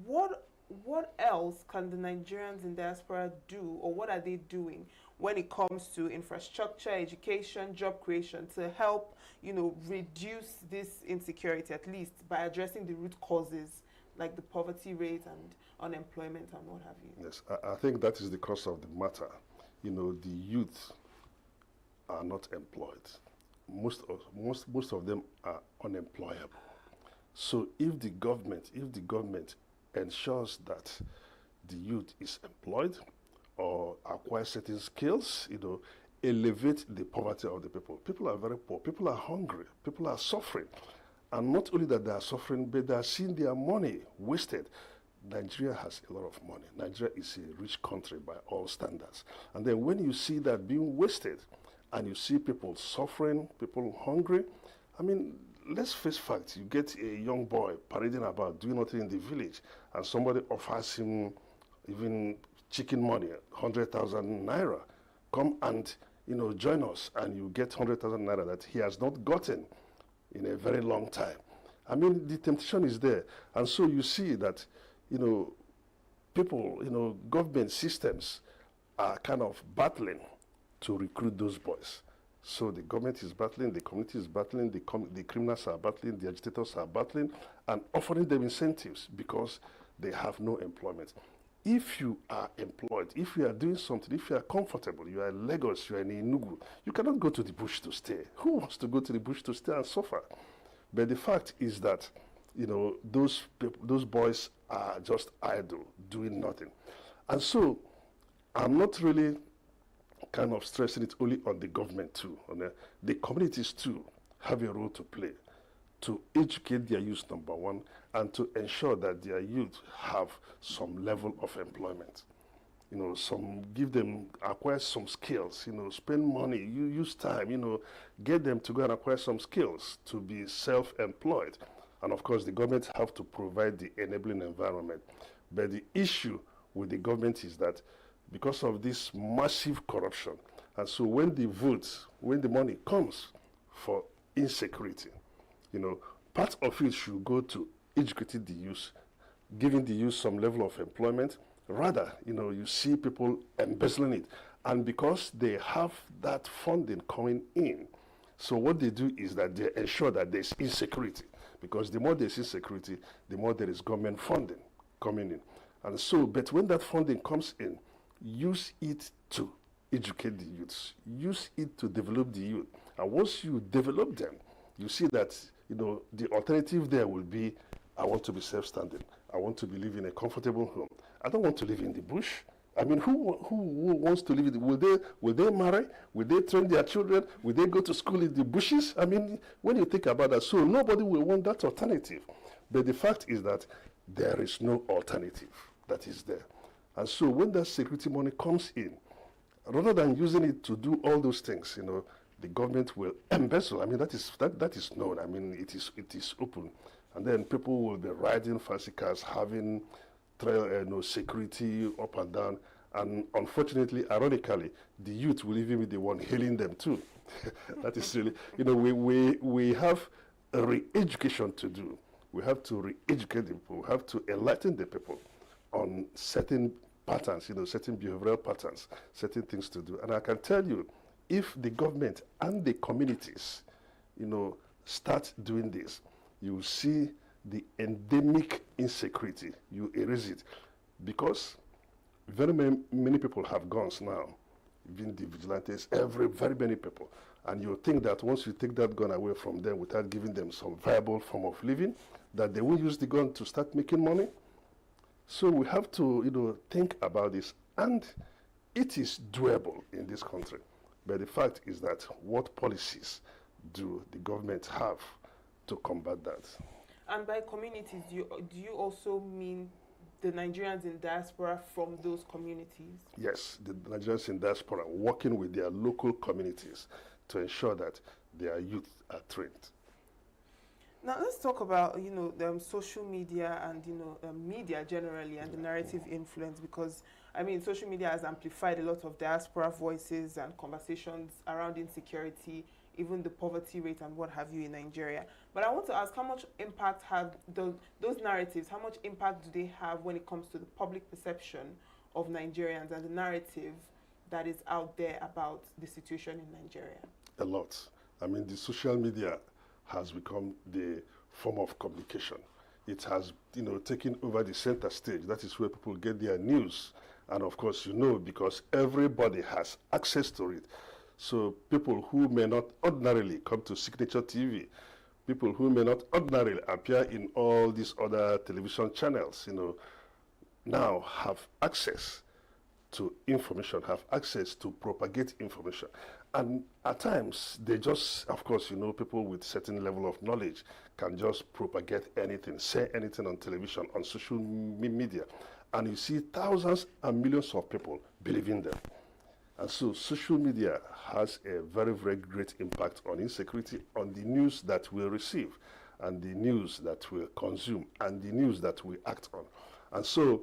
what else can the Nigerians in diaspora do, or what are they doing when it comes to infrastructure, education, job creation to help, reduce this insecurity, at least by addressing the root causes like the poverty rate and unemployment and what have you? Yes, I think that is the cause of the matter. The youth are not employed. Most of them are unemployable. So if the government ensures that the youth is employed or acquire certain skills, elevate the poverty of the people. People are very poor. People are hungry. People are suffering. And not only that they are suffering, but they are seeing their money wasted. Nigeria has a lot of money. Nigeria is a rich country by all standards. And then when you see that being wasted, and you see people suffering, people hungry, I mean, let's face facts. You get a young boy parading about, doing nothing in the village, and somebody offers him even chicken money, 100,000 naira. Come and join us, and you get 100,000 naira that he has not gotten, in a very long time. I mean, the temptation is there. And so you see that, people, government systems are kind of battling to recruit those boys. So the government is battling, the community is battling, the criminals are battling, the agitators are battling, and offering them incentives because they have no employment. If you are employed, if you are doing something, if you are comfortable, you are in Lagos, you are in ENUGU, you cannot go to the bush to stay. Who wants to go to the bush to stay and suffer? But the fact is that, those boys are just idle, doing nothing. And so I'm not really kind of stressing it only on the government too. The communities too have a role to play to educate their youth, number one, and to ensure that their youth have some level of employment. Give them, acquire some skills, spend money, use time, get them to go and acquire some skills to be self-employed. And of course, the government have to provide the enabling environment. But the issue with the government is that because of this massive corruption, and so when the money comes for insecurity, part of it should go to educating the youth, giving the youth some level of employment. Rather, you see people embezzling it. And because they have that funding coming in, so what they do is that they ensure that there's insecurity. Because the more there's insecurity, the more there is government funding coming in. And so, but when that funding comes in, use it to educate the youths, use it to develop the youth. And once you develop them, you see that, the alternative there will be, I want to be self-standing. I want to be living in a comfortable home. I don't want to live in the bush. I mean, who wants to live in the, will they marry? Will they train their children? Will they go to school in the bushes? I mean, when you think about that, so nobody will want that alternative. But the fact is that there is no alternative that is there. And so when that security money comes in, rather than using it to do all those things, the government will embezzle. I mean, that is known. I mean, it is open. And then people will be riding fancy cars, having security up and down. And unfortunately, ironically, the youth will even be the one hailing them too. That is really, we have a re-education to do. We have to re-educate the people. We have to enlighten the people on certain patterns, certain behavioral patterns, certain things to do. And I can tell you, if the government and the communities, start doing this, you will see the endemic insecurity. You erase it. Because very many people have guns now, even the vigilantes, very many people. And you think that once you take that gun away from them without giving them some viable form of living, that they will use the gun to start making money. So we have to, think about this. And it is doable in this country. But the fact is that what policies do the government have to combat that? And by communities, do you also mean the Nigerians in diaspora from those communities? Yes, the Nigerians in diaspora working with their local communities to ensure that their youth are trained. Now let's talk about social media and media generally and the narrative influence, because I mean social media has amplified a lot of diaspora voices and conversations around insecurity, even the poverty rate and what have you in Nigeria. But I want to ask, how much impact have those narratives, how much impact do they have when it comes to the public perception of Nigerians and the narrative that is out there about the situation in Nigeria? A lot. I mean, the social media has become the form of communication. It has, taken over the center stage. That is where people get their news. And of course, because everybody has access to it. So people who may not ordinarily come to Signature TV, people who may not ordinarily appear in all these other television channels, now have access to information, have access to propagate information. And at times, they just, of course, people with certain level of knowledge can just propagate anything, say anything on television, on social media. And you see thousands and millions of people believing them. And so social media has a very, very great impact on insecurity, on the news that we receive, and the news that we consume, and the news that we act on. And so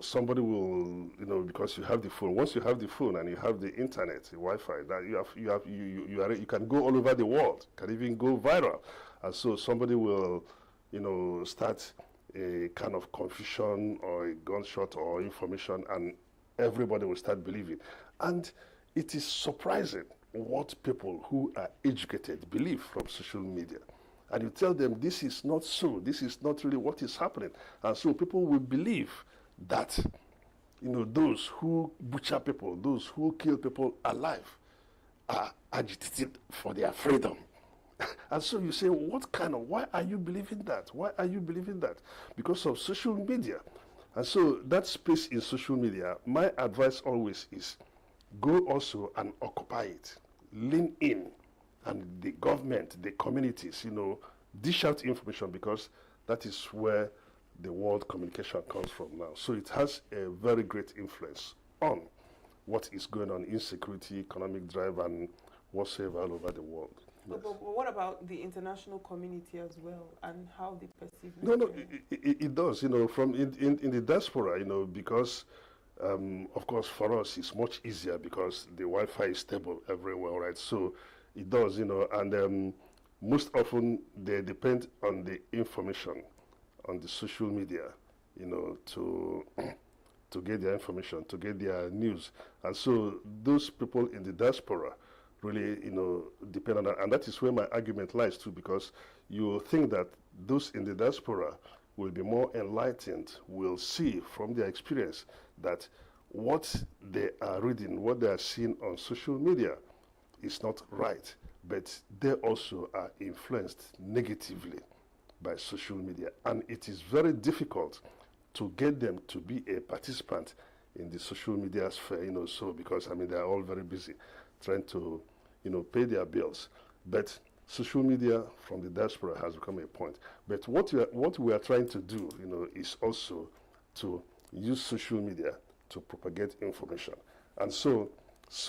somebody will, because you have the phone. Once you have the phone and you have the internet, the Wi-Fi, that you can go all over the world, can even go viral, and so somebody will, start a kind of confusion or a gunshot or information, and everybody will start believing. And it is surprising what people who are educated believe from social media. And you tell them this is not so, this is not really what is happening. And so people will believe that, those who butcher people, those who kill people alive, are agitated for their freedom. And so you say, why are you believing that? Why are you believing that? Because of social media. And so that space in social media, my advice always is, go also and occupy it. Lean in, and the government, the communities, dish out information, because that is where the world communication comes from now. So it has a very great influence on what is going on, insecurity, economic drive, and whatsoever all over the world. Yes. But what about the international community as well, and how they perceive it? No, it does. From in the diaspora, because of course for us it's much easier because the Wi-Fi is stable everywhere, right? So it does, and most often they depend on the information on the social media, to get their information, to get their news. And so those people in the diaspora really, depend on that. And that is where my argument lies too, because you think that those in the diaspora will be more enlightened, will see from their experience that what they are reading, what they are seeing on social media is not right, but they also are influenced negatively by social media. And it is very difficult to get them to be a participant in the social media sphere, so because, they are all very busy trying to, pay their bills. But social media from the diaspora has become a point. But what we are trying to do, is also to use social media to propagate information. And so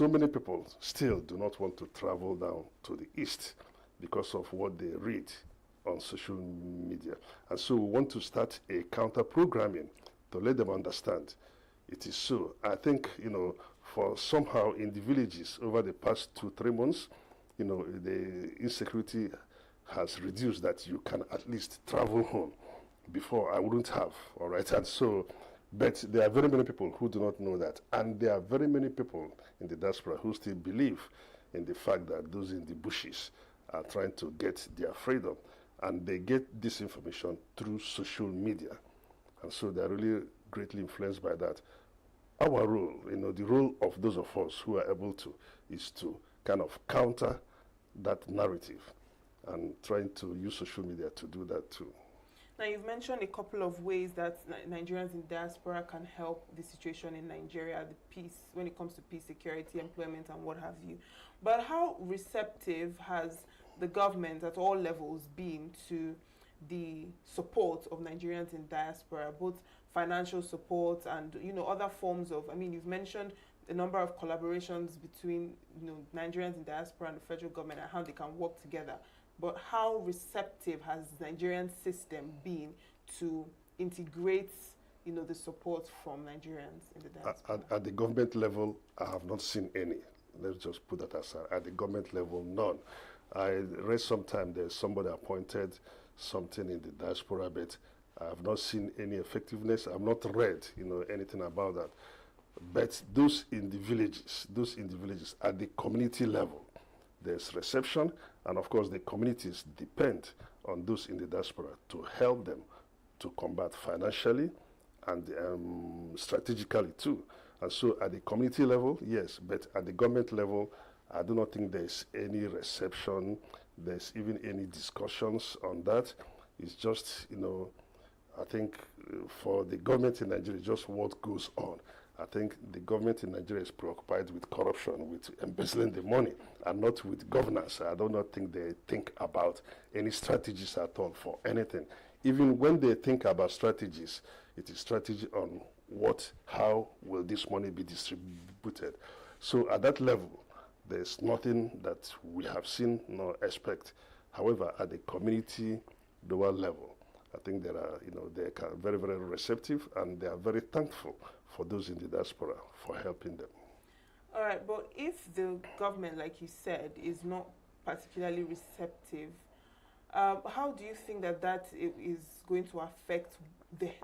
many people still do not want to travel down to the east because of what they read on social media. And so we want to start a counter-programming to let them understand it is so. I think, for somehow in the villages over the past 2-3 months, the insecurity has reduced that you can at least travel home. Before I wouldn't have, all right? And so, but there are very many people who do not know that. And there are very many people in the diaspora who still believe in the fact that those in the bushes are trying to get their freedom. And they get this information through social media. And so they're really greatly influenced by that. Our role, the role of those of us who are able to, is to kind of counter that narrative and trying to use social media to do that too. Now, you've mentioned a couple of ways that Nigerians in diaspora can help the situation in Nigeria, the peace, when it comes to peace, security, employment, and what have you. But how receptive has the government at all levels been to the support of Nigerians in diaspora, both financial support and other forms of, you've mentioned a number of collaborations between Nigerians in diaspora and the federal government and how they can work together. But how receptive has the Nigerian system been to integrate the support from Nigerians in the diaspora? At the government level, I have not seen any. Let's just put that aside. At the government level, none. I read sometime there's somebody appointed something in the diaspora, but I have not seen any effectiveness. I've not read, anything about that. But those in the villages, at the community level, there's reception, and of course the communities depend on those in the diaspora to help them to combat financially and strategically too. And so at the community level, yes, but at the government level, I do not think there's any reception, there's even any discussions on that. It's just, I think for the government in Nigeria, just what goes on. I think the government in Nigeria is preoccupied with corruption, with embezzling the money, and not with governance. I do not think they think about any strategies at all for anything. Even when they think about strategies, it is strategy on how will this money be distributed. So at that level, there's nothing that we have seen nor expect. However, at the community lower level, I think they are, they are very, very receptive, and they are very thankful for those in the diaspora for helping them. All right, but if the government, like you said, is not particularly receptive, how do you think that is going to affect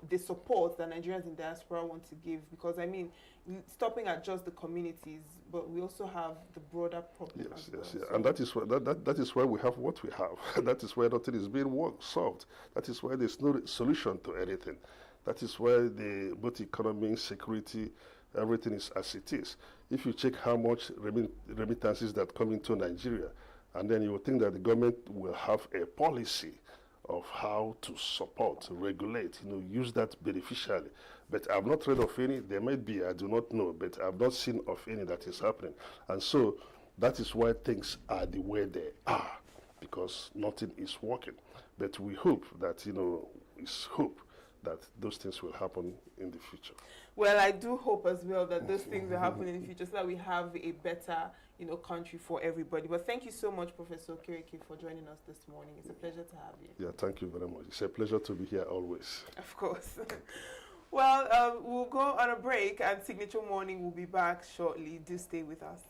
the support that Nigerians in diaspora want to give? Because, I mean, stopping at just the communities, but we also have the broader problem. Yes, yes, yeah. And that is why that is why we have what we have. That is why nothing is being solved. That is why there's no solution to anything. That is why both economy, security, everything is as it is. If you check how much remittances that come into Nigeria, and then you will think that the government will have a policy of how to support, regulate, use that beneficially. But I've not read of any. There might be, I do not know, but I've not seen of any that is happening. And so that is why things are the way they are, because nothing is working. But we hope that, it's hope that those things will happen in the future. Well, I do hope as well that those things will happen in the future so that we have a better, country for everybody. But thank you so much, Professor Kiriki, for joining us this morning. It's a pleasure to have you. Yeah, thank you very much. It's a pleasure to be here always. Of course. Well, we'll go on a break, and Signature Morning will be back shortly. Do stay with us.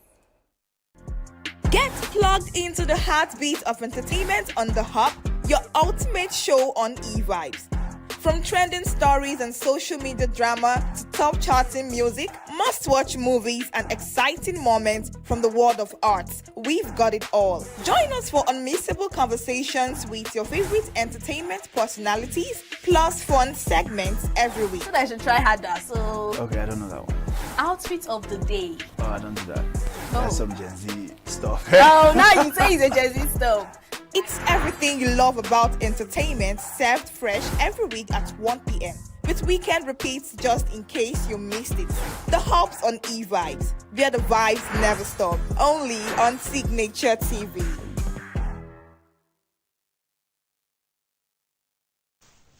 Get plugged into the heartbeat of entertainment on The Hub, your ultimate show on e-vibes. From trending stories and social media drama to top charting music, must-watch movies and exciting moments from the world of arts, we've got it all. Join us for unmissable conversations with your favorite entertainment personalities, plus fun segments every week. I should try harder, so... Okay, I don't know that one. Outfit of the day. Oh, I don't do that. That's some Gen Z stuff. Oh, now you say it's a Gen Z stuff. It's everything you love about entertainment, served fresh every week at 1 p.m. with weekend repeats just in case you missed it. The Hub's on eVibes, where the vibes never stop. Only on Signature TV.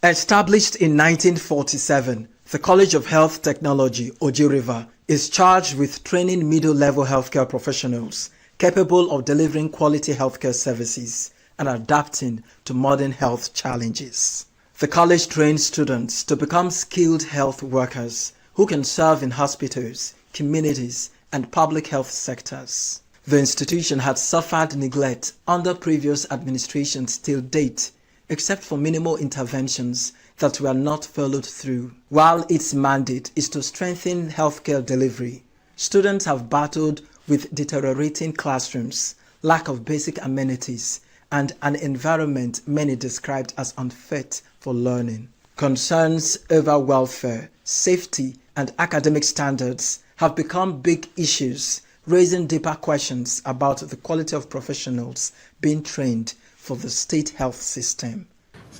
Established in 1947, the College of Health Technology, Oji River, is charged with training middle-level healthcare professionals capable of delivering quality healthcare services and adapting to modern health challenges. The college trains students to become skilled health workers who can serve in hospitals, communities, and public health sectors. The institution had suffered neglect under previous administrations till date, except for minimal interventions that were not followed through. While its mandate is to strengthen healthcare delivery, students have battled with deteriorating classrooms, lack of basic amenities, and an environment many described as unfit for learning. Concerns over welfare, safety, and academic standards have become big issues, raising deeper questions about the quality of professionals being trained for the state health system.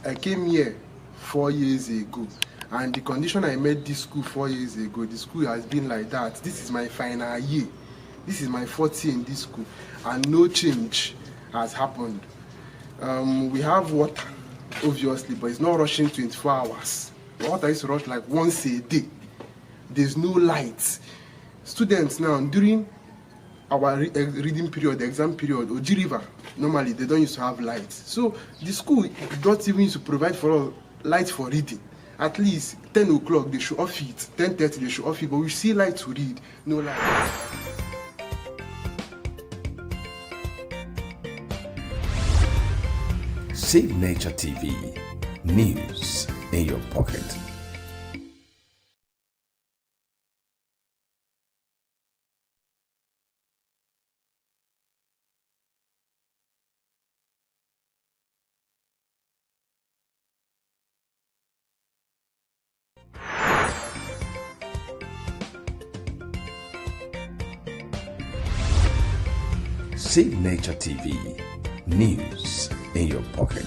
I came here 4 years ago, and the condition I met this school 4 years ago, the school has been like that. This is my final year. This is my 4th year in this school, and no change has happened. We have water, obviously, but it's not rushing 24 hours. The water is rushed like once a day. There's no lights. Students now, during our reading period, the exam period, Oji River, normally they don't used to have lights. So the school don't even used to provide for us lights for reading. At least 10 o'clock they should off it, 10:30 they should off it, but we see light to read, no light. Signature TV, news in your pocket. Signature TV, news in your pocket.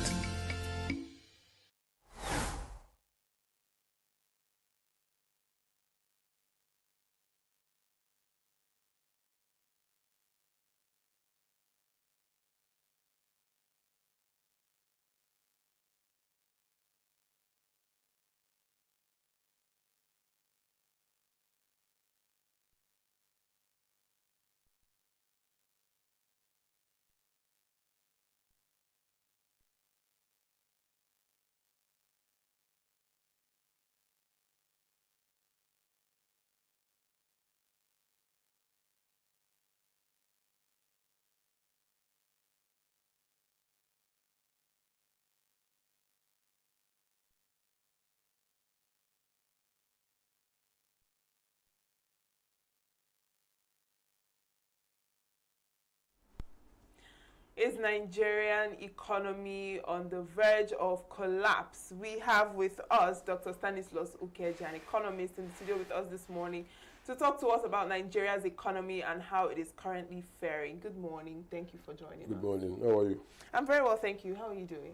Is Nigerian economy on the verge of collapse? We have with us Dr. Stanislaus Ukeji, an economist, in the studio with us this morning to talk to us about Nigeria's economy and how it is currently faring. Good morning. Thank you for joining us. Good morning. How are you? I'm very well, thank you. How are you doing?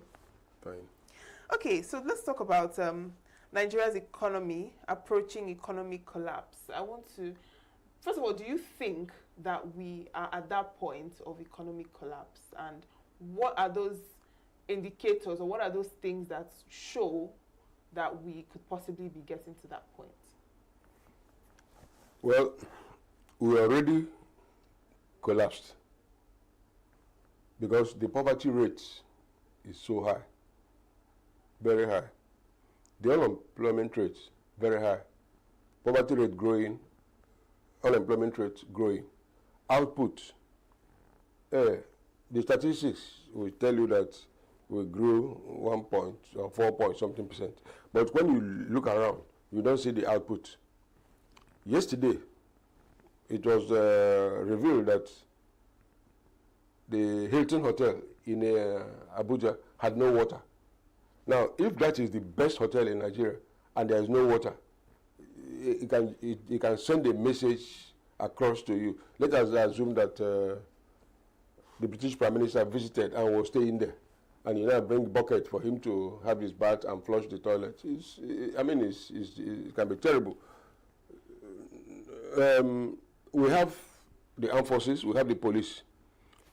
Fine. Okay, so let's talk about Nigeria's economy approaching economic collapse. I want to, first of all, do you think that we are at that point of economic collapse? And what are those indicators, or what are those things that show that we could possibly be getting to that point? Well, we already collapsed because the poverty rate is so high, very high. The unemployment rate, very high. Poverty rate growing, unemployment rate growing. Output, the statistics will tell you that we grew 1 point or 4 point something %. But when you look around, you don't see the output. Yesterday, it was revealed that the Hilton Hotel in Abuja had no water. Now, if that is the best hotel in Nigeria and there is no water, it can send a message across to you. Let us assume that the British Prime Minister visited and was staying there, and you now bring bucket for him to have his bath and flush the toilet. It can be terrible. We have the armed forces, we have the police,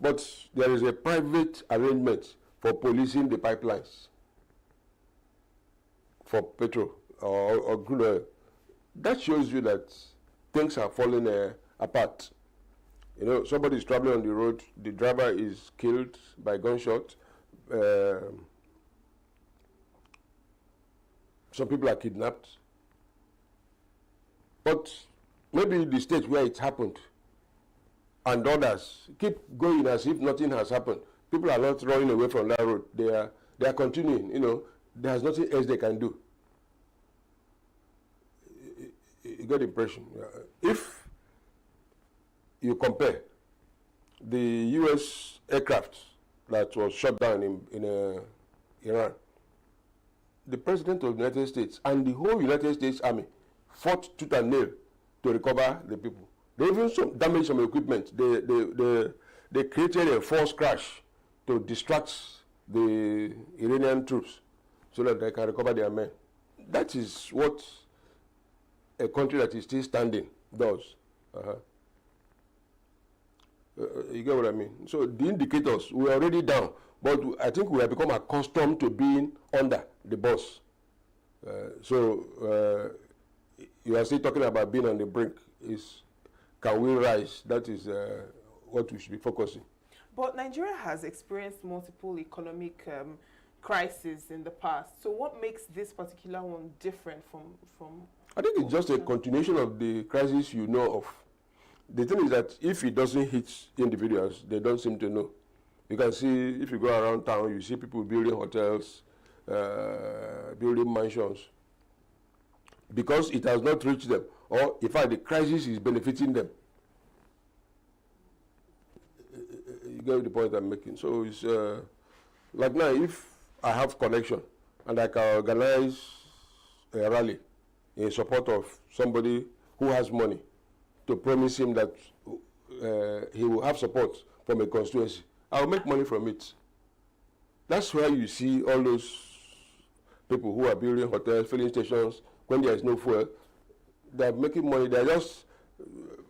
but there is a private arrangement for policing the pipelines for petrol or crude oil. That shows you that things are falling apart. You know, somebody is traveling on the road, the driver is killed by gunshot. Some people are kidnapped. But maybe the state where it happened and others keep going as if nothing has happened. People are not running away from that road. They are continuing. You know, there's nothing else they can do. You get the impression. If you compare the U.S. aircraft that was shot down in Iran, the President of the United States and the whole United States Army fought tooth and nail to recover the people. They even damaged some equipment. They created a forced crash to distract the Iranian troops so that they can recover their men. That is what a country that is still standing does. You get what I mean? So the indicators, we're already down, but I think we have become accustomed to being under the bus. You are still talking about being on the brink. Can we rise? That is what we should be focusing. But Nigeria has experienced multiple economic crises in the past. So what makes this particular one different from I think it's just a continuation of the crisis you know of. The thing is that if it doesn't hit individuals, they don't seem to know. You can see, if you go around town, you see people building hotels, building mansions, because it has not reached them, or in fact the crisis is benefiting them. You get the point I'm making. So it's like now, if I have connection and I can organize a rally in support of somebody who has money, to promise him that he will have support from a constituency, I'll make money from it. That's why you see all those people who are building hotels, filling stations, when there is no fuel, they're making money. They're just,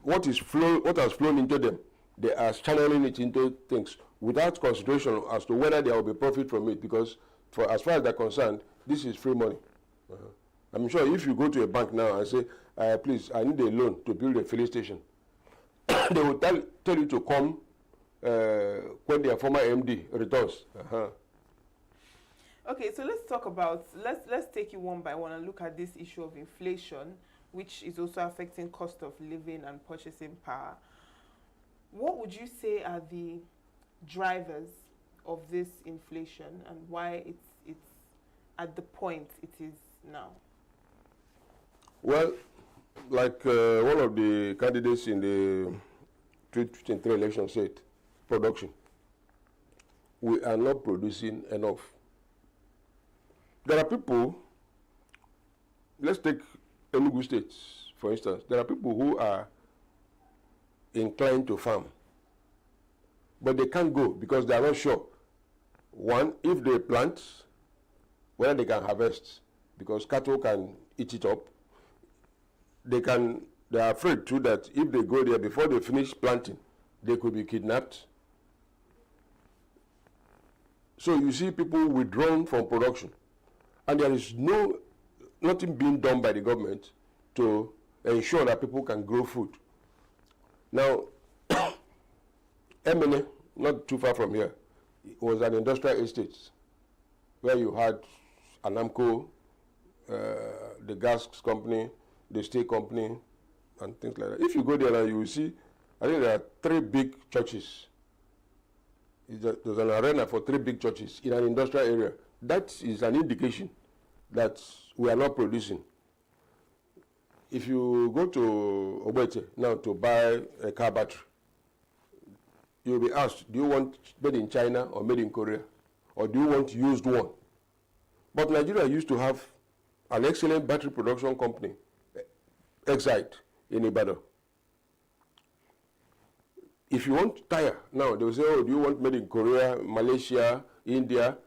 what has flown into them, they are channeling it into things without consideration as to whether there will be profit from it, because as far as they're concerned, this is free money. I'm sure if you go to a bank now and say, please, I need a loan to build a filling station, they will tell you to come when their former MD returns. Okay, so let's talk about, let's take it one by one and look at this issue of inflation, which is also affecting cost of living and purchasing power. What would you say are the drivers of this inflation and why it's at the point it is now? Well, like one of the candidates in the 2023 election said, production. we are not producing enough. There are people, let's take ENUGU State, for instance. There are people who are inclined to farm, but they can't go because they are not sure. One, if they plant, whether they can harvest, because cattle can eat it up. They are afraid too that if they go there before they finish planting, they could be kidnapped. So you see people withdrawn from production, and there is nothing being done by the government to ensure that people can grow food. Now, Emene, not too far from here, was an industrial estate where you had Anamco, the gas company, the steel company, and things like that. If you go there now, you will see, I think there are 3 big churches. There's an arena for 3 big churches in an industrial area. That is an indication that we are not producing. If you go to Obete now to buy a car battery, you'll be asked, do you want made in China or made in Korea? Or do you want used one? But Nigeria used to have an excellent battery production company, Excite, in Ibadan. If you want tire, now they will say, oh, do you want made in Korea, Malaysia, India?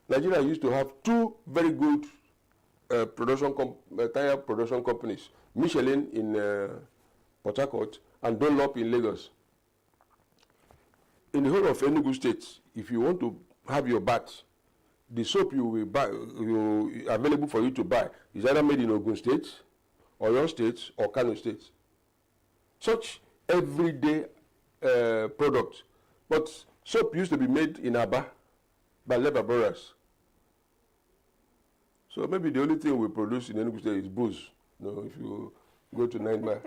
Nigeria used to have 2 very good tire production companies, Michelin in Port Harcourt and Dunlop in Lagos. In the whole of Enugu State, if you want to have your bath, the soap you will buy, available for you to buy, is either made in Ogun State, Oyo State, or Kano State. Such everyday product. But soap used to be made in Aba by labor brothers. So maybe the only thing we produce in Enugu State is booze. No, if you go to 9 Mile.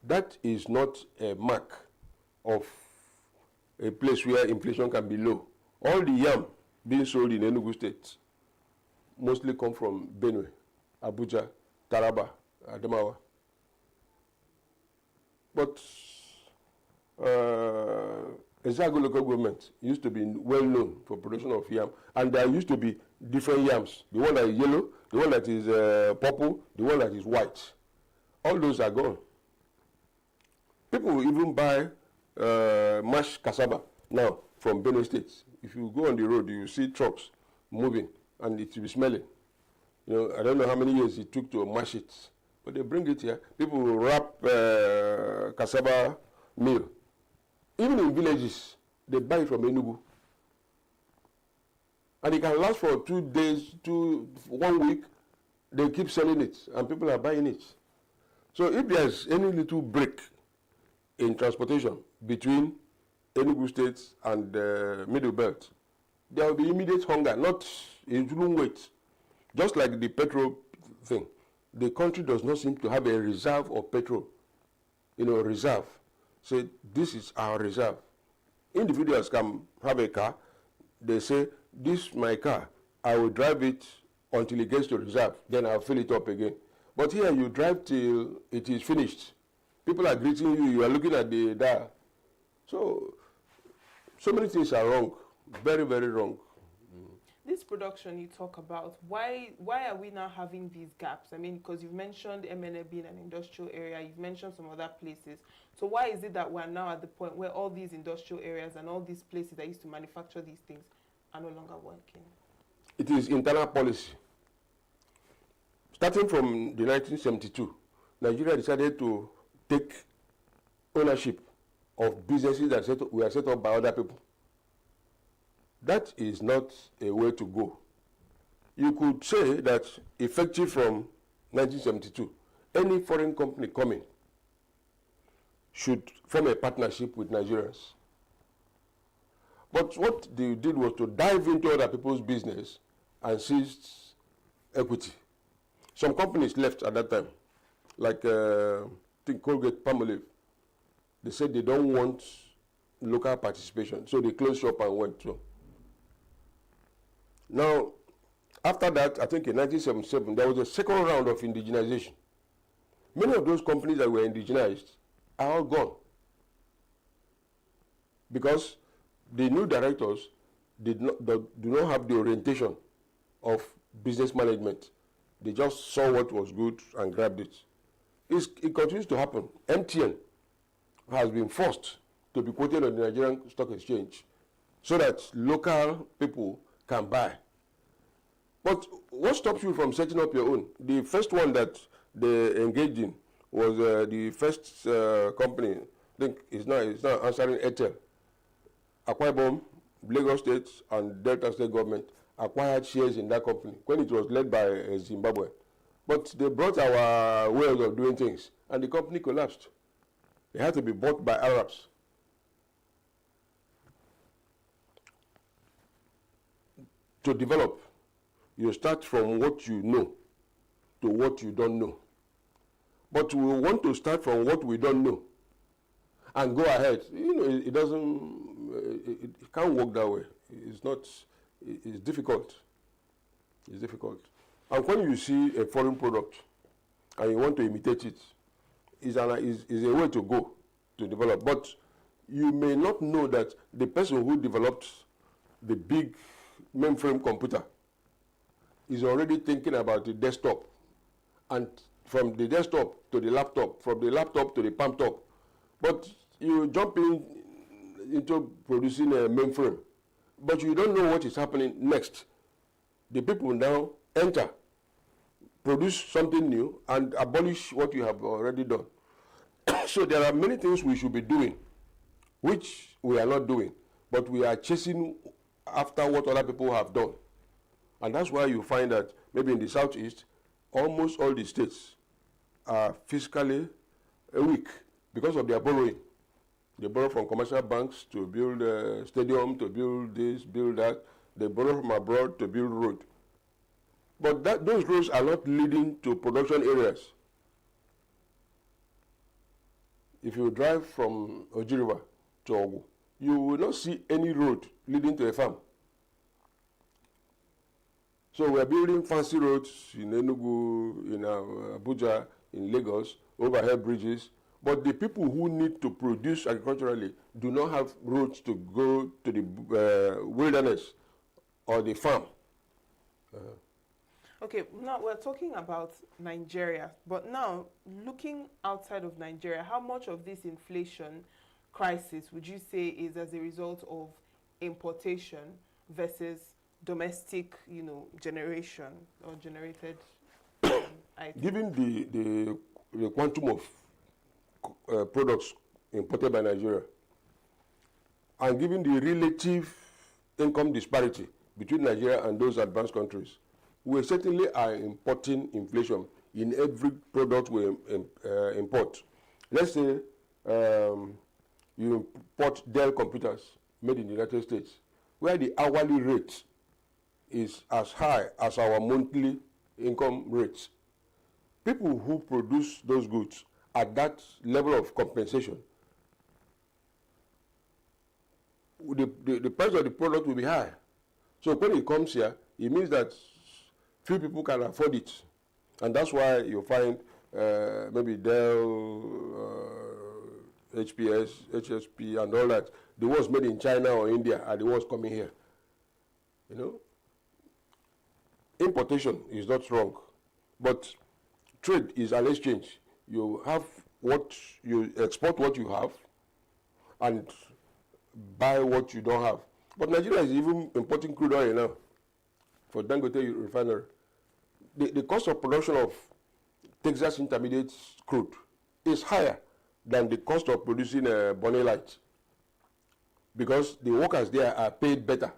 That is not a mark of a place where inflation can be low. All the yam being sold in Enugu State mostly come from Benue, Abuja, Taraba, Adamawa. But Ezago local government used to be well known for production of yam, and there used to be different yams. The one that is yellow, the one that is purple, the one that is white. All those are gone. People will even buy mashed cassava now from Benue State. If you go on the road, you see trucks moving, and it will be smelling. You know, I don't know how many years it took to mash it, but they bring it here. People will wrap cassava meal. Even in villages, they buy it from Enugu. And it can last for 2 days, 1 week. They keep selling it, and people are buying it. So if there's any little break in transportation between Enugu State and the Middle Belt, there will be immediate hunger, not a long wait. Just like the petrol thing. The country does not seem to have a reserve of petrol. Reserve. Say, this is our reserve. Individuals can have a car. They say, this is my car. I will drive it until it gets to reserve. Then I'll fill it up again. But here you drive till it is finished. People are greeting you. You are looking at the dial. So many things are wrong. Very, very wrong. This production you talk about, why are we now having these gaps? I mean, because you've mentioned MNA being an industrial area, you've mentioned some other places. So why is it that we're now at the point where all these industrial areas and all these places that used to manufacture these things are no longer working? It is internal policy. Starting from the 1972, Nigeria decided to take ownership of businesses that were set up by other people. That is not a way to go. You could say that effective from 1972, any foreign company coming should form a partnership with Nigerians. But what they did was to dive into other people's business and seize equity. Some companies left at that time, like I think Colgate Palmolive. They said they don't want local participation, so they closed shop and went through. Now, after that, I think in 1977, there was a second round of indigenization. Many of those companies that were indigenized are all gone. Because the new directors do not have the orientation of business management. They just saw what was good and grabbed it. It continues to happen. MTN has been forced to be quoted on the Nigerian Stock Exchange so that local people can buy. But what stops you from setting up your own? The first one that they engaged in was the first company, I think it's now answering Airtel. Akwa Ibom, Lagos State, and Delta State government acquired shares in that company when it was led by Zimbabwe. But they brought our ways of doing things, and the company collapsed. It had to be bought by Arabs. To develop, you start from what you know to what you don't know. But we want to start from what we don't know and go ahead. You know, it doesn't, it can't work that way. It's not, it's difficult. It's difficult. And when you see a foreign product and you want to imitate it, is a way to go to develop. But you may not know that the person who developed the big mainframe computer is already thinking about the desktop, and from the desktop to the laptop, from the laptop to the palm top. But you jump into producing a mainframe, but you don't know what is happening next. The people now enter, produce something new, and abolish what you have already done. So there are many things we should be doing, which we are not doing, but we are chasing after what other people have done. And that's why you find that maybe in the southeast, almost all the states are fiscally weak because of their borrowing. They borrow from commercial banks to build a stadium, to build this, build that. They borrow from abroad to build road. But those roads are not leading to production areas. If you drive from Oji River to Ogu, you will not see any road leading to a farm. So we are building fancy roads in ENUGU, in Abuja, in Lagos, overhead bridges. But the people who need to produce agriculturally do not have roads to go to the wilderness or the farm. Okay, now we're talking about Nigeria, but now looking outside of Nigeria, how much of this inflation crisis would you say is as a result of importation versus domestic, generation or generated items? Given the quantum of products imported by Nigeria, and given the relative income disparity between Nigeria and those advanced countries, we certainly are importing inflation in every product we import. Let's say you import Dell computers made in the United States, where the hourly rate is as high as our monthly income rates. People who produce those goods at that level of compensation, the price of the product will be high. So when it comes here, it means that few people can afford it. And that's why you find maybe Dell, HPS, HSP, and all that, the ones made in China or India are the ones coming here. Importation is not wrong, but trade is an exchange. You export what you have and buy what you don't have. But Nigeria is even importing crude oil now for Dangote refinery. The cost of production of Texas Intermediate crude is higher than the cost of producing Bonny Light, because the workers there are paid better.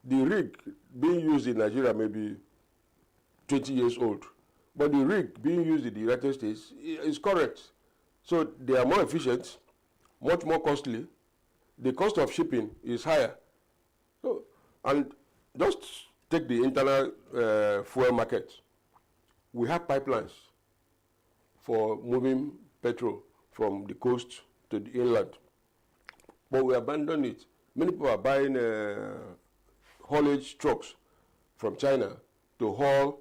The rig being used in Nigeria may be 20 years old, but the rig being used in the United States is correct. So they are more efficient, much more costly. The cost of shipping is higher. So, and just take the internal fuel market. We have pipelines for moving petrol from the coast to the inland, but we abandon it. Many people are buying haulage trucks from China to haul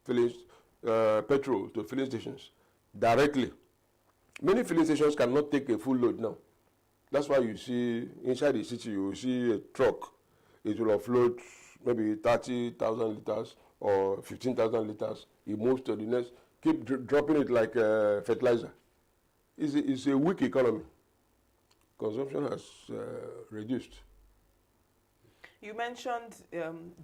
petrol to filling stations directly. Many filling stations cannot take a full load now. That's why you see inside the city, you will see a truck. It will offload maybe 30,000 liters or 15,000 liters. It moves to the next, keep dropping it like fertilizer. It's a weak economy. Consumption has reduced. You mentioned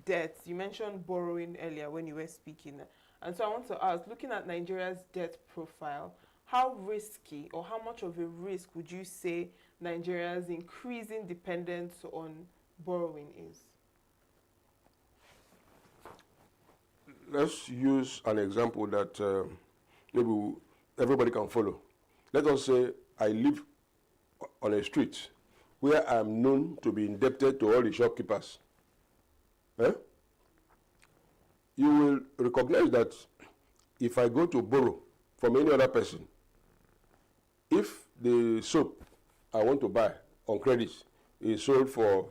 debt. You mentioned borrowing earlier when you were speaking. And so I want to ask, looking at Nigeria's debt profile, how risky or how much of a risk would you say Nigeria's increasing dependence on borrowing is? Let's use an example that maybe everybody can follow. Let us say I live on a street where I am known to be indebted to all the shopkeepers. You will recognize that if I go to borrow from any other person, if the soap I want to buy on credit is sold for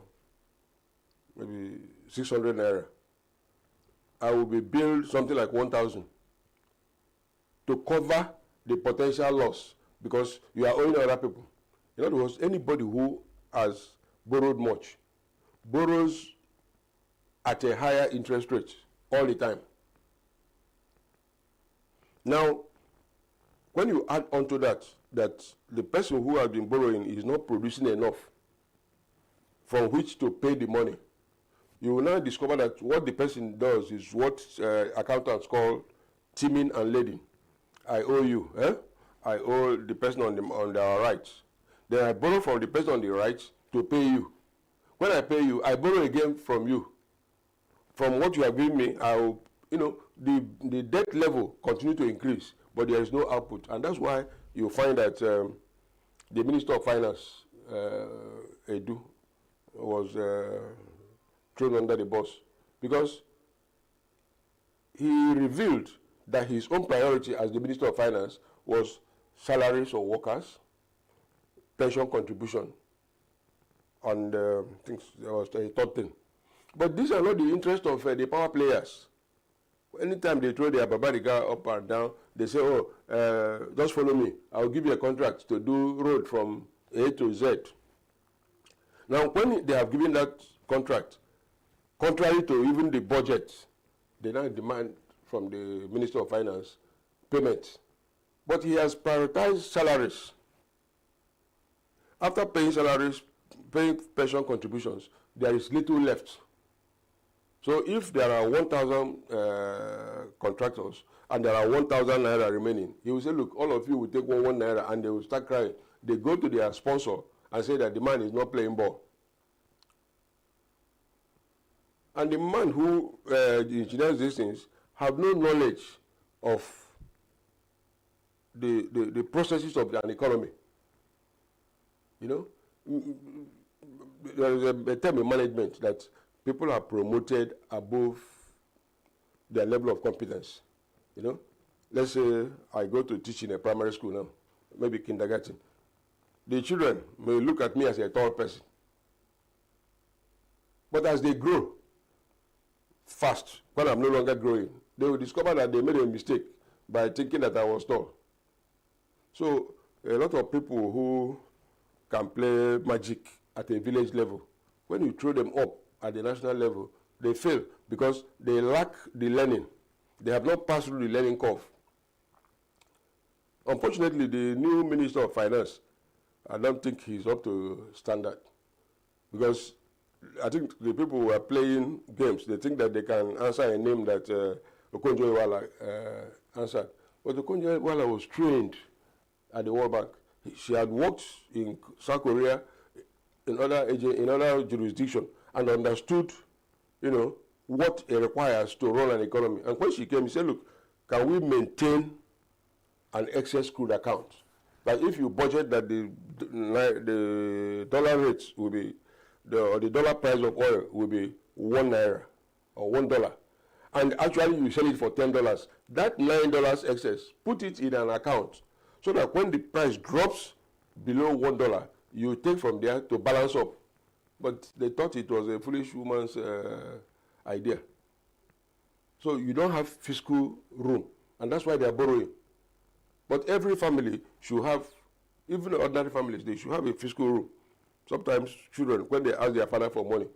maybe 600 naira, I will be billed something like 1,000 to cover the potential loss because you are owing other people. In other words, anybody who has borrowed much borrows at a higher interest rate all the time. Now, when you add on to that the person who has been borrowing is not producing enough from which to pay the money, you will now discover that what the person does is what accountants call teaming and lading. I owe you, I owe the person on the rights. Then I borrow from the person on the rights to pay you. When I pay you, I borrow again from you. From what you have given me, I will, the debt level continue to increase, but there is no output. And that's why you find that the Minister of Finance, Edu, was thrown under the bus because he revealed that his own priority as the Minister of Finance was salaries of workers, pension contribution, and things. There was a third thing. But these are not the interest of the power players. Anytime they throw their babariga up and down, they say, just follow me. I'll give you a contract to do road from A to Z. Now, when they have given that contract, contrary to even the budget, they now demand from the Minister of Finance payment. But he has prioritized salaries. After paying salaries, paying pension contributions, there is little left. So if there are 1,000 contractors and there are 1,000 naira remaining, he will say, look, all of you will take one naira, and they will start crying. They go to their sponsor and say that the man is not playing ball. And the man who engineers these things have no knowledge of the processes of an economy. There is a term in management that people are promoted above their level of competence. Let's say I go to teach in a primary school now, maybe kindergarten. The children may look at me as a tall person. But as they grow fast, when I'm no longer growing, they will discover that they made a mistake by thinking that I was tall. So a lot of people who can play magic at a village level, when you throw them up at the national level, they fail because they lack the learning. They have not passed through the learning curve. Unfortunately, the new Minister of Finance, I don't think he's up to standard because I think the people who are playing games, they think that they can answer a name that Okonjo-Iweala answered. But Okonjo-Iweala was trained at the World Bank. She had worked in South Korea, in other jurisdictions, and understood, what it requires to run an economy. And when she came, she said, look, can we maintain an excess crude account? Like if you budget that the dollar rates will be, or the dollar price of oil will be 1 naira or $1, and actually you sell it for $10, that $9 excess, put it in an account so that when the price drops below $1, you take from there to balance up. But they thought it was a foolish woman's idea. So you don't have fiscal room, and that's why they are borrowing. But every family should have, even ordinary families, they should have a fiscal room Sometimes children, when they ask their father for money,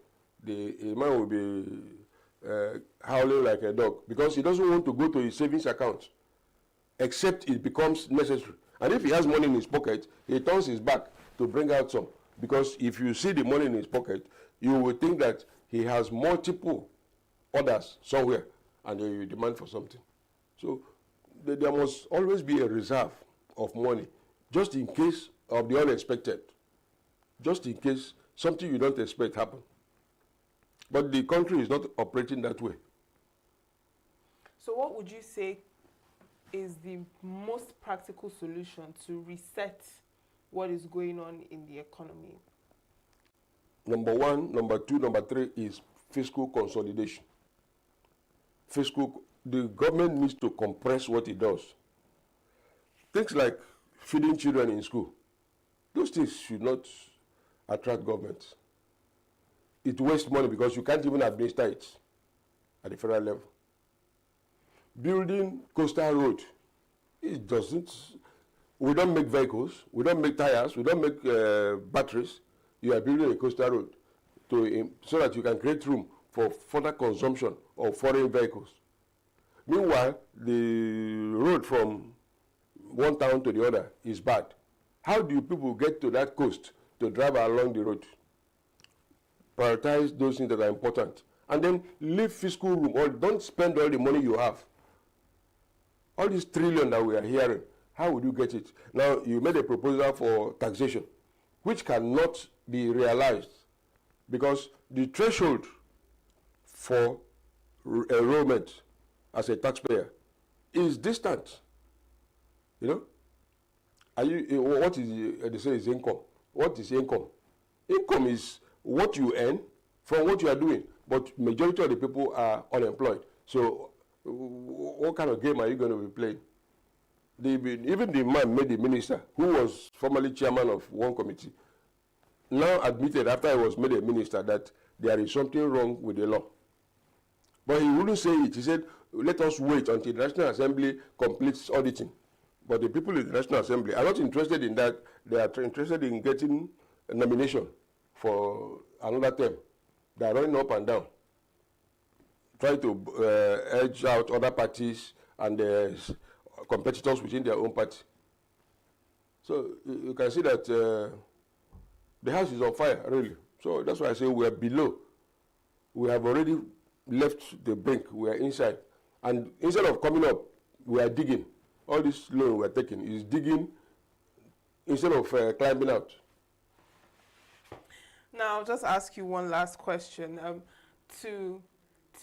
the man will be howling like a dog because he doesn't want to go to his savings account except it becomes necessary. And if he has money in his pocket, he turns his back to bring out some. Because if you see the money in his pocket, you will think that he has multiple orders somewhere and they will demand for something. So there must always be a reserve of money just in case of the unexpected. Just in case something you don't expect happen. But the country is not operating that way. So what would you say is the most practical solution to reset what is going on in the economy? Number one, number two, number three is fiscal consolidation. The government needs to compress what it does. Things like feeding children in school, those things should not attract government. It wastes money because you can't even administer it at the federal level. Building coastal road, it doesn't. We don't make vehicles, we don't make tires, we don't make batteries. You are building a coastal road so that you can create room for further consumption of foreign vehicles. Meanwhile, the road from one town to the other is bad. How do people get to that coast to drive along the road? Prioritize those things that are important. And then leave fiscal room, or don't spend all the money you have. All this trillion that we are hearing, how would you get it? Now, you made a proposal for taxation, which cannot be realized because the threshold for enrollment as a taxpayer is distant. You know? What is, they say is income. What is income? Income is what you earn from what you are doing, but majority of the people are unemployed. So what kind of game are you going to be playing? Even the man made the minister, who was formerly chairman of one committee, now admitted after he was made a minister that there is something wrong with the law. But he wouldn't say it. He said, let us wait until the National Assembly completes auditing. But the people in the National Assembly are not interested in that. They are interested in getting a nomination for another term. They are running up and down, trying to edge out other parties and competitors within their own party. So you can see that the house is on fire, really. So that's why I say we are below. We have already left the brink. We are inside. And instead of coming up, we are digging. All this loan we are taking is digging instead of climbing out. Now, I'll just ask you one last question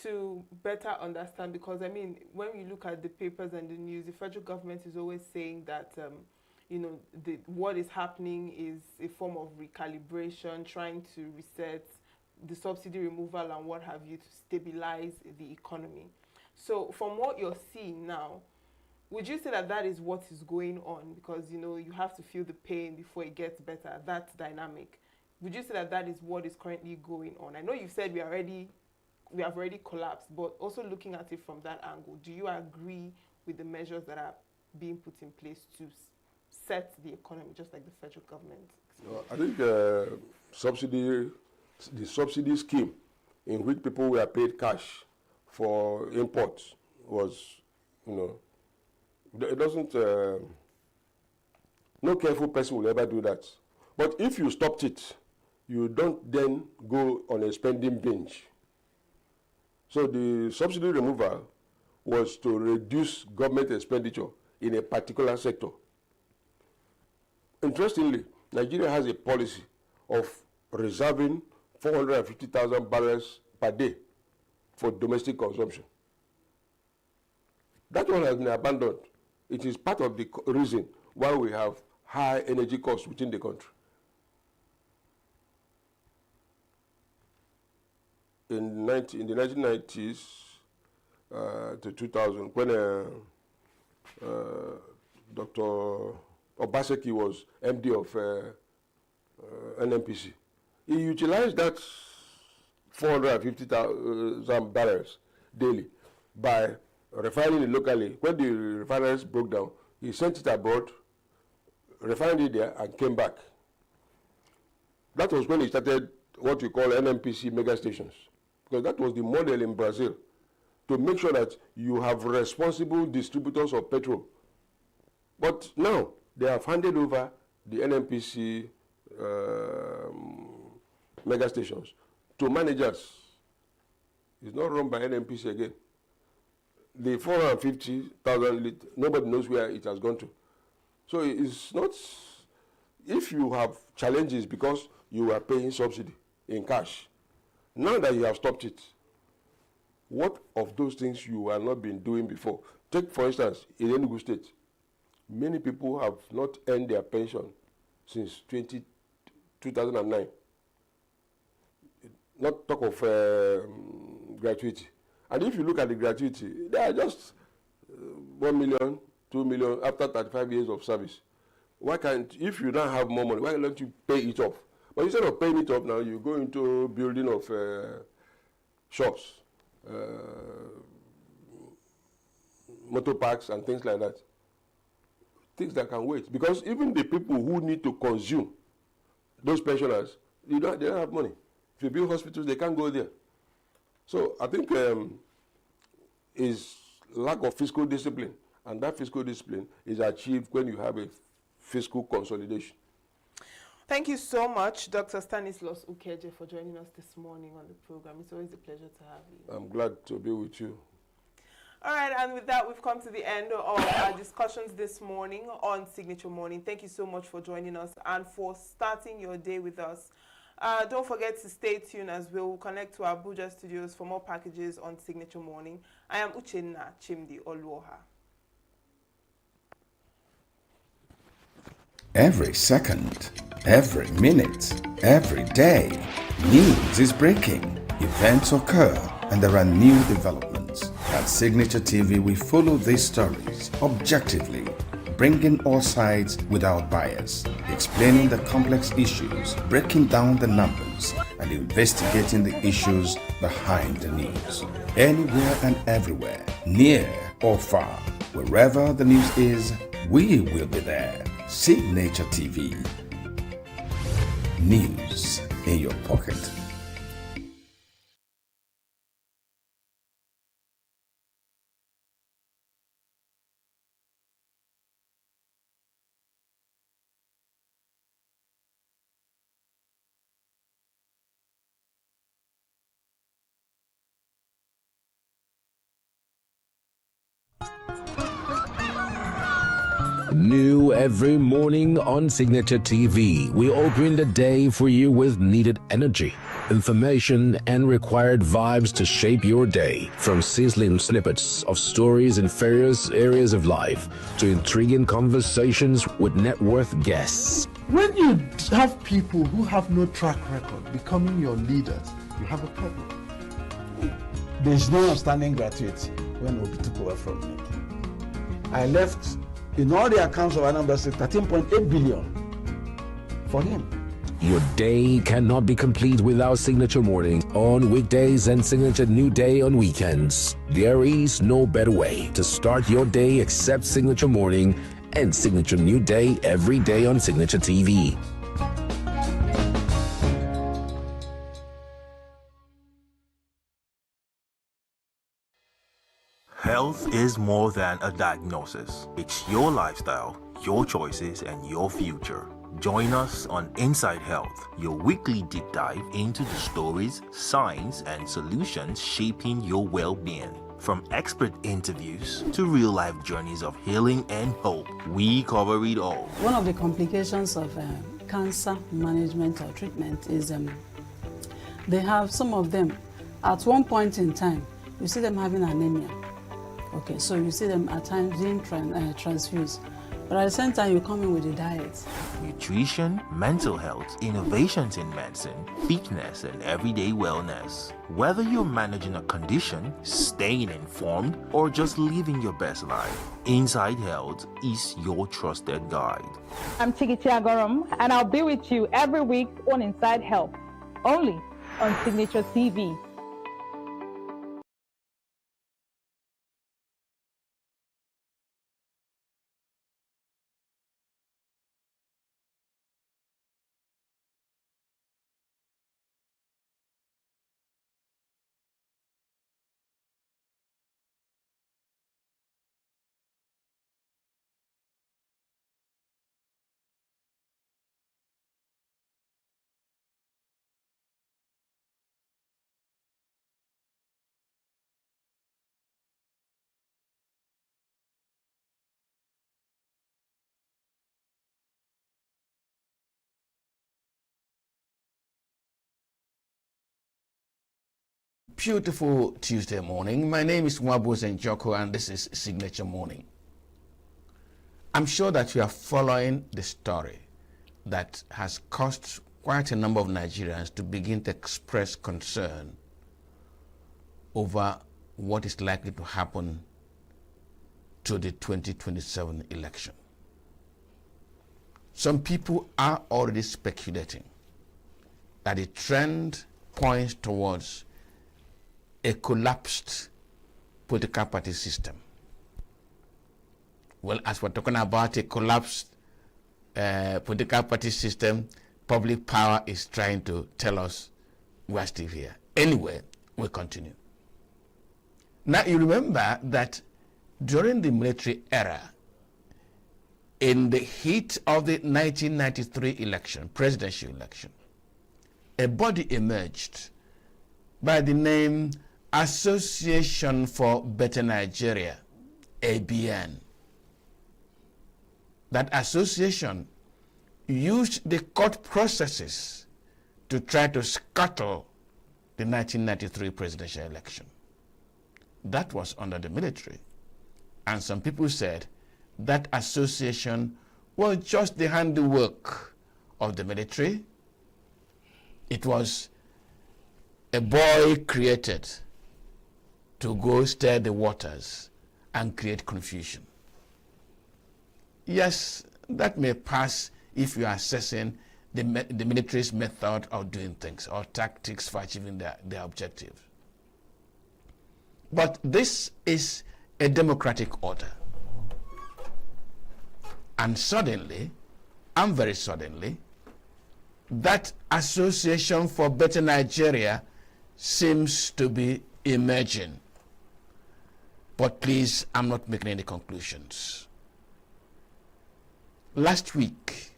to better understand, because, I mean, when we look at the papers and the news, the federal government is always saying that, you know, what is happening is a form of recalibration, trying to reset the subsidy removal and what have you to stabilize the economy. So from what you're seeing now, would you say that that is what is going on? Because, you know, you have to feel the pain before it gets better, that dynamic. Would you say that that is what is currently going on? I know you've said we have already collapsed, but also looking at it from that angle, do you agree with the measures that are being put in place to set the economy, just like the federal government? I think the subsidy scheme in which people were paid cash for imports was, you know, it doesn't, no careful person will ever do that. But if you stopped it, you don't then go on a spending binge. So the subsidy removal was to reduce government expenditure in a particular sector. Interestingly, Nigeria has a policy of reserving 450,000 barrels per day for domestic consumption. That one has been abandoned. It is part of the reason why we have high energy costs within the country. In the 1990s to 2000, when Dr. Obaseki was MD of NNPC, he utilized that 450,000 barrels daily by refining it locally. When the refineries broke down, he sent it abroad, refined it there, and came back. That was when he started what we call NMPC mega stations, because that was the model in Brazil, to make sure that you have responsible distributors of petrol. But now they have handed over the NMPC mega stations to managers. It's not run by NMPC again. The 450,000 litre, nobody knows where it has gone to. So it's not, if you have challenges because you are paying subsidy in cash, now that you have stopped it, what of those things you have not been doing before? Take, for instance, in ENUGU State, many people have not earned their pension since 2009. Not talk of gratuity. And if you look at the gratuity, they are just 1 million, 2 million after 35 years of service. Why can't, if you don't have more money, why don't you pay it off? But instead of paying it off now, you go into building of shops, motor parks and things like that. Things that can wait. Because even the people who need to consume, those pensioners, they don't have money. If you build hospitals, they can't go there. So I think is lack of fiscal discipline, and that fiscal discipline is achieved when you have a fiscal consolidation. Thank you so much, Dr. Stanislaus Ukeje, for joining us this morning on the program. It's always a pleasure to have you. I'm glad to be with you. All right, and with that, we've come to the end of our discussions this morning on Signature Morning. Thank you so much for joining us and for starting your day with us. Don't forget to stay tuned as we'll connect to our Abuja studios for more packages on Signature Morning. I am Uchenna Chimdi Oluoha. Every second, every minute, every day, news is breaking, events occur, and there are new developments. At Signature TV, we follow these stories objectively, bringing all sides without bias, explaining the complex issues, breaking down the numbers, and investigating the issues behind the news. Anywhere and everywhere, near or far, wherever the news is, we will be there. Signature TV. News in your pocket. New every morning on Signature TV, we open the day for you with needed energy, information, and required vibes to shape your day. From sizzling snippets of stories in various areas of life to intriguing conversations with net worth guests. When you have people who have no track record becoming your leaders, you have a problem. There's no outstanding gratuity when Obi took over from me. I left in all the accounts of Anambra State 13.8 billion for him. Your day cannot be complete without Signature Morning on weekdays and Signature New Day on weekends. There is no better way to start your day except Signature Morning and Signature New Day every day on Signature TV. Health is more than a diagnosis. It's your lifestyle, your choices, and your future. Join us on Inside Health, your weekly deep dive into the stories, science, and solutions shaping your well-being. From expert interviews to real-life journeys of healing and hope, we cover it all. One of the complications of cancer management or treatment is they have some of them, at one point in time, you see them having anemia. Okay, so you see them at times being transfused. But at the same time, you come in with a diet. Nutrition, mental health, innovations in medicine, fitness, and everyday wellness. Whether you're managing a condition, staying informed, or just living your best life, Inside Health is your trusted guide. I'm Tigiti Agorum, and I'll be with you every week on Inside Health, only on Signature TV. beautiful Tuesday morning. My name is Mwabuz Njoko and this is Signature Morning. I'm sure that you are following the story that has caused quite a number of Nigerians to begin to express concern over what is likely to happen to the 2027 election. Some people are already speculating that the trend points towards a collapsed political party system. Well, as we're talking about a collapsed political party system, public power is trying to tell us we're still here. Anyway, we'll continue. Now, you remember that during the military era, in the heat of the 1993 election, presidential election, a body emerged by the name Association for Better Nigeria, ABN. That association used the court processes to try to scuttle the 1993 presidential election. That was under the military. And some people said that association was just the handiwork of the military. It was a boy created to go stir the waters and create confusion. Yes, that may pass if you are assessing the military's method of doing things or tactics for achieving their objective. But this is a democratic order. And suddenly, and very suddenly, that Association for Better Nigeria seems to be emerging. But please, I'm not making any conclusions. Last week,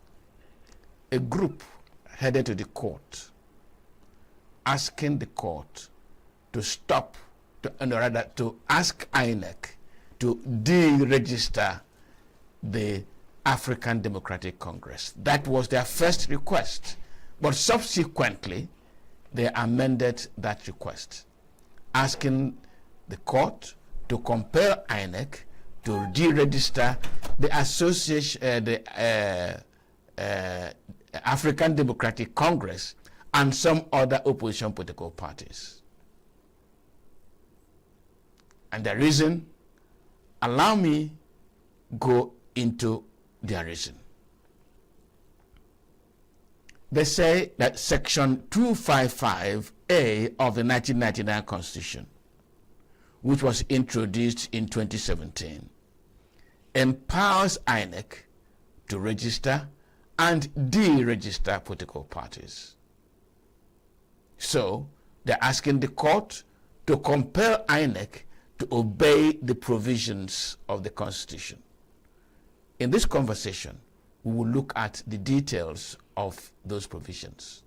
a group headed to the court asking the court to stop, to ask INEC to deregister the African Democratic Congress. That was their first request. But subsequently, they amended that request, asking the court to compel INEC to deregister the association, African Democratic Congress and some other opposition political parties. And the reason, allow me go into their reason. They say that Section 255A of the 1999 Constitution, which was introduced in 2017, empowers INEC to register and deregister political parties. So, they're asking the court to compel INEC to obey the provisions of the Constitution. In this conversation, we will look at the details of those provisions.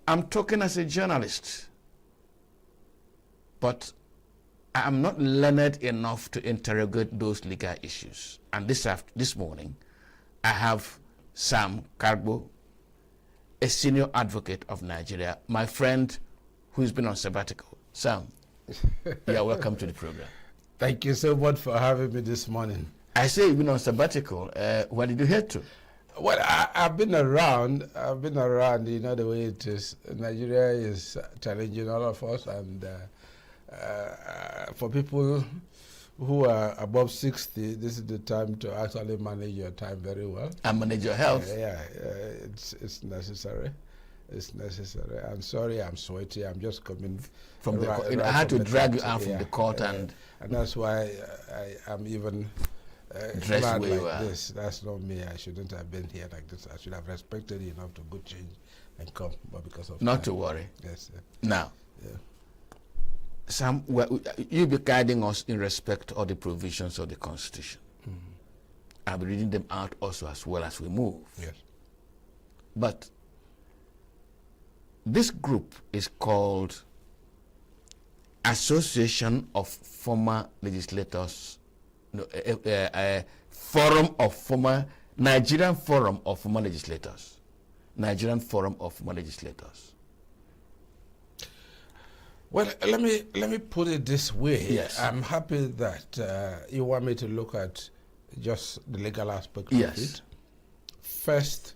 I'm talking as a journalist, but I am not learned enough to interrogate those legal issues. And this morning, I have Sam Karbo, a senior advocate of Nigeria, my friend who's been on sabbatical. Sam, you are welcome to the program. Thank you so much for having me this morning. I say you've been on sabbatical. Where did you head to? Well, I've been around. You know the way it is. Nigeria is challenging all of us, and for people who are above 60, this is the time to actually manage your time very well. And manage your health. It's necessary. It's necessary. I'm sorry, I'm sweaty. I'm just coming from the court. I had to drag you out from the court, and that's why I'm even dressed like well. this. That's not me. I shouldn't have been here like this. I should have respected you enough to go change and come, but because of not time. to worry. Yes. Now, Sam, you'll be guiding us in respect of the provisions of the Constitution. I'll be reading them out also as well as we move. Yes. But this group is called Association of Former Legislators, Forum of Former, Nigerian Forum of Former Legislators. Nigerian Forum of Former Legislators. Well, let me put it this way. Yes. I'm happy that you want me to look at just the legal aspect of Yes. it. First,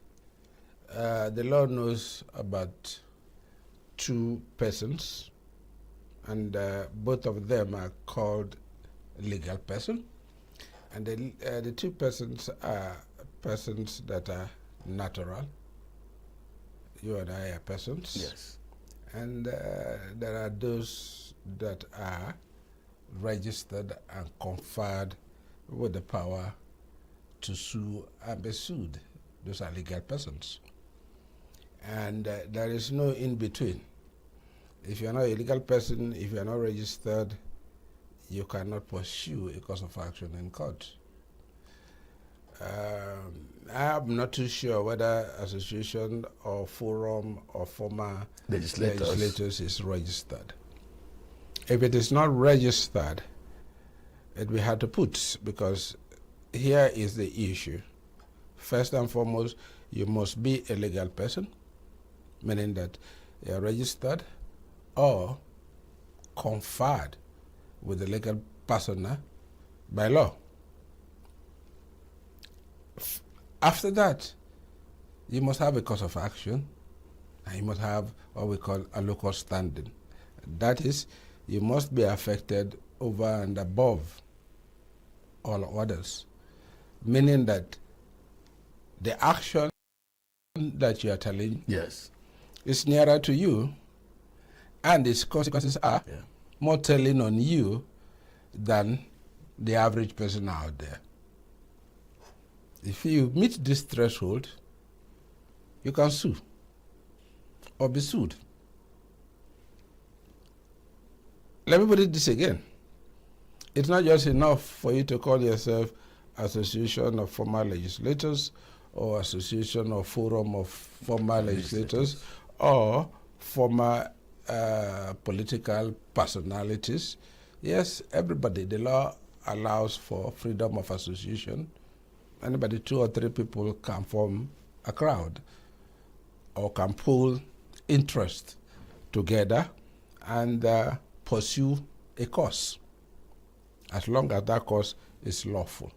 the law knows about two persons, and both of them are called legal person. And the two persons are persons that are natural. You and I are persons. Yes. And there are those that are registered and conferred with the power to sue and be sued. Those are legal persons. And there is no in between. If you're not a legal person, if you're not registered, you cannot pursue a cause of action in court. I'm not too sure whether association or forum or former legislators is registered. If it is not registered, it will be hard to put, because here is the issue. First and foremost, you must be a legal person, meaning that you are registered or conferred with the legal persona by law. After that, you must have a cause of action, and you must have what we call a local standing. That is, you must be affected over and above all others, meaning that the action that you are telling is nearer to you, and its consequences are more telling on you than the average person out there. If you meet this threshold, you can sue or be sued. Let me put it this again. It's not just enough for you to call yourself Association of Former Legislators or Association or Forum of Former Legislators or former political personalities. Yes, everybody, the law allows for freedom of association. Anybody, 2 or 3 people can form a crowd or can pool interest together and pursue a cause, as long as that cause is lawful.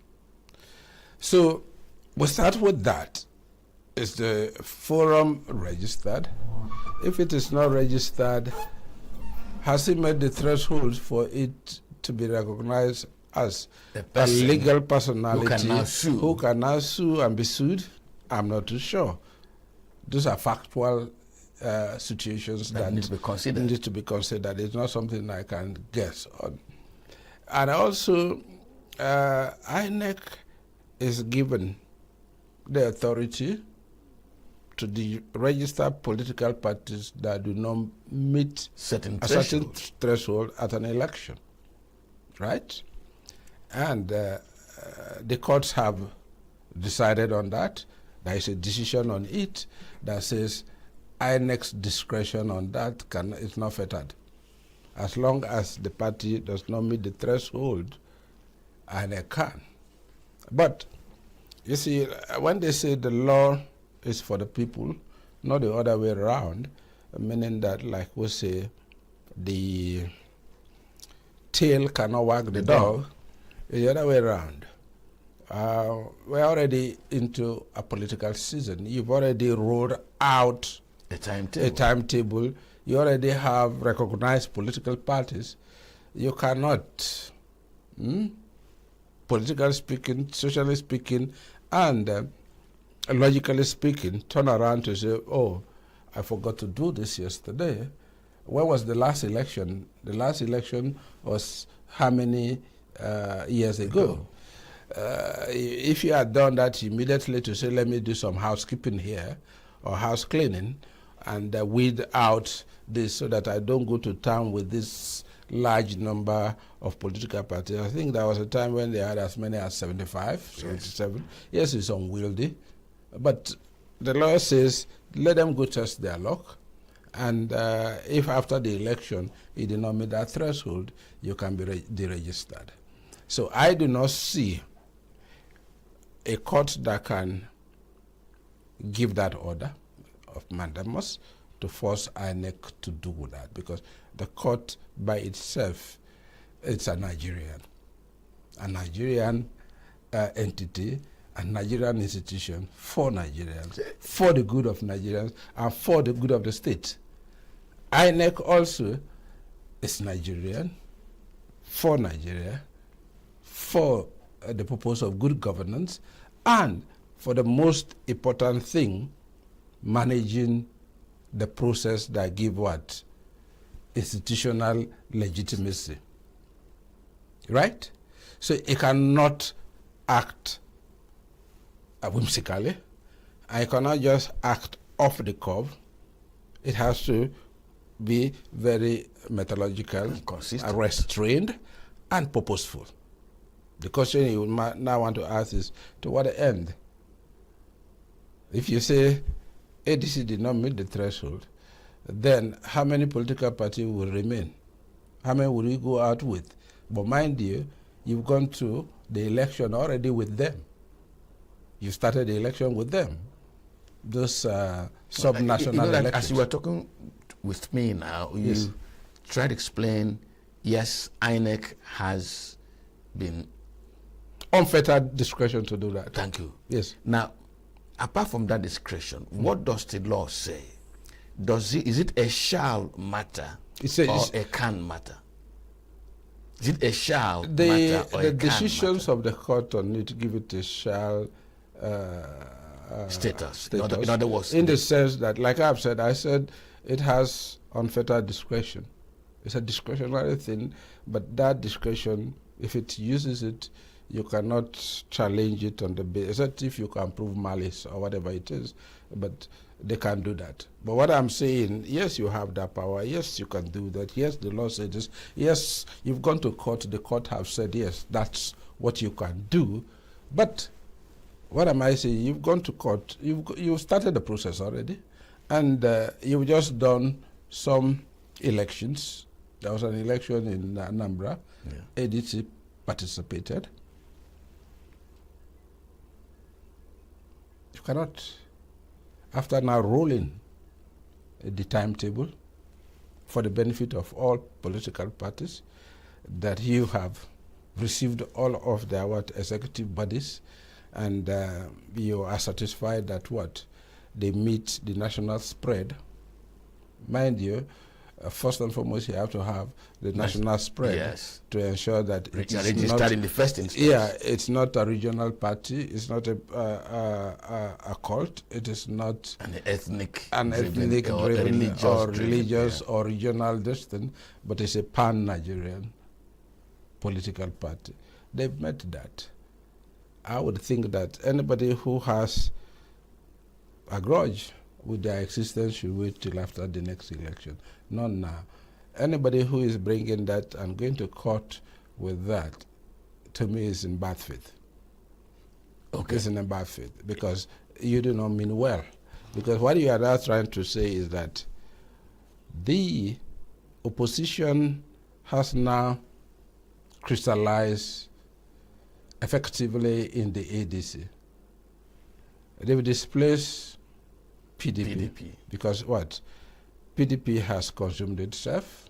So we start with that. Is the forum registered? If it is not registered, has it met the threshold for it to be recognized as a legal personality who can now sue and be sued? I'm not too sure. Those are factual situations that need to be considered. It's not something I can guess on. And also, INEC is given the authority to register political parties that do not meet certain threshold at an election, right? And the courts have decided on that. There is a decision on it that says INEC's discretion on that is not fettered. As long as the party does not meet the threshold, INEC can. But you see, when they say the law is for the people, not the other way around, meaning that, like we say, the tail cannot wag the dog, it's the other way around. We're already into a political season. You've already rolled out a timetable. You already have recognized political parties. You cannot, politically speaking, socially speaking, and logically speaking, turn around to say, oh, I forgot to do this yesterday. When was the last election? The last election was how many years ago? If you had done that immediately to say, let me do some housekeeping here or house cleaning and weed out this so that I don't go to town with this large number of political parties. I think there was a time when they had as many as 75, 77. Yes, it's unwieldy. But the law says, let them go test their luck. And if after the election you did not meet that threshold, you can be deregistered. So I do not see a court that can give that order of mandamus to force INEC to do that, because the court by itself, it's a Nigerian entity, a Nigerian institution for Nigerians, for the good of Nigerians, and for the good of the state. INEC also is Nigerian, for Nigeria, for the purpose of good governance, and for the most important thing, managing the process that give what? Institutional legitimacy. Right? So it cannot act whimsically. I cannot just act off the cuff. It has to be very methodological, consistent, restrained, and purposeful. The question you now want to ask is, to what end? If you say ADC did not meet the threshold, then how many political parties will remain? How many will we go out with? But mind you, you've gone to the election already with them. You started the election with them. Those sub-national elections. As you were talking with me now, Yes. you tried to explain, yes, INEC has been unfettered discretion to do that. Thank you. Yes. Now, apart from that discretion, what does the law say? Is it a shall matter or a can matter? Is it a shall matter or the a can decisions of the court on it give it a shall status. In other words, in the sense that, like I've said, I said it has unfettered discretion. It's a discretionary thing, but that discretion, if it uses it, you cannot challenge it on the basis, except if you can prove malice or whatever it is, but they can't do that. But what I'm saying, yes, you have that power, yes, you can do that, yes, the law says this, yes, you've gone to court, the court have said, yes, that's what you can do, but what am I saying? You've gone to court, you've started the process already, and you've just done some elections. There was an election in Anambra, ADC participated. You cannot, after now rolling the timetable for the benefit of all political parties, that you have received all of their executive bodies, and you are satisfied that they meet the national spread. Mind you, first and foremost, you have to have the national spread to ensure that it is registered not, in the first instance. Yeah, it's not a regional party. It's not a cult. It is not an ethnic driven or religious or regional destiny, but it's a pan-Nigerian political party. They've met that. I would think that anybody who has a grudge with their existence should wait till after the next election, not now. Anybody who is bringing that and going to court with that, to me, is in bad faith. Okay. It's in bad faith, because you do not mean well. Because what you are now trying to say is that the opposition has now crystallized effectively in the ADC. They've displaced PDP. Because what? PDP has consumed itself.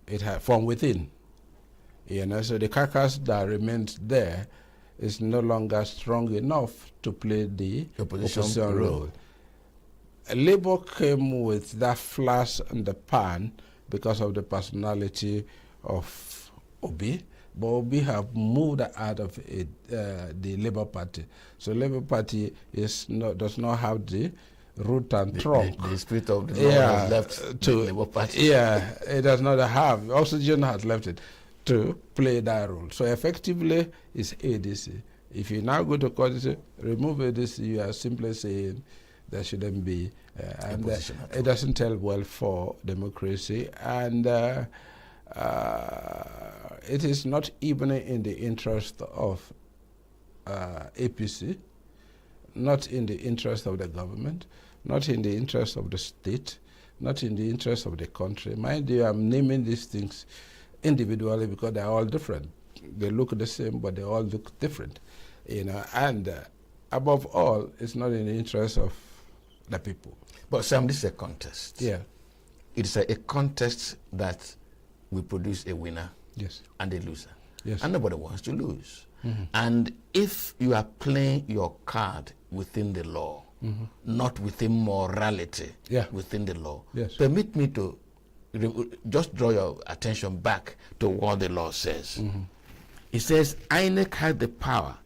It has from within. So the carcass that remains there is no longer strong enough to play the opposition role. Labour came with that flash in the pan because of the personality of Obi. But Obi have moved out of the Labour Party. So Labour Party does not have the root and trunk. The spirit of the Lord has left the Labour Party. Yeah, it does not have. Oxygen has left it to play that role. So effectively, it's ADC. If you now go to court and say, remove ADC, you are simply saying there shouldn't be. And it doesn't tell well for democracy. And it is not even in the interest of APC, not in the interest of the government, not in the interest of the state, not in the interest of the country. Mind you, I'm naming these things individually because they're all different. They look the same, but they all look different. And above all, it's not in the interest of the people. But Sam, this is a contest. Yeah. It's a contest that will produce a winner and a loser. Yes. And nobody wants to lose. Mm-hmm. And if you are playing your card within the law, not within morality, within the law, permit me to just draw your attention back to what the law says. It says INEC has the power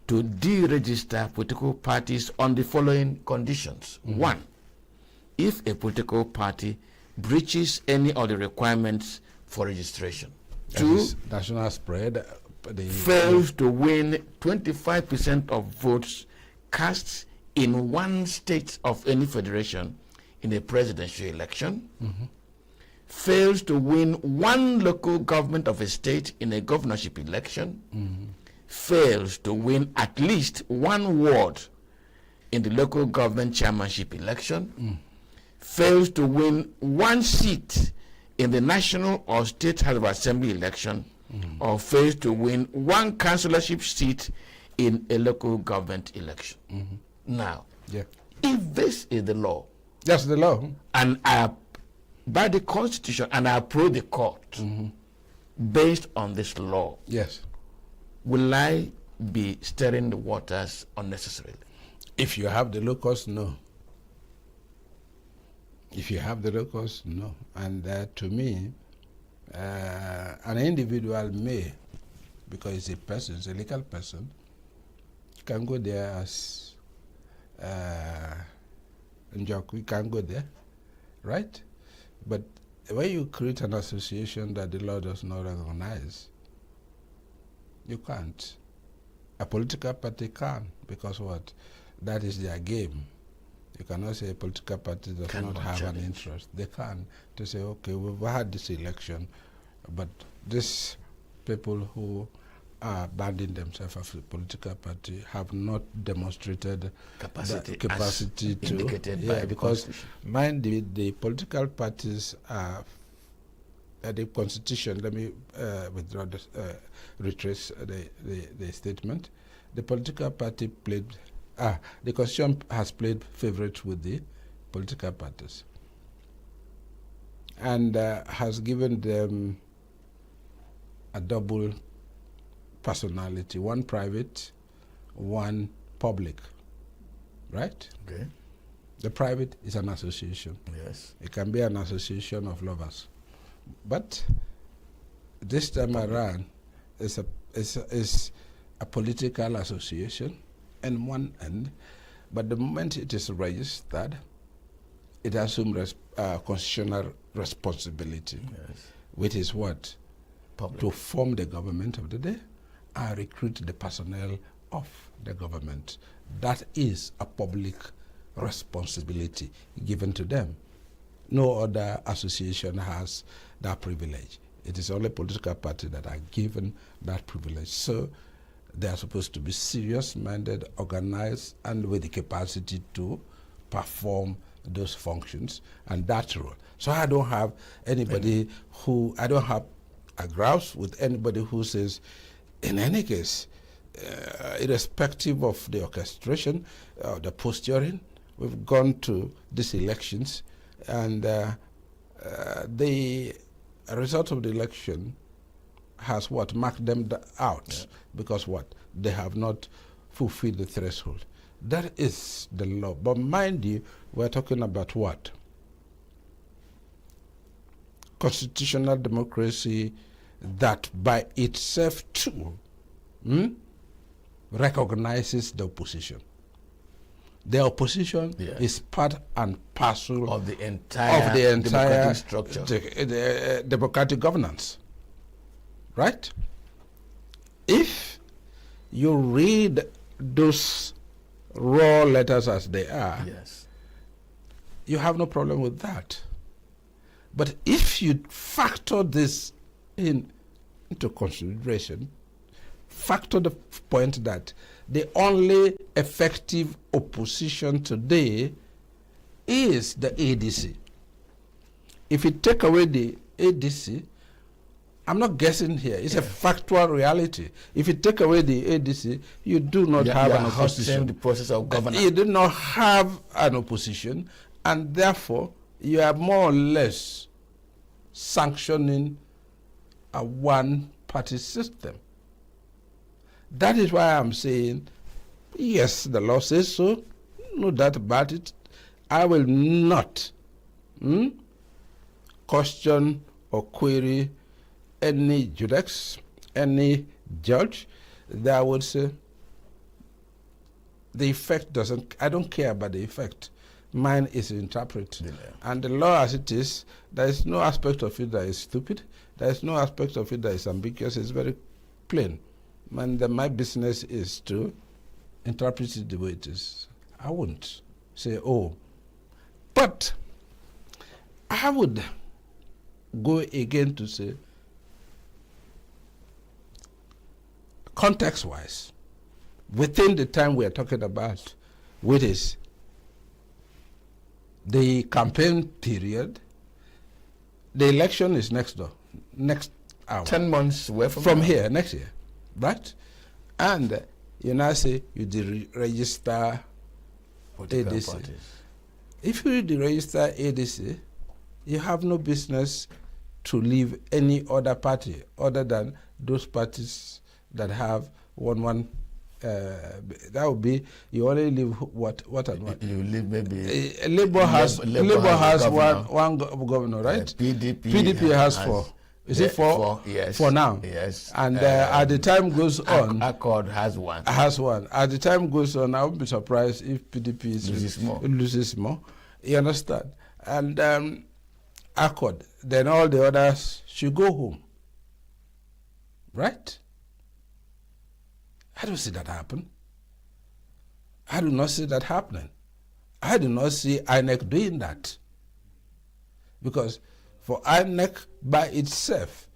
to deregister political parties on the following conditions. 1, if a political party breaches any of the requirements for registration. 2, national spread. Fails to win 25% of votes cast in one state of any federation in a presidential election. Fails to win one local government of a state in a governorship election. Fails to win at least one ward in the local government chairmanship election. Fails to win one seat in the national or state House of Assembly election, or fails to win one councillorship seat in a local government election. Now, if this is the law, that's the law, and by the Constitution, and I approach the court based on this law, will I be stirring the waters unnecessarily? If you have the locus, no. If you have the locus, no. And to me, an individual may, because it's a person, it's a legal person, can go there as Njoku, can go there, right? But when you create an association that the law does not recognize, you can't. A political party can, because what? That is their game. You cannot say a political party does not have an interest. They can, to say, okay, we've had this election, but these people who are banding themselves as a political party have not demonstrated capacity to indicated by the because mind the political parties are the Constitution. Let me withdraw this, retrace the statement. The political party played. The Constitution has played favorites with the political parties and has given them a double personality, one private, one public, right? Okay. The private is an association. Yes. It can be an association of lovers. But this time around, it's a political association in one end, but the moment it is registered, it assumes constitutional responsibility, which is what? Public. To form the government of the day and recruit the personnel of the government. That is a public responsibility given to them. No other association has that privilege. It is only political parties that are given that privilege. So they are supposed to be serious-minded, organized, and with the capacity to perform those functions and that role. So I don't have anybody I don't have a grouse with anybody who says, in any case, irrespective of the orchestration, the posturing, we've gone to these elections, and the result of the election has what? Marked them out, because what? They have not fulfilled the threshold. That is the law. But mind you, we're talking about what? Constitutional democracy that by itself too recognizes the opposition. The opposition is part and parcel of the entire democratic structure, democratic governance. Right? If you read those raw letters as they are, you have no problem with that. But if you factor this into consideration, factor the point that the only effective opposition today is the ADC. If you take away the ADC, I'm not guessing here. It's a factual reality. If you take away the ADC, you do not have an opposition. The process of governance. You do not have an opposition, and therefore you are more or less sanctioning a one-party system. That is why I'm saying, yes, the law says so, no doubt about it. I will not question or query any judex, any judge that would say the effect doesn't, I don't care about the effect. Mine is interpreted. And the law as it is, there is no aspect of it that is stupid. There is no aspect of it that is ambiguous. It's very plain. And my business is to interpret it the way it is. I wouldn't say, oh. But I would go again to say, context-wise, within the time we are talking about, which is the campaign period, the election is next hour. 10 months away from here, next year, right? And you now say you deregister ADC. Parties. If you deregister ADC, you have no business to leave any other party other than those parties that have one. That would be, you only leave what and what. You leave maybe. Labour has one governor, right? PDP has four. Is it four? Yes. For now. Yes. And as the time goes on, Accord has one. Has one. As the time goes on, I would be surprised if PDP loses more. You understand? And Accord, then all the others should go home. Right? I don't see that happen. I do not see that happening. I do not see INEC doing that. Because for INEC by itself,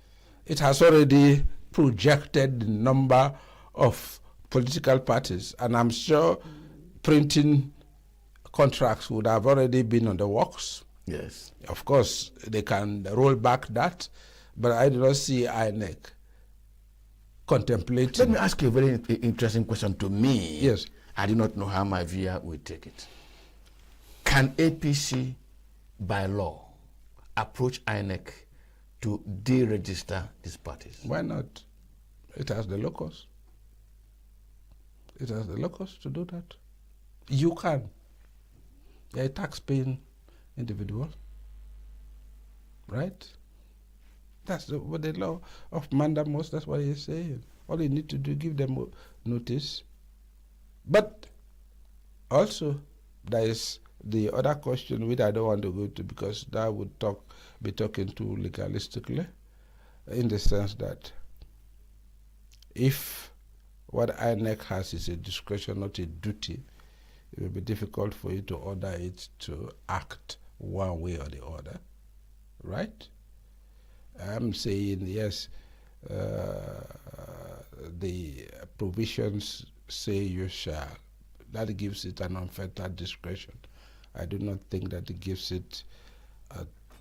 it has already projected the number of political parties, and I'm sure printing contracts would have already been on the works. Yes. Of course, they can roll back that, but I do not see INEC contemplating. Let me ask you a very interesting question to me. Yes. I do not know how my viewer will take it. Can APC, by law, approach INEC to deregister these parties? Why not? It has the locus. It has the locus to do that. You can. You're a tax-paying individual, right? That's what the law of Mandamus, that's what he's saying. All you need to do, give them notice. But also, there is the other question which I don't want to go to, because that would be talking too legalistically, in the sense that if what INEC has is a discretion, not a duty, it will be difficult for you to order it to act one way or the other, right? I'm saying, yes, the provisions say you shall. That gives it an unfettered discretion. I do not think that it gives it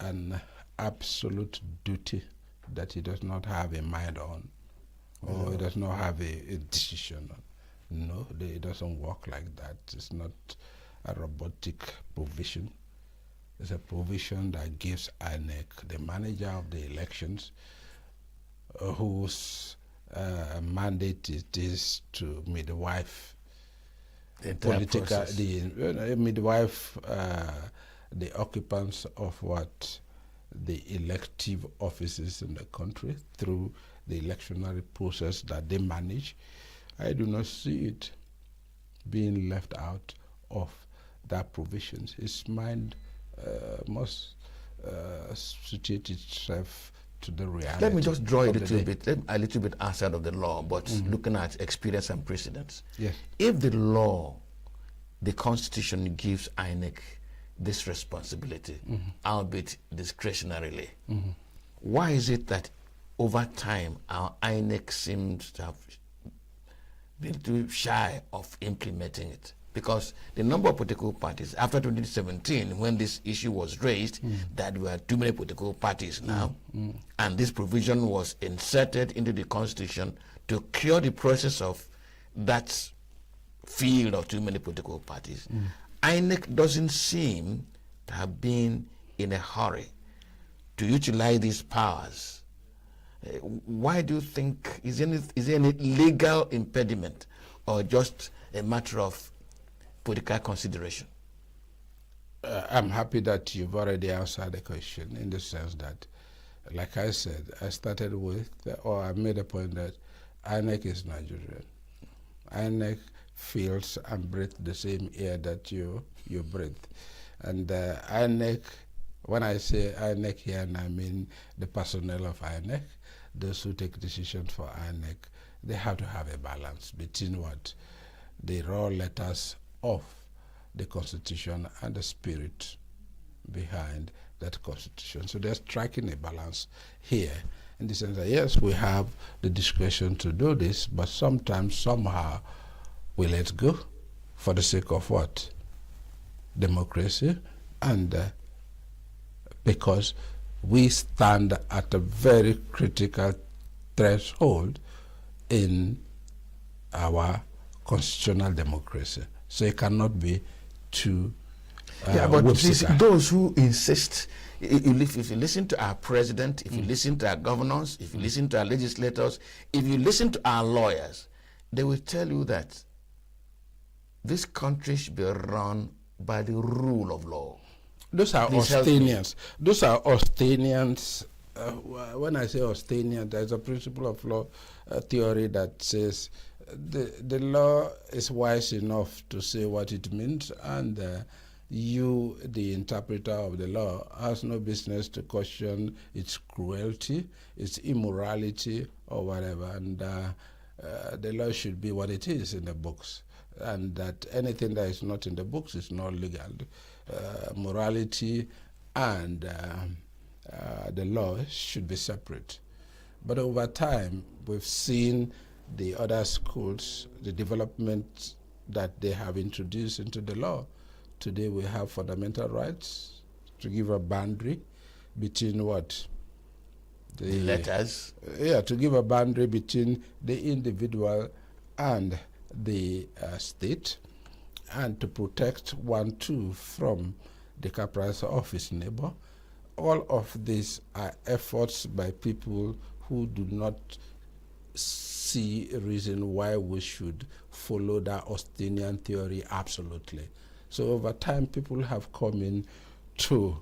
an absolute duty that it does not have a mind on, or it does not have a decision on. No, it doesn't work like that. It's not a robotic provision. It's a provision that gives INEC, the manager of the elections, whose mandate it is to midwife midwife the occupants of what the elective offices in the country through the electionary process that they manage. I do not see it being left out of that provision. Its mind must situate itself to the reality. Let me just draw a little bit outside of the law, but looking at experience and precedents. Yes. If the law, the Constitution gives INEC this responsibility, albeit discretionarily, why is it that over time our INEC seems to have been too shy of implementing it? because the number of political parties after 2017, when this issue was raised, that there were too many political parties now, and this provision was inserted into the Constitution to cure the process of that field of too many political parties. INEC doesn't seem to have been in a hurry to utilize these powers. Why do you think, is there any legal impediment or just a matter of political consideration? I'm happy that you've already answered the question, in the sense that, like I said, I started with, or I made a point that INEC is Nigerian. INEC feels and breathes the same air that you breathe. And INEC, when I say INEC here, I mean the personnel of INEC, those who take decisions for INEC, they have to have a balance between what the raw letters of the Constitution and the spirit behind that Constitution. So they're striking a balance here, in the sense that, yes, we have the discretion to do this, but sometimes, somehow, we let go for the sake of what? Democracy, and because we stand at a very critical threshold in our constitutional democracy. So it cannot be too yeah, but those who insist, if you listen to our president, if you listen to our governors, if you listen to our legislators, if you listen to our lawyers, they will tell you that this country should be run by the rule of law. Those are Austinians. Those are Austinians. When I say Austinian, there's a principle of law theory that says the law is wise enough to say what it means, and you, the interpreter of the law, has no business to question its cruelty, its immorality, or whatever. And the law should be what it is in the books, and that anything that is not in the books is not legal. Morality and the law should be separate. But over time, we've seen the other schools, the development that they have introduced into the law. Today we have fundamental rights to give a boundary between what? The letters? Yeah, to give a boundary between the individual and the state, and to protect one too from the caprice of his neighbor. All of these are efforts by people who do not see a reason why we should follow that Austinian theory absolutely. So over time, people have come in to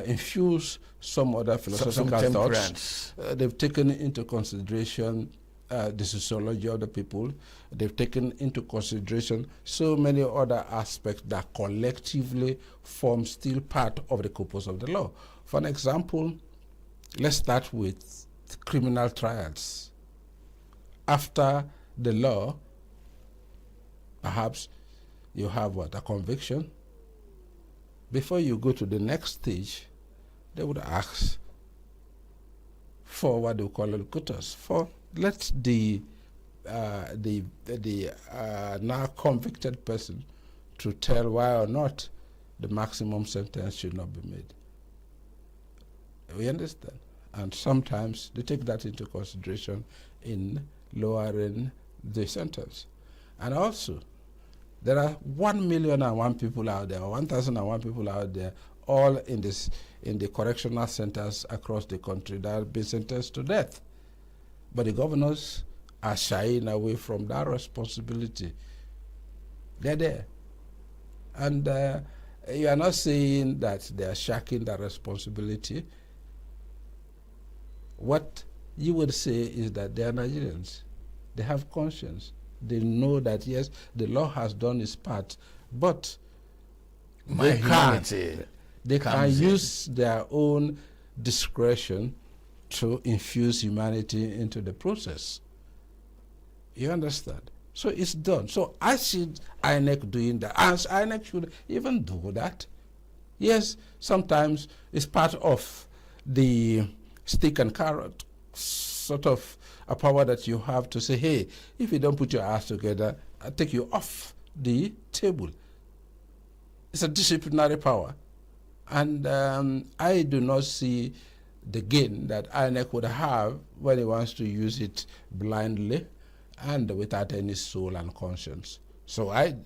infuse some other philosophical thoughts. They've taken into consideration the sociology of the people. They've taken into consideration so many other aspects that collectively form still part of the corpus of the law. For an example, let's start with criminal trials. After the law, perhaps you have what? A conviction. Before you go to the next stage, they would ask for what they call locutus, for let the now convicted person to tell why or not the maximum sentence should not be made. We understand. And sometimes they take that into consideration in lowering the sentence. And also, there are 1,000,001 people out there, or 1,001 people out there, all in the correctional centers across the country that have been sentenced to death. But the governors are shying away from that responsibility. They're there. And you are not saying that they are shirking that responsibility. What you would say is that they are Nigerians. They have conscience. They know that, yes, the law has done its part, but they can use their own discretion to infuse humanity into the process. You understand? So it's done. So I see INEC doing that. As INEC should even do that. Yes, sometimes it's part of the stick and carrot sort of a power that you have to say, hey, if you don't put your ass together, I'll take you off the table. It's a disciplinary power. And I do not see the gain that INEC would have when it wants to use it blindly and without any soul and conscience. So I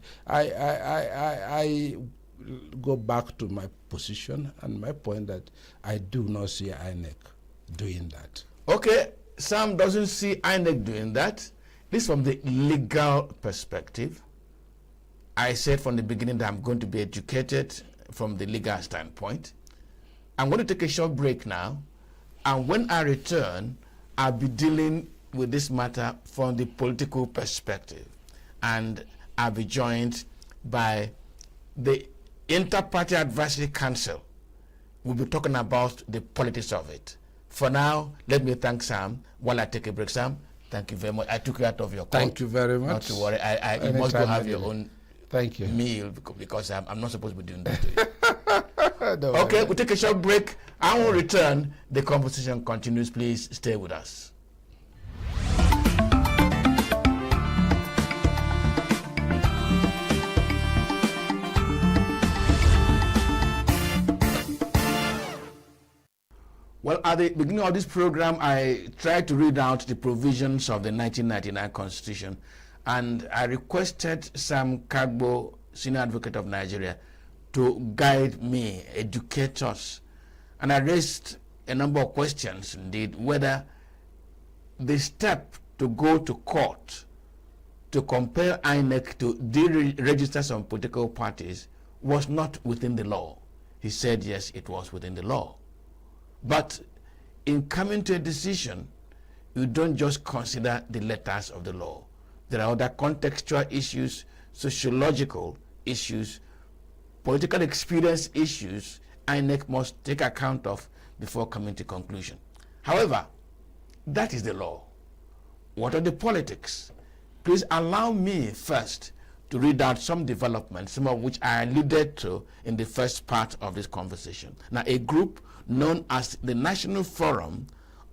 go back to my position and my point that I do not see INEC doing that. Okay, Sam doesn't see INEC doing that. This from the legal perspective. I said from the beginning that I'm going to be educated from the legal standpoint. I'm going to take a short break now, and when I return, I'll be dealing with this matter from the political perspective, and I'll be joined by the Inter-Party Advisory Council. We'll be talking about the politics of it. For now, let me thank Sam while I take a break. Sam, thank you very much. I took you out of your court. Thank you very much. Not to worry. You must go have your own thank you meal because I'm not supposed to be doing that to you. Okay, we'll take a short break. I will return. The conversation continues. Please stay with us. Well, at the beginning of this program, I tried to read out the provisions of the 1999 Constitution, and I requested Sam Kagbo, Senior Advocate of Nigeria, to guide me, educate us. And I raised a number of questions, indeed, whether the step to go to court to compel INEC to deregister some political parties was not within the law. He said, yes, it was within the law. But in coming to a decision, you don't just consider the letters of the law. There are other contextual issues, sociological issues, political experience issues INEC must take account of before coming to conclusion. However, that is the law. What are the politics? Please allow me first to read out some developments, some of which I alluded to in the first part of this conversation. Now, a group known as the National Forum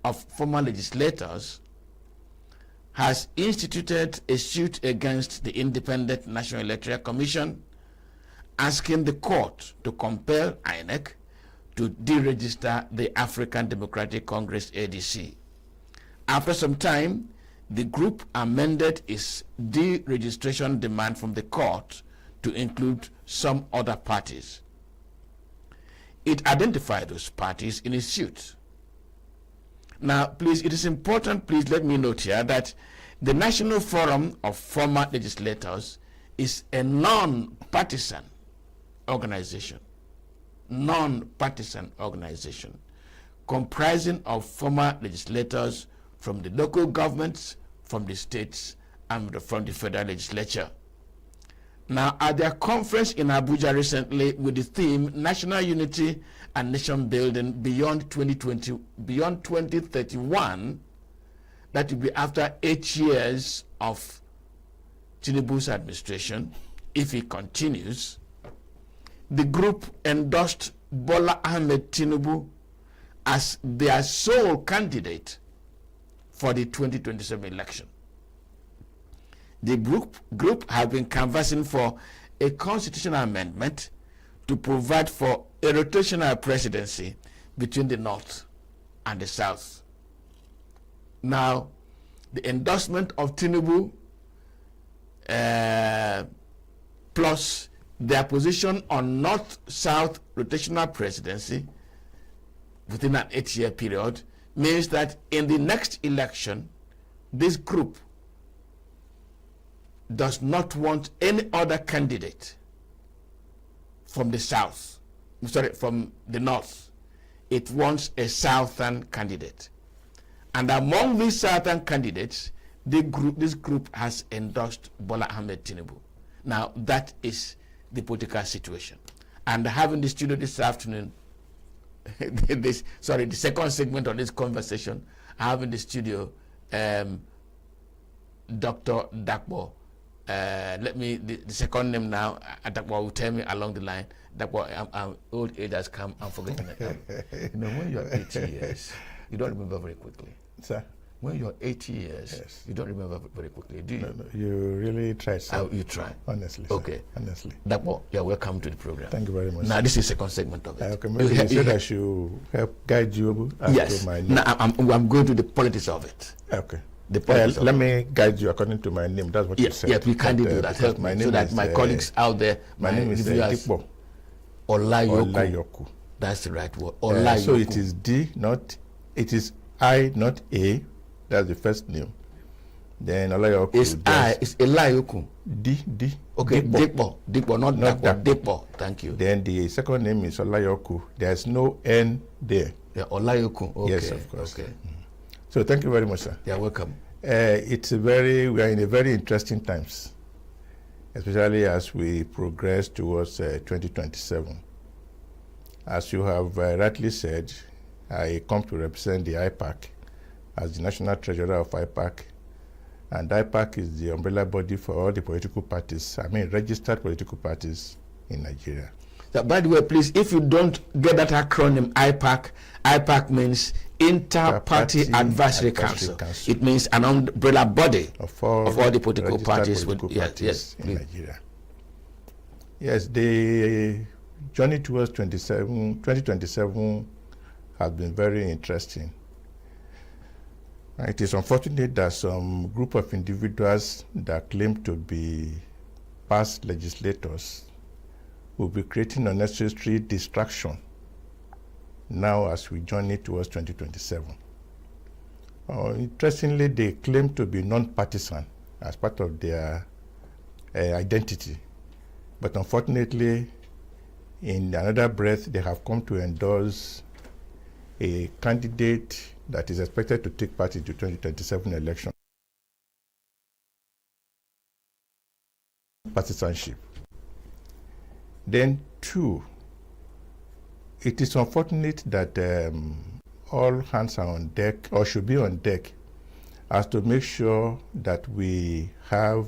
of Former Legislators has instituted a suit against the Independent National Electoral Commission, asking the court to compel INEC to deregister the African Democratic Congress ADC. After some time, the group amended its deregistration demand from the court to include some other parties. It identified those parties in its suit. Now, please, it is important, please let me note here that the National Forum of Former Legislators is a non-partisan organization, comprising of former legislators from the local governments, from the states, and from the federal legislature. Now, at their conference in Abuja recently with the theme National Unity and Nation Building Beyond 2031, that will be after 8 years of Tinubu's administration, if he continues, the group endorsed Bola Ahmed Tinubu as their sole candidate for the 2027 election. The group have been canvassing for a constitutional amendment to provide for a rotational presidency between the North and the South. Now, the endorsement of Tinubu plus their position on North-South rotational presidency within an 8-year period means that in the next election, this group does not want any other candidate from the South, from the North. It wants a Southern candidate. And among these Southern candidates, this group has endorsed Bola Ahmed Tinubu. Now, that is the political situation. And having the studio this afternoon, the second segment of this conversation, I have in the studio Dr. Dakbo. The second name now, Dakbo will tell me along the line. Dakbo, old age has come, I'm forgetting it. When you're 80 years, you don't remember very quickly. Sir? when you're 80 years, you don't remember very quickly, do you? No, you really try, sir. You try. Honestly, okay. Sir. Honestly. You're welcome to the program. Thank you very much. Now, this is the second segment of it. Okay, maybe you said I should help guide you yes. to my name. Now, I'm going to the politics of it. Okay. The politics let me guide you according to my name. That's what you said. Yes, we can do that. Help my me name so that is, my colleagues out there, my name is Dipo Olayoku. That's the right word. Olayoku. So it is D, not, it is I, not A. That's the first name. Then Olayoku. It's I, it's Olayoku. D. Okay, Dipo, not Dipo. Thank you. Then the second name is Olayoku. There's no N there. Yeah, Olayoku. Okay. Yes, of course. Okay. So thank you very much, sir. You're welcome. We are in a very interesting times, especially as we progress towards 2027. As you have rightly said, I come to represent the IPAC as the National Treasurer of IPAC, and IPAC is the umbrella body for all the political parties, registered political parties in Nigeria. So, by the way, please, if you don't get that acronym IPAC means Inter-Party Advisory Council. It means an umbrella body of all the political parties in Nigeria. Yes, the journey towards 2027 has been very interesting. It is unfortunate that some group of individuals that claim to be past legislators will be creating unnecessary distraction now as we journey towards 2027. Interestingly, they claim to be non-partisan as part of their identity. But unfortunately, in another breath, they have come to endorse a candidate that is expected to take part in the 2027 election. Partisanship. Then two, it is unfortunate that all hands are on deck, or should be on deck, as to make sure that we have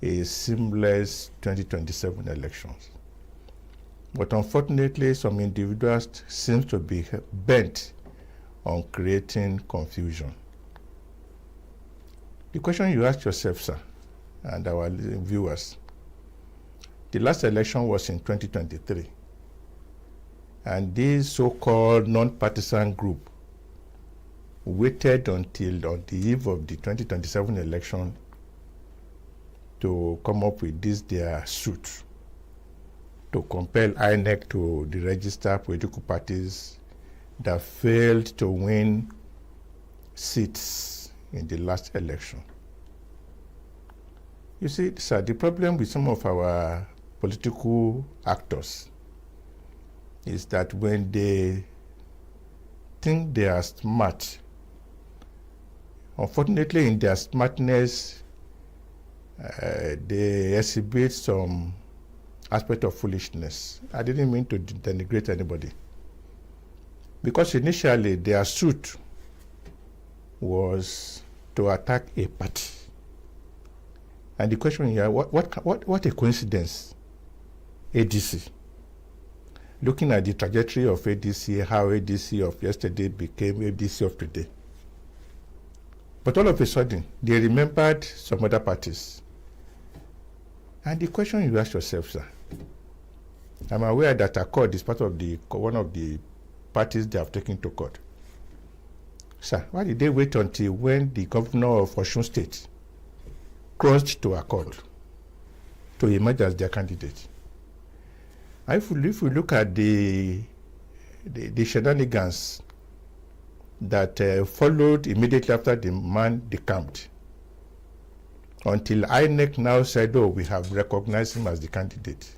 a seamless 2027 elections. But unfortunately, some individuals seem to be bent on creating confusion. The question you ask yourself, sir, and our viewers, the last election was in 2023, and this so-called non-partisan group waited until on the eve of the 2027 election to come up with their suit to compel INEC to register political parties that failed to win seats in the last election. You see, sir, the problem with some of our political actors is that when they think they are smart, unfortunately in their smartness, they exhibit some aspect of foolishness. I didn't mean to denigrate anybody. Because initially their suit was to attack a party. And the question here, what a coincidence, ADC. Looking at the trajectory of ADC, how ADC of yesterday became ADC of today. But all of a sudden, they remembered some other parties. And the question you ask yourself, sir, I'm aware that Accord is part of one of the parties they have taken to court. Sir, why did they wait until when the governor of Osun State crossed to Accord to emerge as their candidate? If we look at the shenanigans that followed immediately after the man decamped, until INEC now said, oh, we have recognized him as the candidate,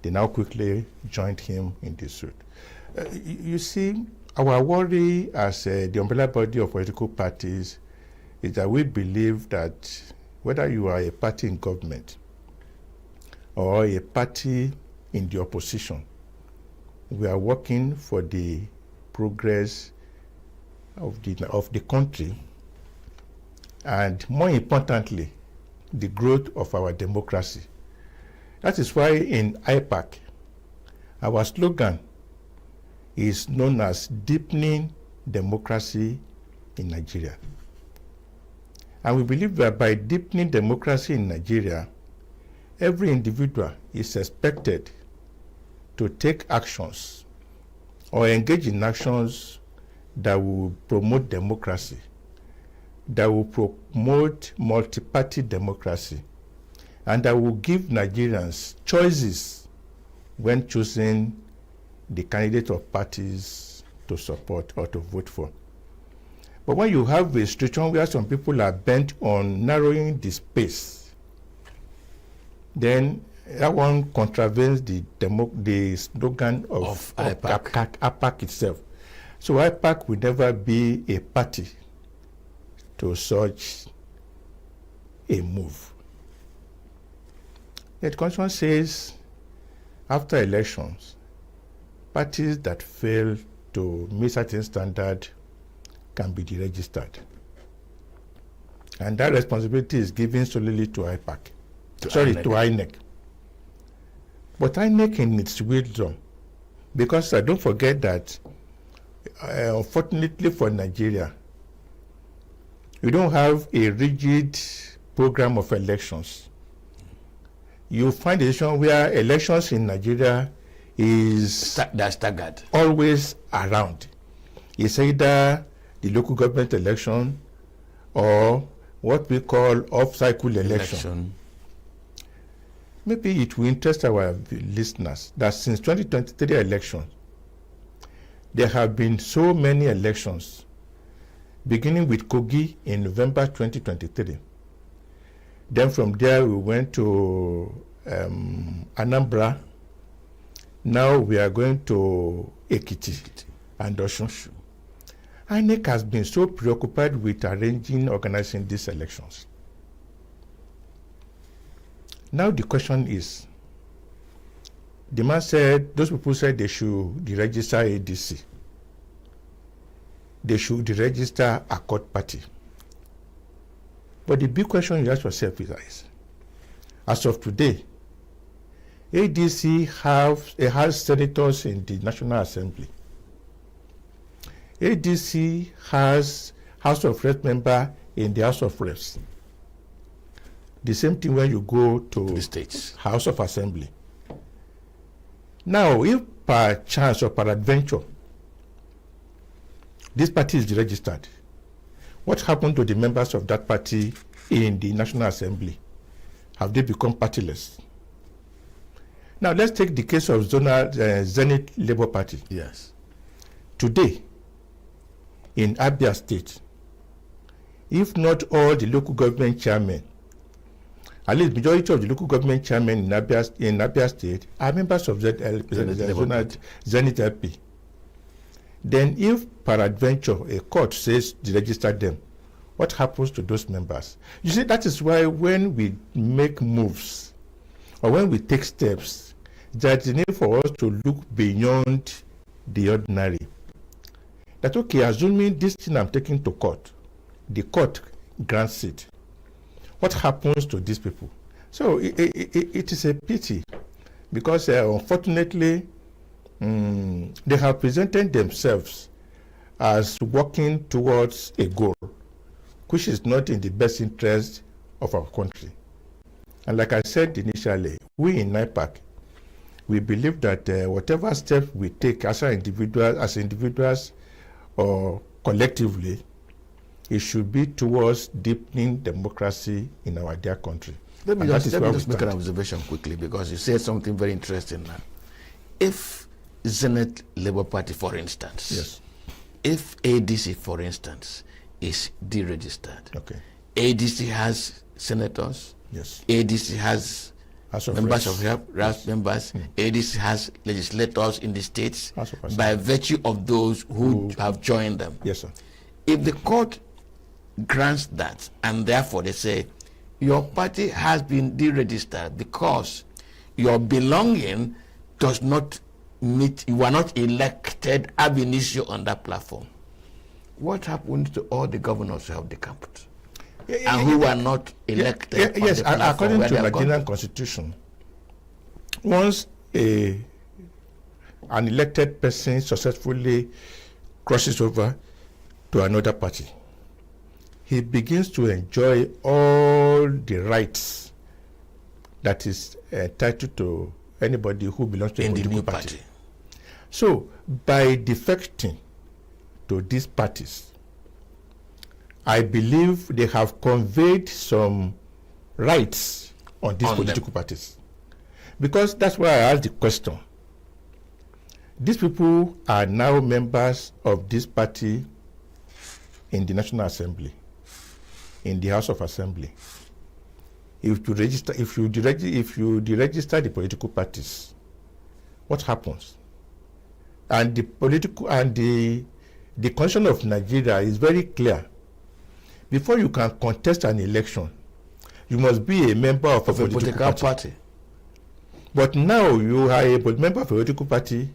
they now quickly joined him in the suit. You see, our worry as the umbrella body of political parties is that we believe that whether you are a party in government or a party in the opposition, we are working for the progress of the country, and more importantly, the growth of our democracy. That is why in IPAC, our slogan is known as deepening democracy in Nigeria. And we believe that by deepening democracy in Nigeria, every individual is expected to take actions or engage in actions that will promote democracy, that will promote multi-party democracy, and that will give Nigerians choices when choosing the candidate of parties to support or to vote for. But when you have a situation where some people are bent on narrowing the space, then that one contravenes the slogan of IPAC itself. So IPAC will never be a party to such a move. The Constitution says after elections, parties that fail to meet certain standard can be deregistered. And that responsibility is given solely to IPAC. To INEC. But INEC in its wisdom, because don't forget that, unfortunately for Nigeria, you don't have a rigid program of elections. You find a situation where elections in Nigeria is staggered, always around. It's either the local government election or what we call off-cycle election. Maybe it will interest our listeners that since 2023 election, there have been so many elections, beginning with Kogi in November 2023. Then from there we went to Anambra. Now we are going to Ekiti and Osun. INEC has been so preoccupied with organizing these elections. Now the question is, the man said, those people said they should deregister ADC. They should deregister Accord Party. But the big question you ask yourself is, as of today, ADC has senators in the National Assembly. ADC has House of Reps member in the House of Reps. The same thing when you go to the states, House of Assembly. Now, if per chance or peradventure, this party is deregistered, what happened to the members of that party in the National Assembly? Have they become partyless? Now, let's take the case of Zenith Labour Party. Yes. Today, in Abia State, if not all the local government chairmen, at least majority of the local government chairmen in Abia State are members of Zenith LP. Then if peradventure a court says to register them, what happens to those members? You see, that is why when we make moves or when we take steps, there's a need for us to look beyond the ordinary. That, okay, assuming this thing I'm taking to court, the court grants it. What happens to these people? So it is a pity because unfortunately they have presented themselves as working towards a goal which is not in the best interest of our country. And like I said initially, we in NIPAC, we believe that whatever steps we take as individuals or collectively, it should be towards deepening democracy in our dear country. Let me just make an observation quickly, because you said something very interesting now. If Zenith Labour Party, for instance, yes, if ADC, for instance, is deregistered, okay, ADC has senators, yes, ADC has members of House members, ADC has legislators in the states by virtue of those who have joined them. Yes, sir. If the court grants that, and therefore they say your party has been deregistered because your belonging does not meet, you are not elected ab initio on that platform, what happens to all the governors who have decamped and who are not elected? Yes, according to the Nigerian Constitution, once an elected person successfully crosses over to another party, he begins to enjoy all the rights that is entitled to anybody who belongs to a political party. So, by defecting to these parties, I believe they have conveyed some rights on these political parties. Because that's why I asked the question. These people are now members of this party in the National Assembly, in the House of Assembly. If you deregister the political parties, what happens? And the constitution of Nigeria is very clear. Before you can contest an election, you must be a member of a political party. But now you are a member of a political party,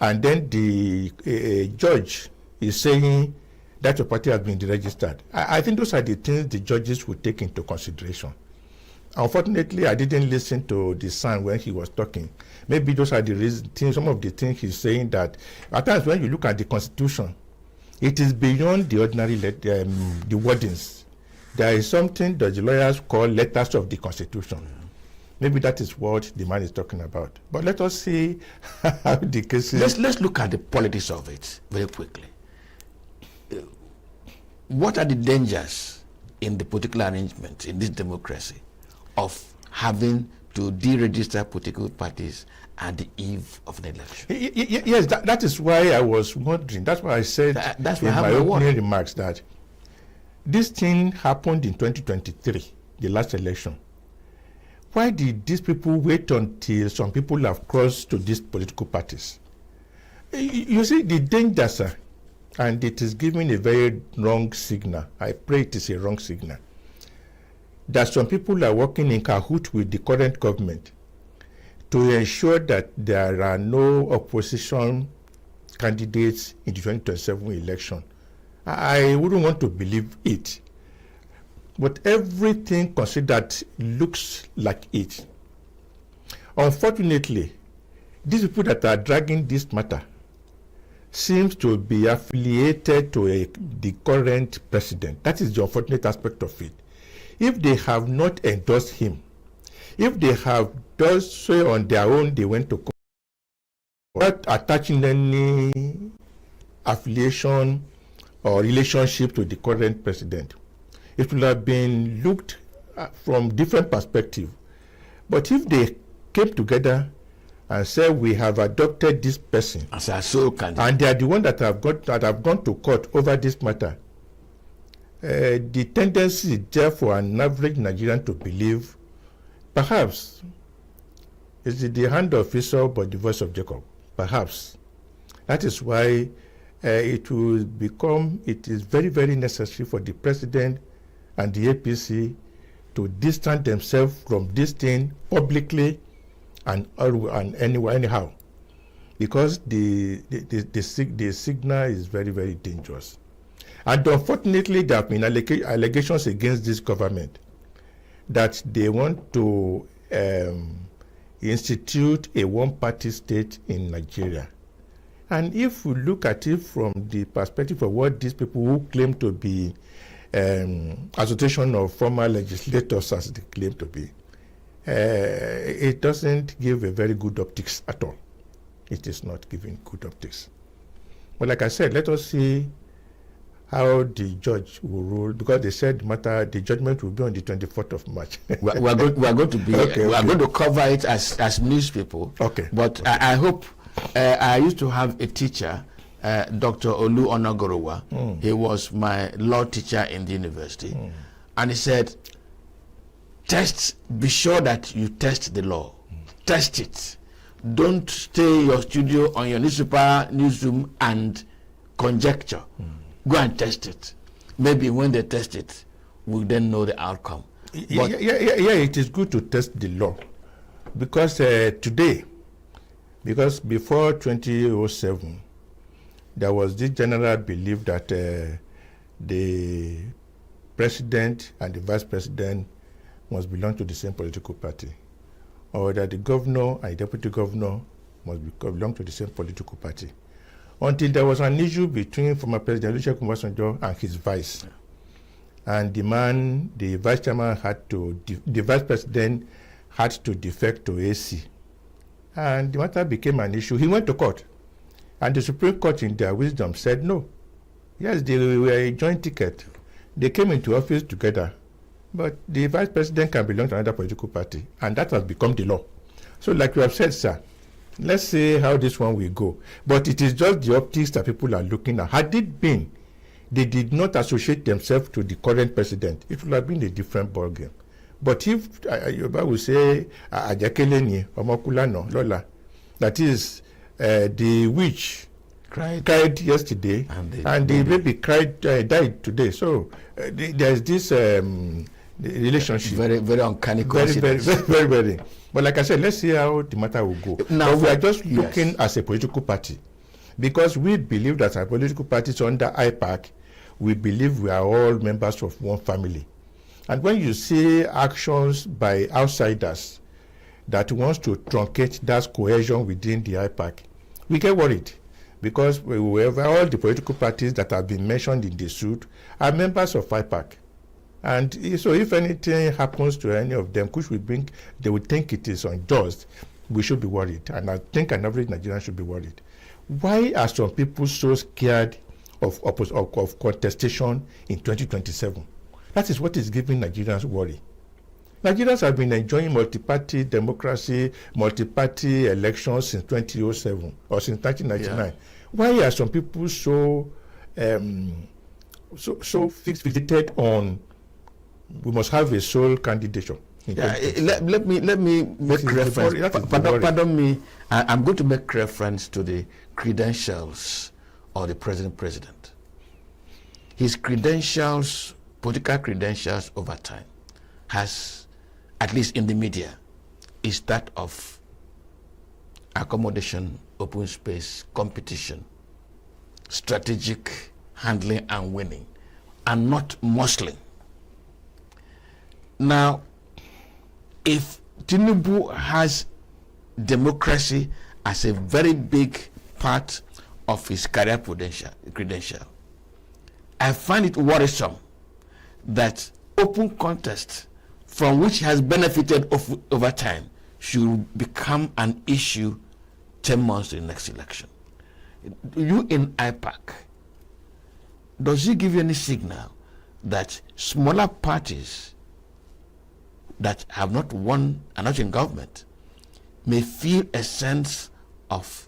and then the judge is saying that your party has been deregistered. I think those are the things the judges will take into consideration. Unfortunately, I didn't listen to the son when he was talking. Maybe those are the reasons, some of the things he's saying, that at times when you look at the Constitution, it is beyond the ordinary the wordings. There is something that the lawyers call letters of the Constitution. Maybe that is what the man is talking about. But let us see how the case is. Let's look at the politics of it very quickly. What are the dangers in the political arrangement in this democracy of having to deregister political parties at the eve of an election? Yes, that is why I was wondering. That's why I said in my opening remarks that this thing happened in 2023, the last election. Why did these people wait until some people have crossed to these political parties? You see, the danger, sir, and it is giving a very wrong signal. I pray it is a wrong signal. That some people are working in cahoots with the current government to ensure that there are no opposition candidates in the 2027 election. I wouldn't want to believe it. But everything considered looks like it. Unfortunately, these people that are dragging this matter seems to be affiliated to the current president. That is the unfortunate aspect of it. If they have not endorsed him, if they have done so on their own, they went to court, not attaching any affiliation or relationship to the current president, it will have been looked at from different perspectives. But if they came together and said, we have adopted this person as a sole candidate, and they are the ones that have gone to court over this matter, the tendency is there for an average Nigerian to believe, perhaps, it's the hand of Esau but the voice of Jacob. Perhaps. That is why it is very, very necessary for the president and the APC to distance themselves from this thing publicly and anyhow, because the signal is very, very dangerous. And unfortunately, there have been allegations against this government that they want to institute a one-party state in Nigeria. And if we look at it from the perspective of what these people who claim to be association of former legislators, as they claim to be, it doesn't give a very good optics at all. It is not giving good optics. But like I said, let us see how the judge will rule, because they said the judgment will be on the 24th of March. we are going to cover it as news people. Okay. But I hope, I used to have a teacher, Dr. Olu Onagorowa. He was my law teacher in the university. And he said, be sure that you test the law. Test it. Don't stay in your studio on your newsroom and conjecture. Go and test it. Maybe when they test it, we'll then know the outcome. Yeah, it is good to test the law. Because before 2007, there was this general belief that the president and the vice president must belong to the same political party, or that the governor and deputy governor must belong to the same political party. Until there was an issue between former President Olusegun Obasanjo and his vice. and the vice chairman the vice president had to defect to AC. And the matter became an issue. He went to court. And the Supreme Court, in their wisdom, said no. Yes, they were a joint ticket. They came into office together. But the vice president can belong to another political party. And that has become the law. So like you have said, sir, let's see how this one will go. But it is just the optics that people are looking at. Had it been, they did not associate themselves to the current president, it would have been a different ballgame. But if Yoruba will say, Ajakeleni, Omokulano, Lola, that is, the witch cried yesterday, and the baby died today. So there's this relationship. Very, very uncanny coincidence. Very. But like I said, let's see how the matter will go. Now, but we are just looking as a political party, because we believe that our political parties under IPAC, we believe we are all members of one family. And when you see actions by outsiders that wants to truncate that cohesion within the IPAC, we get worried, because all the political parties that have been mentioned in the suit are members of IPAC. And so if anything happens to any of them, which they would think it is unjust, we should be worried. And I think an average Nigerian should be worried. Why are some people so scared of contestation in 2027? That is what is giving Nigerians worry. Nigerians have been enjoying multi-party democracy, multi-party elections since 2007 or since 1999. Yeah. Why are some people so fixated on we must have a sole candidature? Yeah, let me make reference. Pardon me. I'm going to make reference to the credentials of the president. His credentials, political credentials over time, has, at least in the media, is that of accommodation, open space, competition, strategic handling and winning, and not muscling. Now, if Tinubu has democracy as a very big part of his career credential, I find it worrisome that open contest, from which has benefited over time, should become an issue 10 months to the next election. You in IPAC, does he give you any signal that smaller parties that have not won, are not in government, may feel a sense of,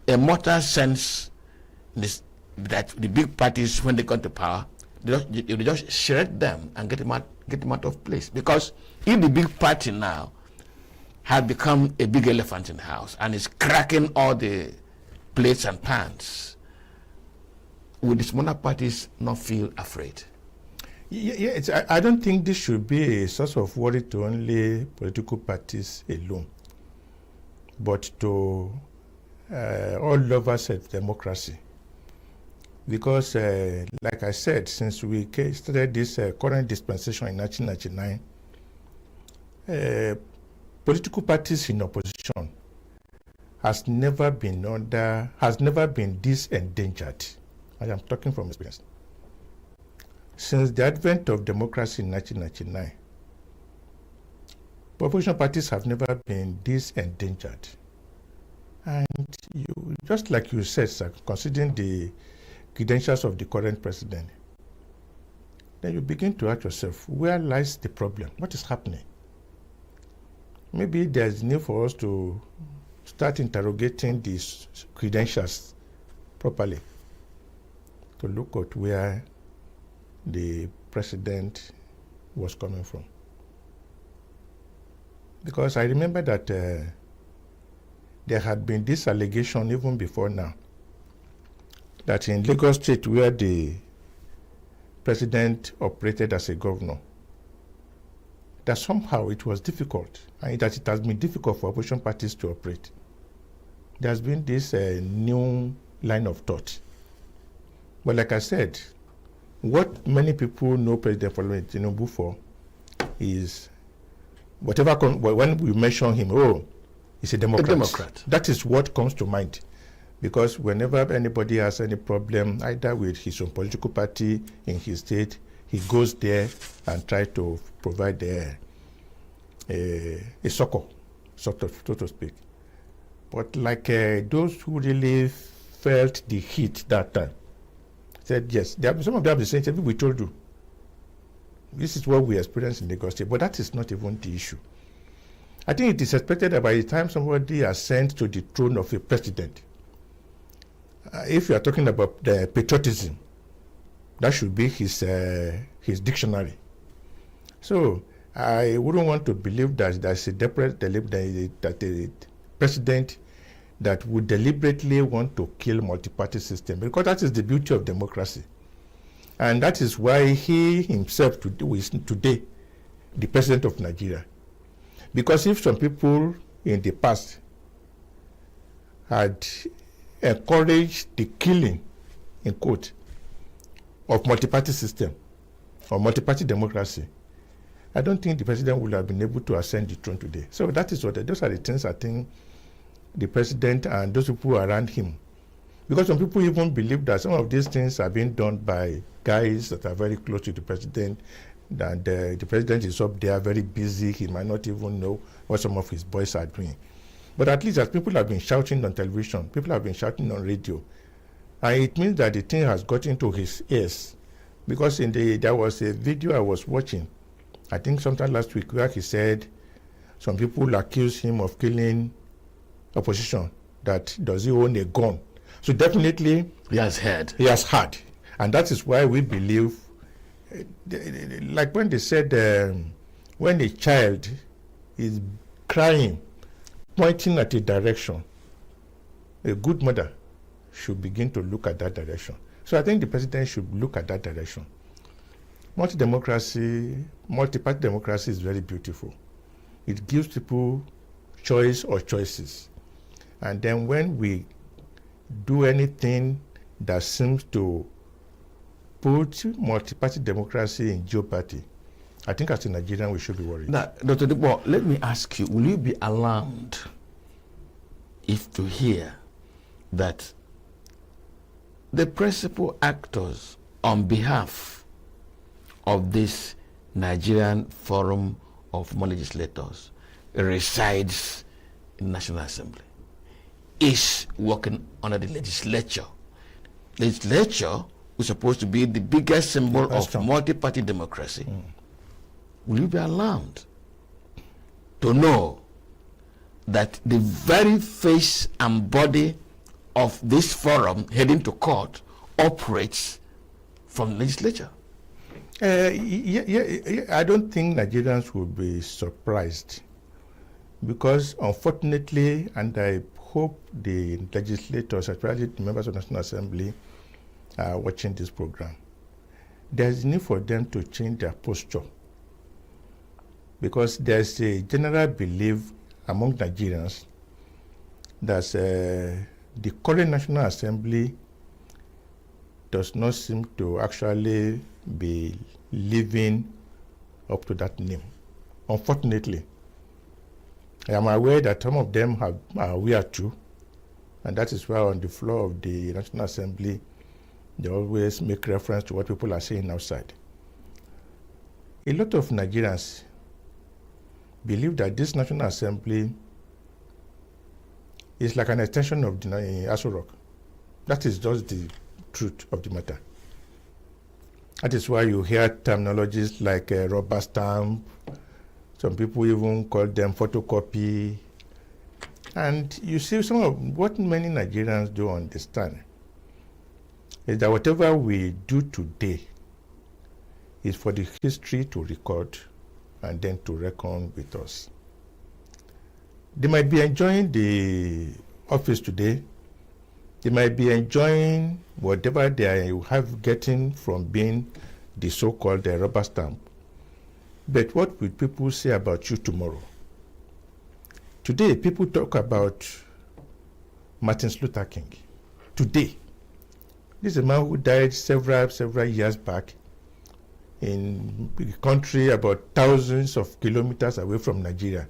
a mortal sense that the big parties, when they come to power, they just shred them and get them out of place? Because if the big party now has become a big elephant in the house and is cracking all the plates and pans, would the smaller parties not feel afraid? Yeah, I don't think this should be a source of worry to only political parties alone, but to all lovers of democracy. Because, like I said, since we started this current dispensation in 1999, political parties in opposition has never been this endangered. I am talking from experience. Since the advent of democracy in 1999, opposition parties have never been this endangered. And just like you said, sir, considering the credentials of the current president, then you begin to ask yourself, where lies the problem? What is happening? Maybe there's need for us to start interrogating these credentials properly, to look at where the president was coming from. Because I remember that there had been this allegation even before now, that in Lagos State, where the president operated as a governor, that somehow it was difficult, and that it has been difficult for opposition parties to operate. There's been this new line of thought. But like I said, what many people know President Tinubu for is when we mention him, he's a Democrat. A Democrat. That is what comes to mind. Because whenever anybody has any problem, either with his own political party in his state, he goes there and tries to provide a succor, so to speak. But like those who really felt the heat that time said, yes, some of them have the same thing we told you. This is what we experienced in Lagos State, but that is not even the issue. I think it is expected that by the time somebody ascends to the throne of a president, if you are talking about the patriotism, that should be his dictionary. So I wouldn't want to believe that there's a president that would deliberately want to kill multi-party system, because that is the beauty of democracy. And that is why he himself is today the president of Nigeria. Because if some people in the past had encouraged the killing, in quote, of multi-party system or multi-party democracy, I don't think the president would have been able to ascend the throne today. So that is what those are the things I think the president and those people around him, because some people even believe that some of these things are being done by guys that are very close to the president, that the president is up there very busy, he might not even know what some of his boys are doing. But at least as people have been shouting on television, people have been shouting on radio, and it means that the thing has got into his ears. Because there was a video I was watching, I think sometime last week, where he said some people accuse him of killing opposition, that does he own a gun? So definitely he has heard. He has heard. And that is why we believe, like when they said, when a child is crying, pointing at a direction, a good mother should begin to look at that direction. So I think the president should look at that direction. Multi-party democracy is very beautiful. It gives people choice or choices. And then when we do anything that seems to put multi-party democracy in jeopardy, I think as a Nigerian we should be worried. Now, Dr. Debo, let me ask you, will you be alarmed if to hear that the principal actors on behalf of this Nigerian Forum of More Legislators resides in the National Assembly, is working under the legislature? Legislature is supposed to be the biggest symbol of multi-party democracy. Will you be alarmed to know that the very face and body of this forum heading to court operates from the legislature? I don't think Nigerians will be surprised, because unfortunately, and I hope the legislators, especially the members of the National Assembly, are watching this program, there's need for them to change their posture, because there's a general belief among Nigerians that the current National Assembly does not seem to actually be living up to that name. Unfortunately, I am aware that some of them are aware too, and that is why on the floor of the National Assembly, they always make reference to what people are saying outside. A lot of Nigerians believe that this National Assembly is like an extension of the Aso Rock. That is just the truth of the matter. That is why you hear terminologies like rubber stamp. Some people even call them photocopy. And you see, some of what many Nigerians don't understand is that whatever we do today is for the history to record and then to reckon with us. They might be enjoying the office today. They might be enjoying whatever they have getting from being the so-called rubber stamp. But what will people say about you tomorrow? Today, people talk about Martin Luther King. Today, this is a man who died several years back in a country about thousands of kilometers away from Nigeria.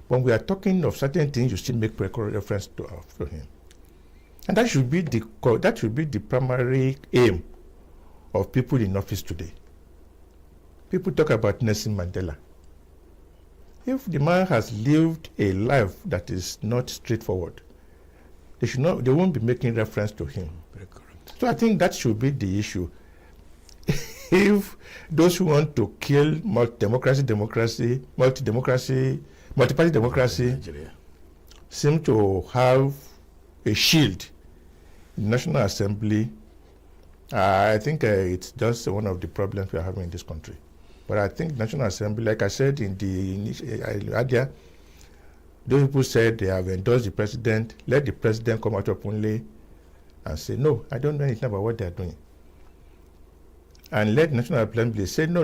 When we are talking of certain things, you still make reference to him. And that should be the primary aim of people in office today. People talk about Nelson Mandela. If the man has lived a life that is not straightforward, they won't be making reference to him. Very correct. So I think that should be the issue. If those who want to kill multi-party democracy Nigeria seem to have a shield in the National Assembly, I think it's just one of the problems we are having in this country. But I think National Assembly, like I said in the earlier, those people said they have endorsed the president. Let the president come out openly and say, no, I don't know anything about what they are doing. And let National Assembly say, no,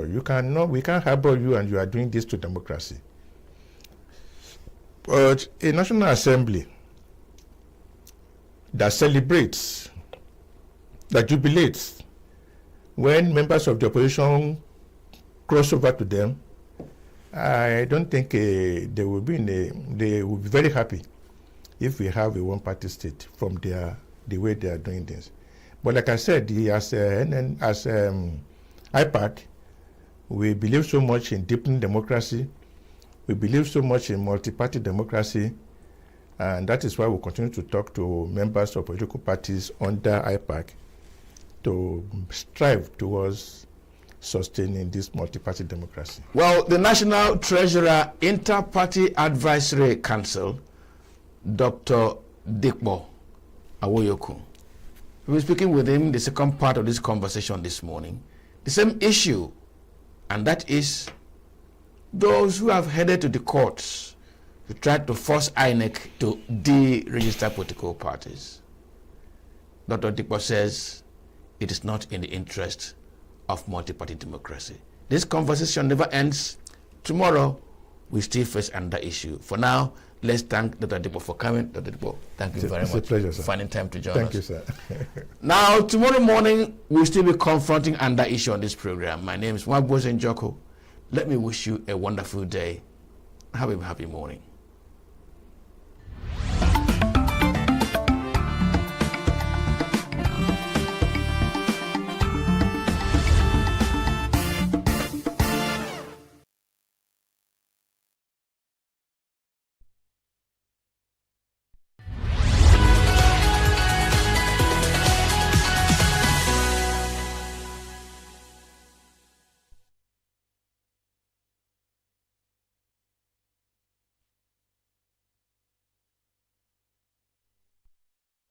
you cannot, we can't harbor you and you are doing this to democracy. But a National Assembly that celebrates, that jubilates when members of the opposition cross over to them, I don't think they will be very happy if we have a one-party state from the way they are doing this. But like I said, as IPAC, we believe so much in deepening democracy. We believe so much in multi-party democracy, and that is why we continue to talk to members of political parties under IPAC to strive towards sustaining this multi-party democracy. Well, the National Treasurer Inter-Party Advisory Council, Dr. Dikbo Awoyoku. We were speaking with him in the second part of this conversation this morning. The same issue, and that is those who have headed to the courts to try to force INEC to deregister political parties. Dr. Dikbo says it is not in the interest of multi-party democracy. This conversation never ends. Tomorrow, we still face another issue. For now, let's thank Dr. Dikbo for coming. Dr. Dikbo, thank you very much. It's a pleasure, sir. For finding time to join us. Thank you, sir. Now, tomorrow morning, we'll still be confronting another issue on this program. My name is Mwabose Njoko. Let me wish you a wonderful day. Have a happy morning.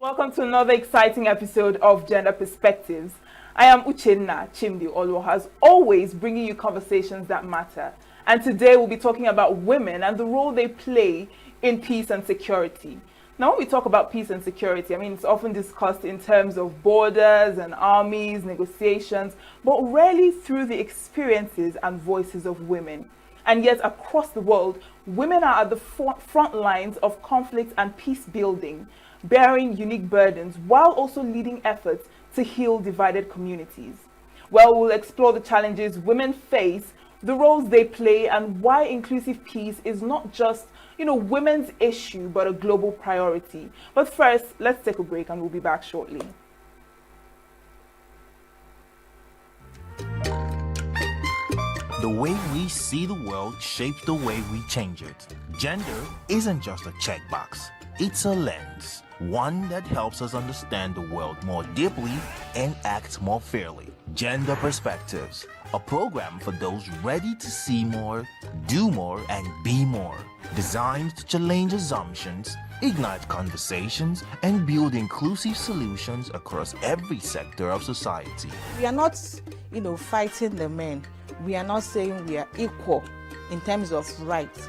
Welcome to another exciting episode of Gender Perspectives. I am Uchenna Chimdi Olo, as always, bringing you conversations that matter. And today we'll be talking about women and the role they play in peace and security. Now, when we talk about peace and security, I mean, it's often discussed in terms of borders and armies, negotiations, but rarely through the experiences and voices of women. And yet, across the world, women are at the front lines of conflict and peace building, bearing unique burdens while also leading efforts to heal divided communities. Well, we'll explore the challenges women face, the roles they play, and why inclusive peace is not just, women's issue, but a global priority. But first, let's take a break and we'll be back shortly. The way we see the world shapes the way we change it. Gender isn't just a checkbox. It's a lens, one that helps us understand the world more deeply and act more fairly. Gender Perspectives, a program for those ready to see more, do more, and be more. Designed to challenge assumptions, ignite conversations, and build inclusive solutions across every sector of society. We are not, fighting the men. We are not saying we are equal in terms of rights.